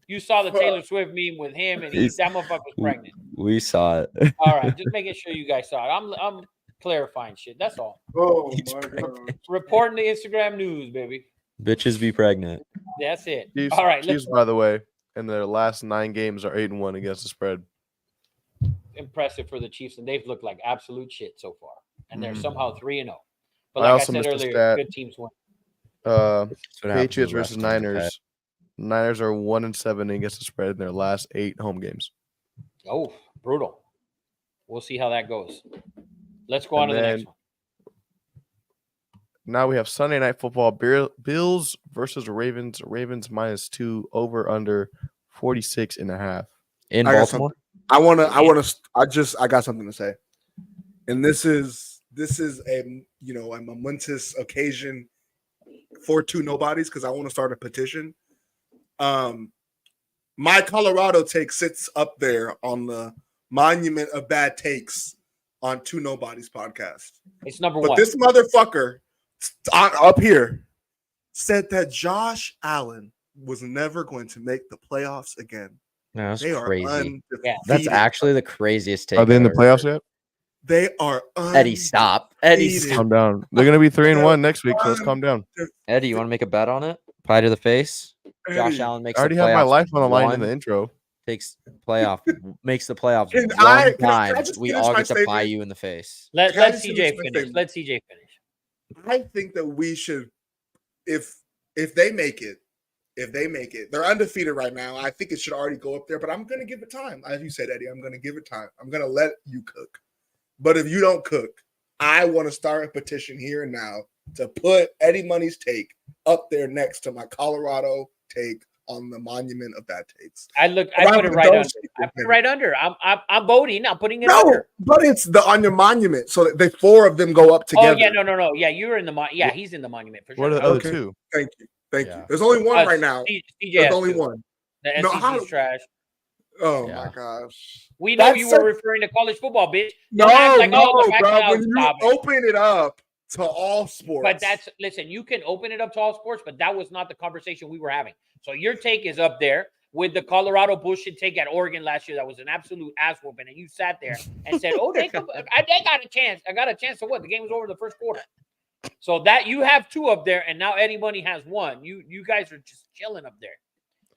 You saw the Taylor Swift meme with him, and that motherfucker's pregnant. We saw it. All right, just making sure you guys saw it. I'm clarifying shit. That's all. Oh my god! Reporting the Instagram news, baby. Bitches be pregnant. That's it. Chiefs, All right, Chiefs, by the way, in their last 9 games are 8-1 against the spread. impressive for the Chiefs, and they've looked like absolute shit so far. And they're somehow 3-0. But I like I also said missed a earlier, stat. good teams win. Patriots versus Niners. Niners are 1-7 against the spread in their last 8 home games. Oh, brutal. We'll see how that goes. Let's go on to the next one. Now we have Sunday Night Football. Bills versus Ravens. Ravens -2 over under 46.5. In I got Baltimore. I got something to say. And this is a momentous occasion for two nobodies because I want to start a petition. My Colorado take sits up there on the monument of bad takes on Two Nobodies podcast. It's number But one. this motherfucker up here said that Josh Allen was never going to make the playoffs again. No, that's They are crazy. undefeated. That's actually the craziest take. Are they in the I've ever playoffs heard. yet? They are Eddie, stop. Eddie, undefeated. stop. Calm down. They're gonna be 3-1 next week, so let's calm down. Eddie, you want to make a bet on it? Pie to the face. Josh Eddie, Allen makes. I already the have my playoffs life on the line in one. the intro. makes the playoffs Can one I time, just we finish all my get to pie statement? you in the face. Let Can I just CJ finish my finish. statement? Let CJ finish. I think that we should, if they make it, they're undefeated right now. I think it should already go up there, but I'm going to give it time. As you said, Eddie, I'm going to give it time. I'm going to let you cook. But if you don't cook, I want to start a petition here and now to put Eddie Money's take up there next to my Colorado take on the monument of bad takes. I put it right under. I put it right under. I'm voting. I'm putting it under. But it's on your monument, so that the four of them go up together. Oh yeah, no. Yeah, you're in the he's in the monument for sure. What are the other two? Thank you. There's only one right now. There's only one. The SEC's trash. Oh my gosh. We know you were referring to college football, bitch. No, bro. When you open it up to all sports. But listen, you can open it up to all sports, but that was not the conversation we were having. So your take is up there with the Colorado bullshit take at Oregon last year. That was an absolute ass whooping. And you sat there and said, oh, they got a chance. I got a chance to what? The game was over the first quarter. So that you have two up there, and now Eddie Money has one. You guys are just chilling up there.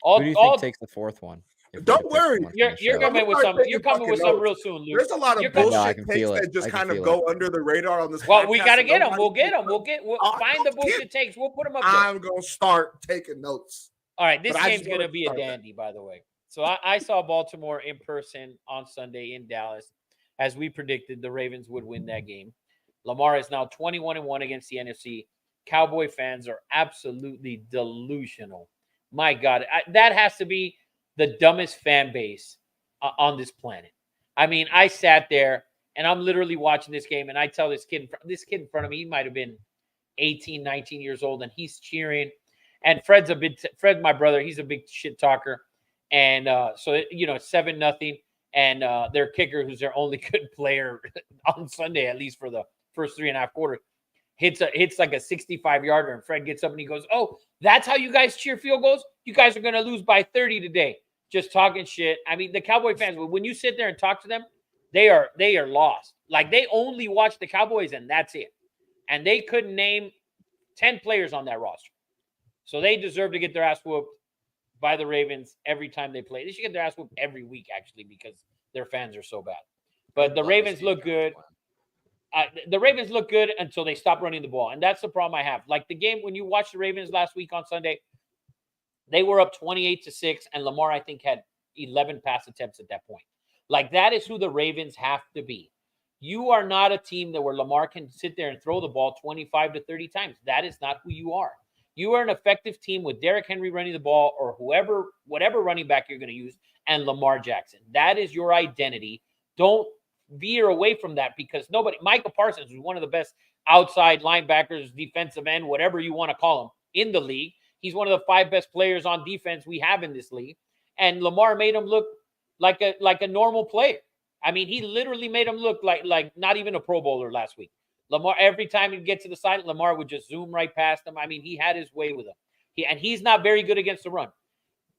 Who do you think takes the fourth one? Don't worry. You're coming with some. You're coming with some real soon, Luke. There's a lot of bullshit takes that just kind of go under the radar on this. Well, we got to get them. We'll get them. We'll find the bullshit takes. We'll put them up there. I'm going to start taking notes. All right. This game's going to be a dandy, by the way. So I saw Baltimore in person on Sunday in Dallas. As we predicted, the Ravens would win that game. Lamar is now 21-1 against the NFC. Cowboy fans are absolutely delusional. My God, that has to be the dumbest fan base on this planet. I mean, I sat there and I'm literally watching this game, and I tell this kid in front of me, he might have been 18, 19 years old, and he's cheering. And Fred, my brother, he's a big shit talker. And so, 7-0. And their kicker, who's their only good player on Sunday, at least for the first 3.5 quarters, hits like a 65-yarder. And Fred gets up and he goes, oh, that's how you guys cheer field goals? You guys are going to lose by 30 today. Just talking shit. I mean, the Cowboy fans, when you sit there and talk to them, they are lost. Like, they only watch the Cowboys and that's it. And they couldn't name 10 players on that roster. So they deserve to get their ass whooped by the Ravens every time they play. They should get their ass whooped every week, actually, because their fans are so bad. But the Ravens look good. The Ravens look good until they stop running the ball. And that's the problem I have. Like the game, when you watched the Ravens last week on Sunday, they were up 28-6, and Lamar, I think, had 11 pass attempts at that point. Like, that is who the Ravens have to be. You are not a team where Lamar can sit there and throw the ball 25 to 30 times. That is not who you are. You are an effective team with Derrick Henry running the ball, or whatever running back you're going to use, and Lamar Jackson. That is your identity. Don't veer away from that, because Micah Parsons is one of the best outside linebackers, defensive end, whatever you want to call him, in the league. He's one of the 5 best players on defense we have in this league. And Lamar made him look like a normal player. I mean, he literally made him look like not even a Pro Bowler last week. Lamar, every time he'd get to the side, Lamar would just zoom right past him. I mean, he had his way with him. He's not very good against the run.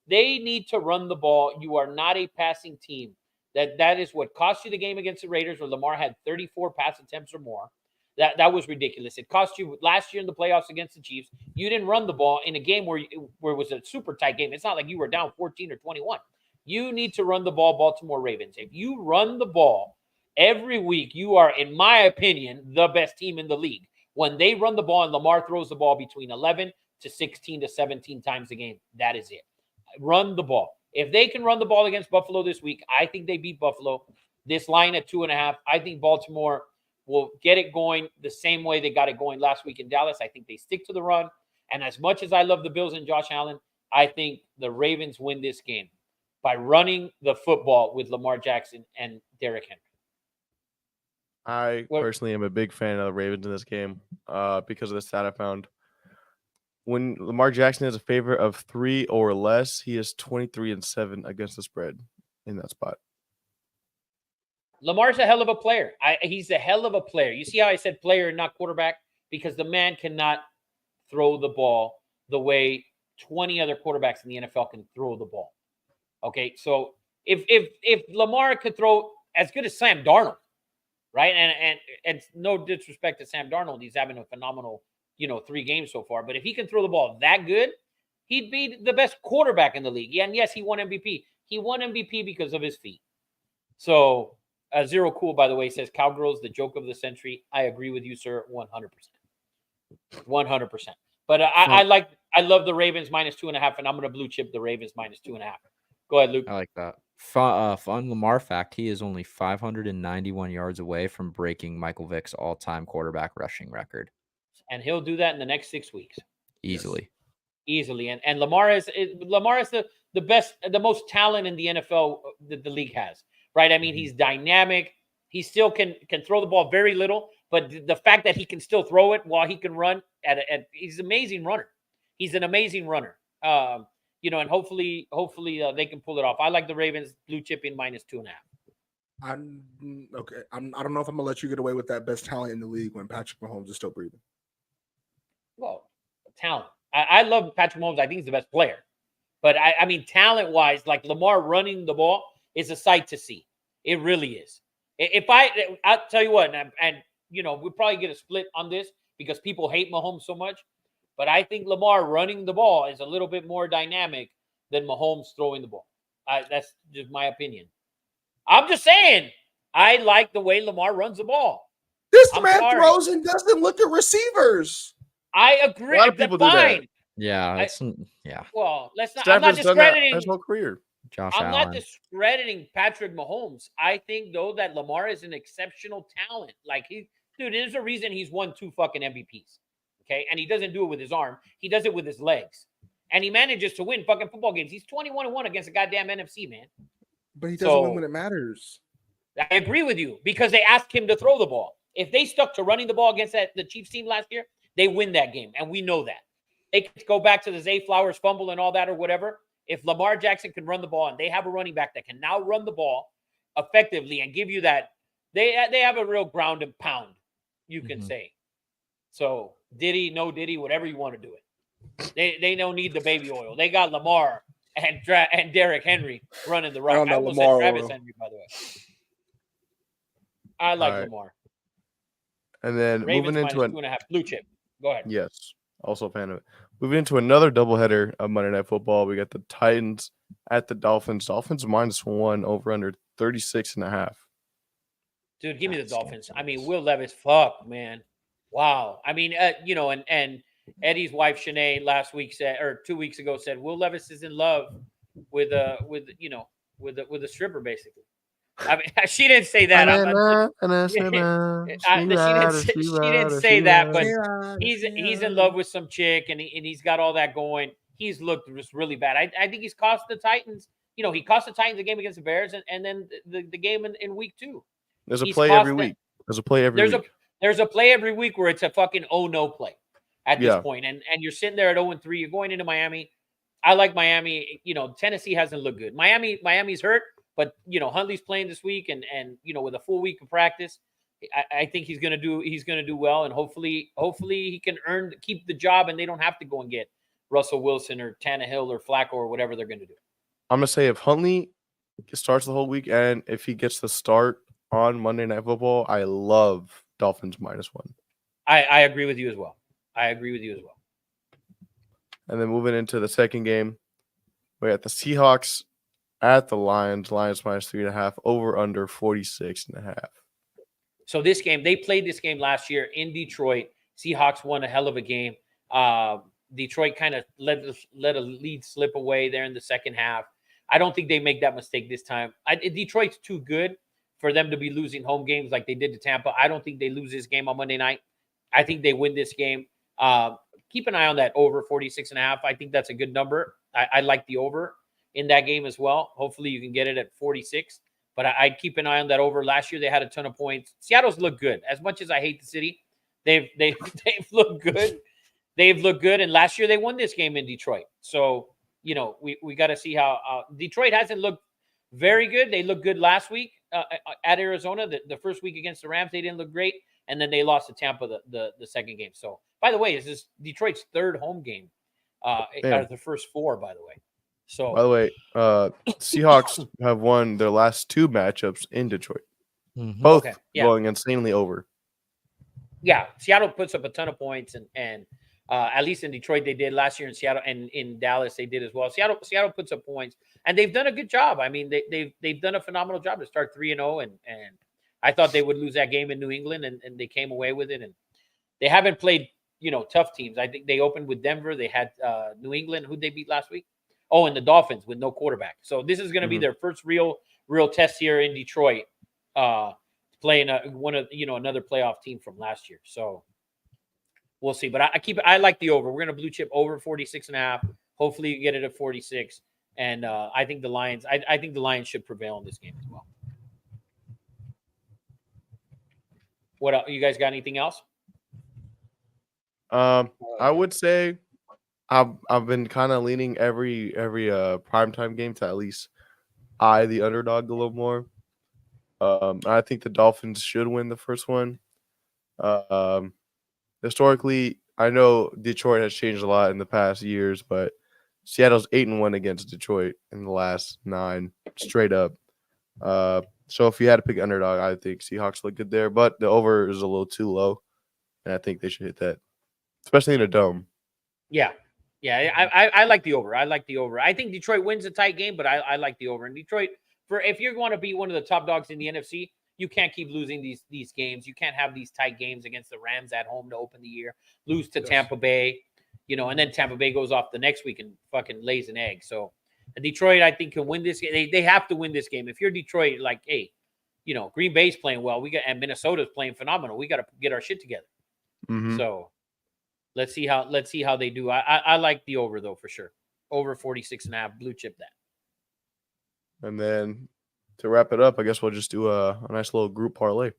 They need to run the ball. You are not a passing team. That is what cost you the game against the Raiders, where Lamar had 34 pass attempts or more. That was ridiculous. It cost you last year in the playoffs against the Chiefs. You didn't run the ball in a game where it was a super tight game. It's not like you were down 14 or 21. You need to run the ball, Baltimore Ravens. If you run the ball every week, you are, in my opinion, the best team in the league. When they run the ball and Lamar throws the ball between 11 to 16 to 17 times a game, that is it. Run the ball. If they can run the ball against Buffalo this week, I think they beat Buffalo. This line at 2.5, I think Baltimore will get it going the same way they got it going last week in Dallas. I think they stick to the run. And as much as I love the Bills and Josh Allen, I think the Ravens win this game by running the football with Lamar Jackson and Derrick Henry. I personally am a big fan of the Ravens in this game because of the stat I found. When Lamar Jackson is a favorite of 3 or less, he is 23-7 against the spread in that spot. Lamar's a hell of a player. He's a hell of a player. You see how I said player and not quarterback? Because the man cannot throw the ball the way 20 other quarterbacks in the NFL can throw the ball. Okay, so if Lamar could throw as good as Sam Darnold, right? And no disrespect to Sam Darnold, he's having a phenomenal, 3 games so far. But if he can throw the ball that good, he'd be the best quarterback in the league. Yeah, and yes, he won MVP. He won MVP because of his feet. So, Zero Cool, by the way, says Cowgirls, the joke of the century. I agree with you, sir, 100%. 100%. But I love the Ravens -2.5, and I'm going to blue chip the Ravens -2.5. Go ahead, Luke. I like that. Fun Lamar fact: he is only 591 yards away from breaking Michael Vick's all-time quarterback rushing record. And he'll do that in the next 6 weeks. Easily. And Lamar is the best, the most talent in the NFL that the league has, right? I mean, he's dynamic. He still can throw the ball very little, but the fact that he can still throw it while he can run he's an amazing runner. He's an amazing runner. And hopefully they can pull it off. I like the Ravens blue chipping -2.5. I'm okay. I don't know if I'm gonna let you get away with that best talent in the league when Patrick Mahomes is still breathing. Well, talent. I love Patrick Mahomes. I think he's the best player. But I mean, talent-wise, like Lamar running the ball is a sight to see. It really is. I'll tell you what, and we'll probably get a split on this because people hate Mahomes so much. But I think Lamar running the ball is a little bit more dynamic than Mahomes throwing the ball. That's just my opinion. I'm just saying, I like the way Lamar runs the ball. This man throws and doesn't look at receivers. I agree. A lot of people do that. Yeah, Well, let's not. Stafford's I'm not discrediting his whole career. I'm not discrediting Patrick Mahomes. I think though that Lamar is an exceptional talent. Like there's a reason he's won 2 fucking MVPs. Okay, and he doesn't do it with his arm. He does it with his legs, and he manages to win fucking football games. He's 21-1 against a goddamn NFC, man. But he doesn't win when it matters. I agree with you because they asked him to throw the ball. If they stuck to running the ball against the Chiefs team last year, they win that game, and we know that. They could go back to the Zay Flowers fumble and all that or whatever. If Lamar Jackson can run the ball and they have a running back that can now run the ball effectively and give you that, they have a real ground and pound, you can say. So Diddy, no Diddy, whatever you want to do it. They don't need the baby oil. They got Lamar and Derrick Henry running the rock. I almost said Travis Henry, by the way. I like Lamar. And then Ravens moving into -2.5 blue chip. Go ahead. Yes, also a fan of it. Moving into another doubleheader of Monday Night Football, we got the Titans at the Dolphins. Dolphins -1 over under 36.5. Dude, give me the Dolphins. I mean, Will Levis, fuck, man. Wow. I mean, and Eddie's wife Shanae last week said, or 2 weeks ago said, Will Levis is in love with a stripper, basically. I mean, she didn't say that. She didn't say that, but he's in love with some chick, and he's got all that going. He's looked just really bad. I think he's cost the Titans. He cost the Titans the game against the Bears, and then the game in week 2. There's a play every week. There's a play every week. There's a play every week where it's a fucking no play at this point, and you're sitting there at 0-3. You're going into Miami. I like Miami. Tennessee hasn't looked good. Miami's hurt. But Huntley's playing this week, and with a full week of practice, I think he's gonna do well, and hopefully he can keep the job, and they don't have to go and get Russell Wilson or Tannehill or Flacco or whatever they're gonna do. I'm gonna say if Huntley starts the whole week, and if he gets the start on Monday Night Football, I love Dolphins -1. I agree with you as well. And then moving into the second game, we got the Seahawks at the Lions -3.5, over under 46.5. So this game, they played this game last year in Detroit. Seahawks won a hell of a game. Detroit kind of let a lead slip away there in the second half. I don't think they make that mistake this time. Detroit's too good for them to be losing home games like they did to Tampa. I don't think they lose this game on Monday night. I think they win this game. Keep an eye on that over 46.5. I think that's a good number. I like the over in that game as well. Hopefully you can get it at 46, but I'd keep an eye on that over. Last year they had a ton of points. Seattle's looked good. As much as I hate the city, they've looked good. They've looked good, and last year they won this game in Detroit. So we got to see how Detroit hasn't looked very good. They looked good last week at Arizona. The first week against the Rams they didn't look great, and then they lost to Tampa the second game. So by the way, this is Detroit's third home game out of the first 4. By the way. So, by the way, Seahawks have won their last 2 matchups in Detroit, both going insanely over. Yeah, Seattle puts up a ton of points, and At least in Detroit, they did last year. In Seattle and in Dallas, they did as well. Seattle puts up points, and they've done a good job. I mean, they've done a phenomenal job to start 3-0, and I thought they would lose that game in New England, and they came away with it. And they haven't played, tough teams. I think they opened with Denver. They had New England, who they beat last week. Oh, and the Dolphins with no quarterback. So this is going to be their first real test here in Detroit, playing another playoff team from last year. So we'll see. But I like the over. We're going to blue chip over 46.5. Hopefully you get it at 46. And I think the Lions. I think the Lions should prevail in this game as well. What else? You guys got anything else? I would say I've been kind of leaning every primetime game to at least eye the underdog a little more. I think the Dolphins should win the first one. Historically, I know Detroit has changed a lot in the past years, but Seattle's 8-1 against Detroit in the last 9 straight up. So if you had to pick underdog, I think Seahawks look good there, but the over is a little too low, and I think they should hit that, especially in a dome. Yeah. I like the over. I think Detroit wins a tight game, but I like the over. And Detroit, if you're going to be one of the top dogs in the NFC, you can't keep losing these games. You can't have these tight games against the Rams at home to open the year, lose to Tampa Bay, and then Tampa Bay goes off the next week and fucking lays an egg. So Detroit, I think, can win this game. They have to win this game. If you're Detroit, like, hey, Green Bay's playing well. And Minnesota's playing phenomenal. We got to get our shit together. Mm-hmm. So let's see how they do. I like the over though for sure. Over 46.5, blue chip that. And then to wrap it up, I guess we'll just do a nice little group parlay.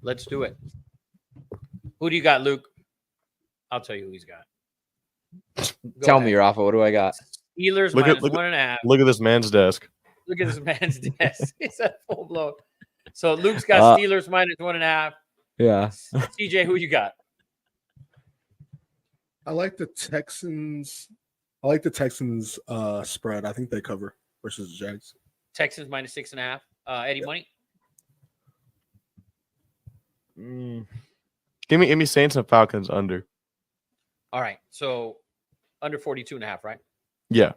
Let's do it. Who do you got, Luke? I'll tell you who he's got. Tell me, Rafa, what do I got? Steelers minus 1.5. Look at this man's desk. Look at this man's desk. It's a full blow. So Luke's got Steelers minus 1.5. Yeah. CJ, who you got? I like the Texans spread. I think they cover versus the Jags. Texans minus 6.5. Eddie Money. Give me Saints and Falcons under. All right. So under 42.5, right? Yeah.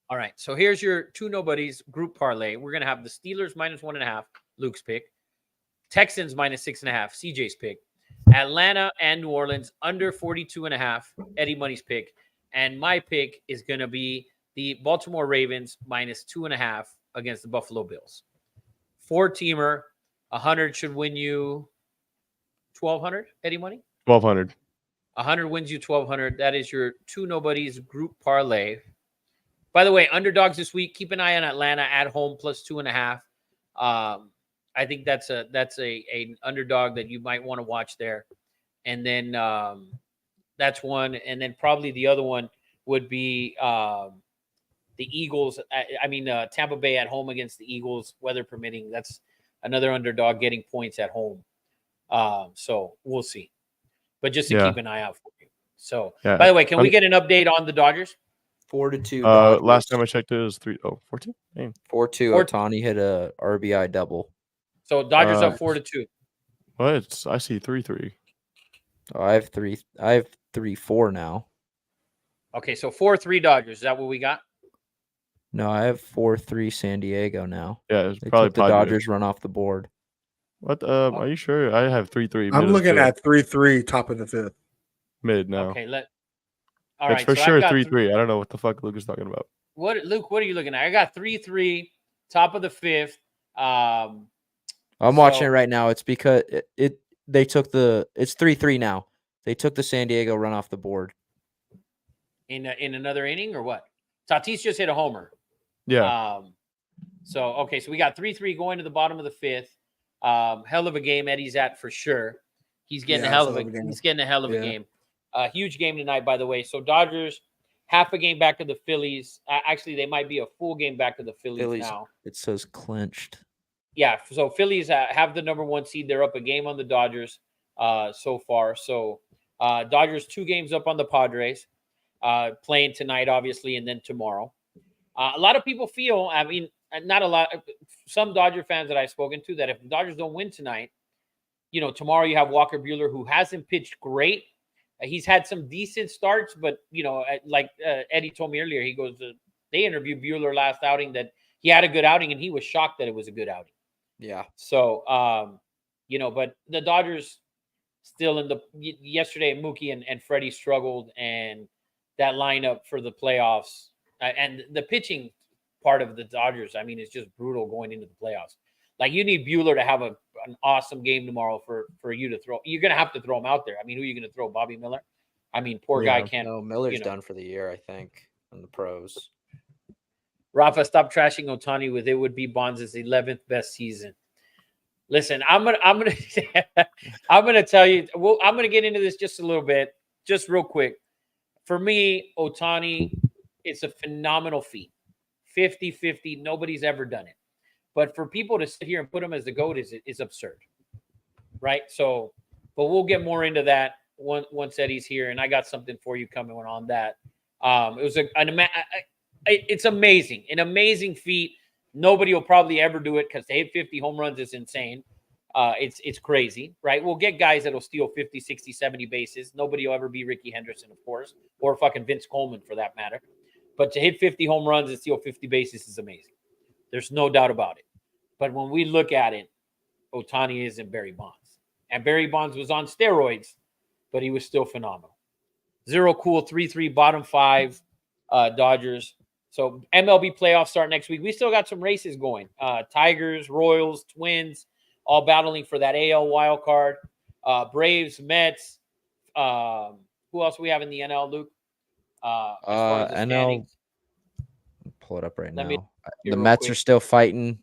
All right. So here's your two nobodies group parlay. We're gonna have the Steelers minus 1.5, Luke's pick. Texans minus 6.5, CJ's pick. Atlanta and New Orleans under 42.5, Eddie Money's pick. And my pick is going to be the Baltimore Ravens minus 2.5 against the Buffalo Bills. 4-teamer, 100 should win you 1,200, Eddie Money? 1,200. 100 wins you 1,200. That is your two nobodies group parlay. By the way, underdogs this week, keep an eye on Atlanta at home plus 2.5. I think that's an underdog that you might want to watch there. And then that's one. And then probably the other one would be the Eagles. Tampa Bay at home against the Eagles, weather permitting. That's another underdog getting points at home. So we'll see. But just to keep an eye out for you. So, by the way, can we get an update on the Dodgers? 4-2. Last time I checked, it was 4-2. 4-2. Ohtani hit a RBI double. So Dodgers up 4-2. What? I see 3-3. Oh, I have 3-4 now. Okay, so 4-3 Dodgers. Is that what we got? No, I have 4-3 San Diego now. Yeah, it's they probably took the Dodgers run off the board. What? Are you sure? I have 3-3. I'm looking at 3-3 top of the fifth. Mid now. Okay, all it's right. for sure 3-3. I don't know what the fuck Luke is talking about. Luke, what are you looking at? I got 3-3, top of the fifth. I'm watching it right now. It's because it's 3-3 now. They took the San Diego run off the board. In another inning or what? Tatis just hit a homer. Yeah. So we got 3-3 going to the bottom of the fifth. Hell of a game Eddie's at for sure. He's getting a hell of a game. Huge game tonight, by the way. So Dodgers half a game back of the Phillies. Actually, they might be a full game back of the Phillies now. It says clinched. Yeah, so Phillies have the number 1 seed. They're up a game on the Dodgers so far. So Dodgers 2 games up on the Padres, playing tonight, obviously, and then tomorrow. A lot of people feel, not a lot, some Dodger fans that I've spoken to, that if the Dodgers don't win tonight, tomorrow you have Walker Buehler, who hasn't pitched great, He's had some decent starts, but like Eddie told me earlier, he goes, they interviewed Bueller last outing that he had a good outing, and he was shocked that it was a good outing. Yeah. So, but the Dodgers still yesterday, Mookie and Freddie struggled, and that lineup for the playoffs and the pitching part of the Dodgers, I mean, it's just brutal going into the playoffs. Like, you need Bueller to have an awesome game tomorrow for you to throw. You're going to have to throw him out there. I mean, who are you going to throw? Bobby Miller? I mean, poor guy can't. No, Miller's done for the year, I think, in the pros. Rafa, stop trashing Ohtani with it would be Bonds' 11th best season. Listen, I'm gonna I'm gonna tell you. Well, I'm gonna get into this just a little bit, just real quick. For me, Ohtani, it's a phenomenal feat. 50-50. Nobody's ever done it. But for people to sit here and put him as the GOAT is absurd, right? So, but we'll get more into that once Eddie's here, and I got something for you coming on that. It was it's amazing, an amazing feat. Nobody will probably ever do it because to hit 50 home runs is insane. It's crazy, right? We'll get guys that'll steal 50, 60, 70 bases. Nobody will ever be Ricky Henderson, of course, or fucking Vince Coleman for that matter. But to hit 50 home runs and steal 50 bases is amazing. There's no doubt about it. But when we look at it, Ohtani isn't Barry Bonds. And Barry Bonds was on steroids, but he was still phenomenal. Zero cool, 3-3, bottom 5 Dodgers. So MLB playoffs start next week. We still got some races going. Tigers, Royals, Twins, all battling for that AL wild card. Braves, Mets. Who else we have in the NL, Luke? As far as the NL. standings? Pull it up right Let now. me The Mets are still fighting.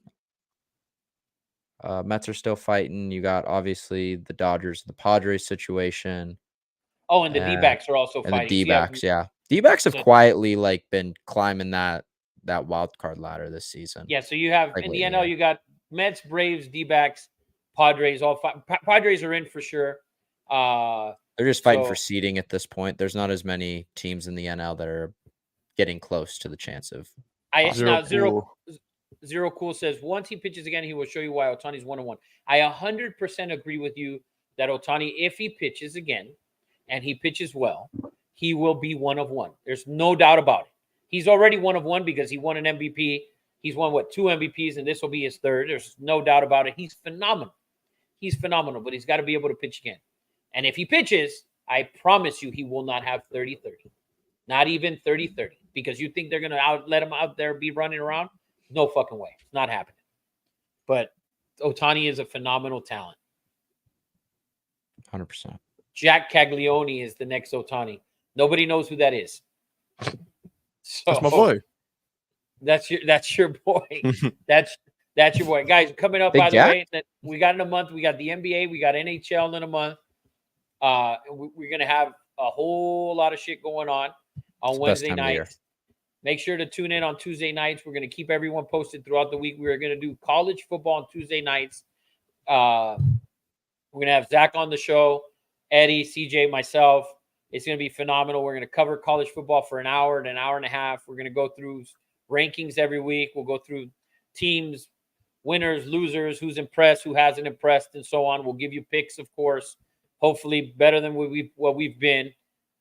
Mets are still fighting. You got obviously the Dodgers, the Padres situation. Oh, and the D-backs are also fighting. And the D-backs, yeah. D-backs have quietly been climbing that wild card ladder this season. Yeah, so you have in the NL, you got Mets, Braves, D-backs, Padres. All Padres are in for sure. They're just fighting for seeding at this point. There's not as many teams in the NL that are getting close to the chance of. Zero Cool says once he pitches again, he will show you why Ohtani's 1-1. I 100% agree with you that Ohtani, if he pitches again and he pitches well, he will be 1-1. There's no doubt about it. He's already 1-1 because he won an MVP. He's won 2 MVPs, and this will be his 3rd. There's no doubt about it. He's phenomenal. He's phenomenal, but he's got to be able to pitch again. And if he pitches, I promise you he will not have 30-30. Not even 30-30. Because you think they're going to let him out there be running around? No fucking way. It's not happening. But Ohtani is a phenomenal talent. 100%. Jack Caglione is the next Ohtani. Nobody knows who that is. So, that's my boy. That's your boy. that's your boy. Guys, coming up, by the way, that we got in a month, we got the NBA, we got NHL in a month. We're going to have a whole lot of shit going on Wednesday nights. Make sure to tune in on Tuesday nights. We're going to keep everyone posted throughout the week. We're going to do college football on Tuesday nights. We're going to have Zach on the show, Eddie, CJ, myself. It's going to be phenomenal. We're going to cover college football for an hour and an hour and a half. We're going to go through rankings every week. We'll go through teams, winners, losers, who's impressed, who hasn't impressed, and so on. We'll give you picks, of course, hopefully better than what we've been.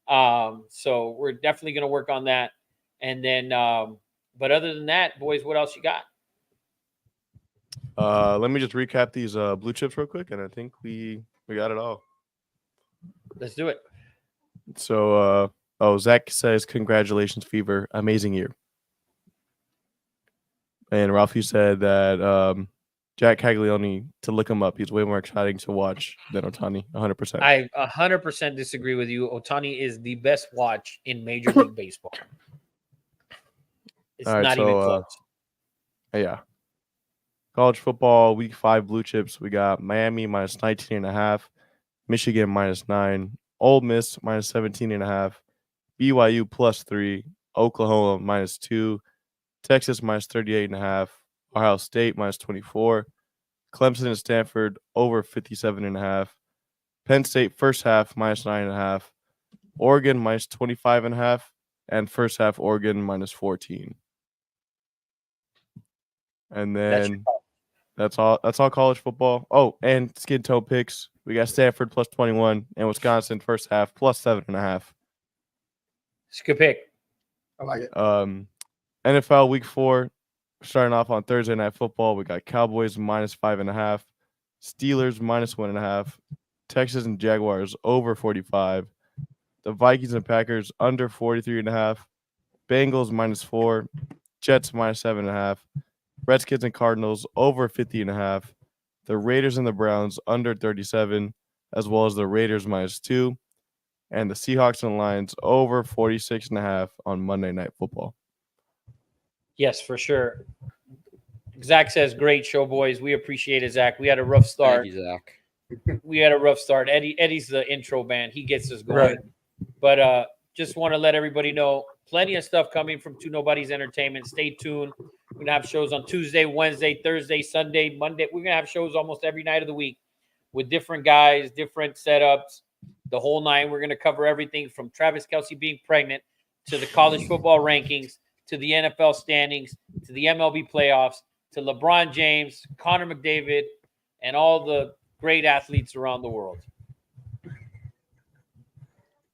So we're definitely going to work on that. And then, but other than that, boys, what else you got? Let me just recap these blue chips real quick, and I think we got it all. Let's do it. So, Zach says, congratulations, Fever. Amazing year. And Ralph, you said that Jack Caglione, to look him up, he's way more exciting to watch than Ohtani, 100%. I 100% disagree with you. Ohtani is the best watch in Major League Baseball. It's not even close. Yeah. College football, week 5 blue chips. We got Miami minus 19.5, Michigan minus 9, Ole Miss minus 17.5, BYU plus 3, Oklahoma minus 2, Texas minus 38.5, Ohio State minus 24, Clemson and Stanford over 57.5, Penn State first half minus 9.5, Oregon minus 25.5, and first half Oregon minus 14. And then That's all college football. Oh, and skin toe picks. We got Stanford plus 21 and Wisconsin first half plus 7.5. It's a good pick. I like it. NFL week 4, starting off on Thursday Night Football. We got Cowboys minus 5.5, Steelers minus 1.5, Texas and Jaguars over 45, the Vikings and Packers under 43.5, Bengals minus 4, Jets minus 7.5, Redskins and Cardinals over 50.5, the Raiders and the Browns under 37, as well as the Raiders minus 2, and the Seahawks and Lions over 46.5 on Monday Night Football. Yes, for sure. Zach says, great show, boys. We appreciate it, Zach. We had a rough start. Thank you, Zach. We had a rough start. Eddie's the intro man. He gets us going. Right. But just want to let everybody know, plenty of stuff coming from Two Nobodies Entertainment. Stay tuned. We're going to have shows on Tuesday, Wednesday, Thursday, Sunday, Monday. We're going to have shows almost every night of the week with different guys, different setups, the whole nine. We're going to cover everything from Travis Kelce being pregnant to the college football rankings, to the NFL standings, to the MLB playoffs, to LeBron James, Connor McDavid, and all the great athletes around the world.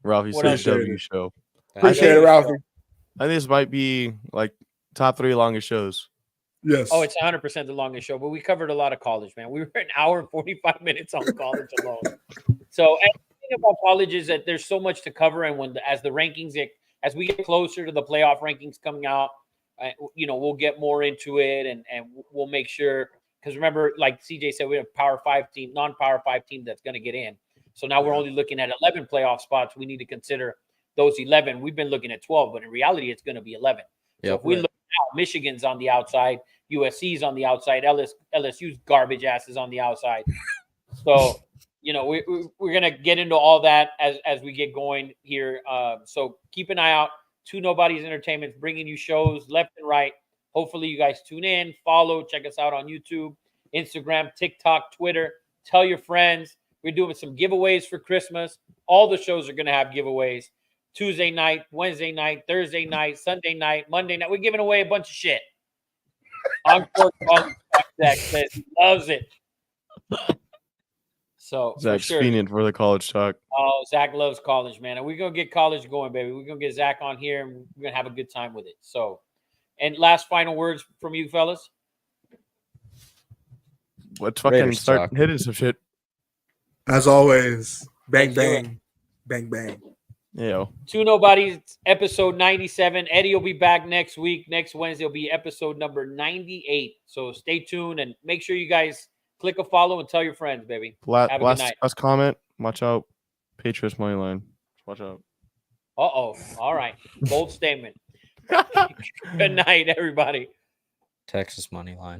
Ralphie What said else? W show. Appreciate it, Ralphie. I think this might be like top 3 longest shows. Yes. Oh, it's 100% the longest show, but we covered a lot of college, man. We were an hour and 45 minutes on college alone. So, and the thing about college is that there's so much to cover, and as the rankings as we get closer to the playoff rankings coming out, we'll get more into it, and we'll make sure, because remember, like CJ said, we have Power 5 team, non-Power 5 team that's going to get in. So now we're only looking at 11 playoff spots. We need to consider those 11. We've been looking at 12, but in reality, it's going to be 11. So if we look out, Michigan's on the outside, USC's on the outside, LSU's garbage asses on the outside. So, we're going to get into all that as we get going here. So keep an eye out. Two Nobodies Entertainment's bringing you shows left and right. Hopefully you guys tune in, follow, check us out on YouTube, Instagram, TikTok, Twitter. Tell your friends. We're doing some giveaways for Christmas. All the shows are going to have giveaways. Tuesday night, Wednesday night, Thursday night, Sunday night, Monday night. We're giving away a bunch of shit. Encore Zach says he loves it. So Zach's for sure. fiending for the college talk. Oh, Zach loves college, man. And we're going to get college going, baby. We're going to get Zach on here, and we're going to have a good time with it. So, and last final words from you fellas. Let's fucking Raiders start suck. hitting some shit. As always, bang, Let's do it. bang, bang, bang. Yeah. Two Nobodies, episode 97. Eddie will be back next week. Next Wednesday will be episode number 98. So stay tuned and make sure you guys click a follow and tell your friends, baby. Have a good night. Last comment. Watch out. Patriots money line. Watch out. Uh-oh. All right. Bold statement. Good night, everybody. Texas money line.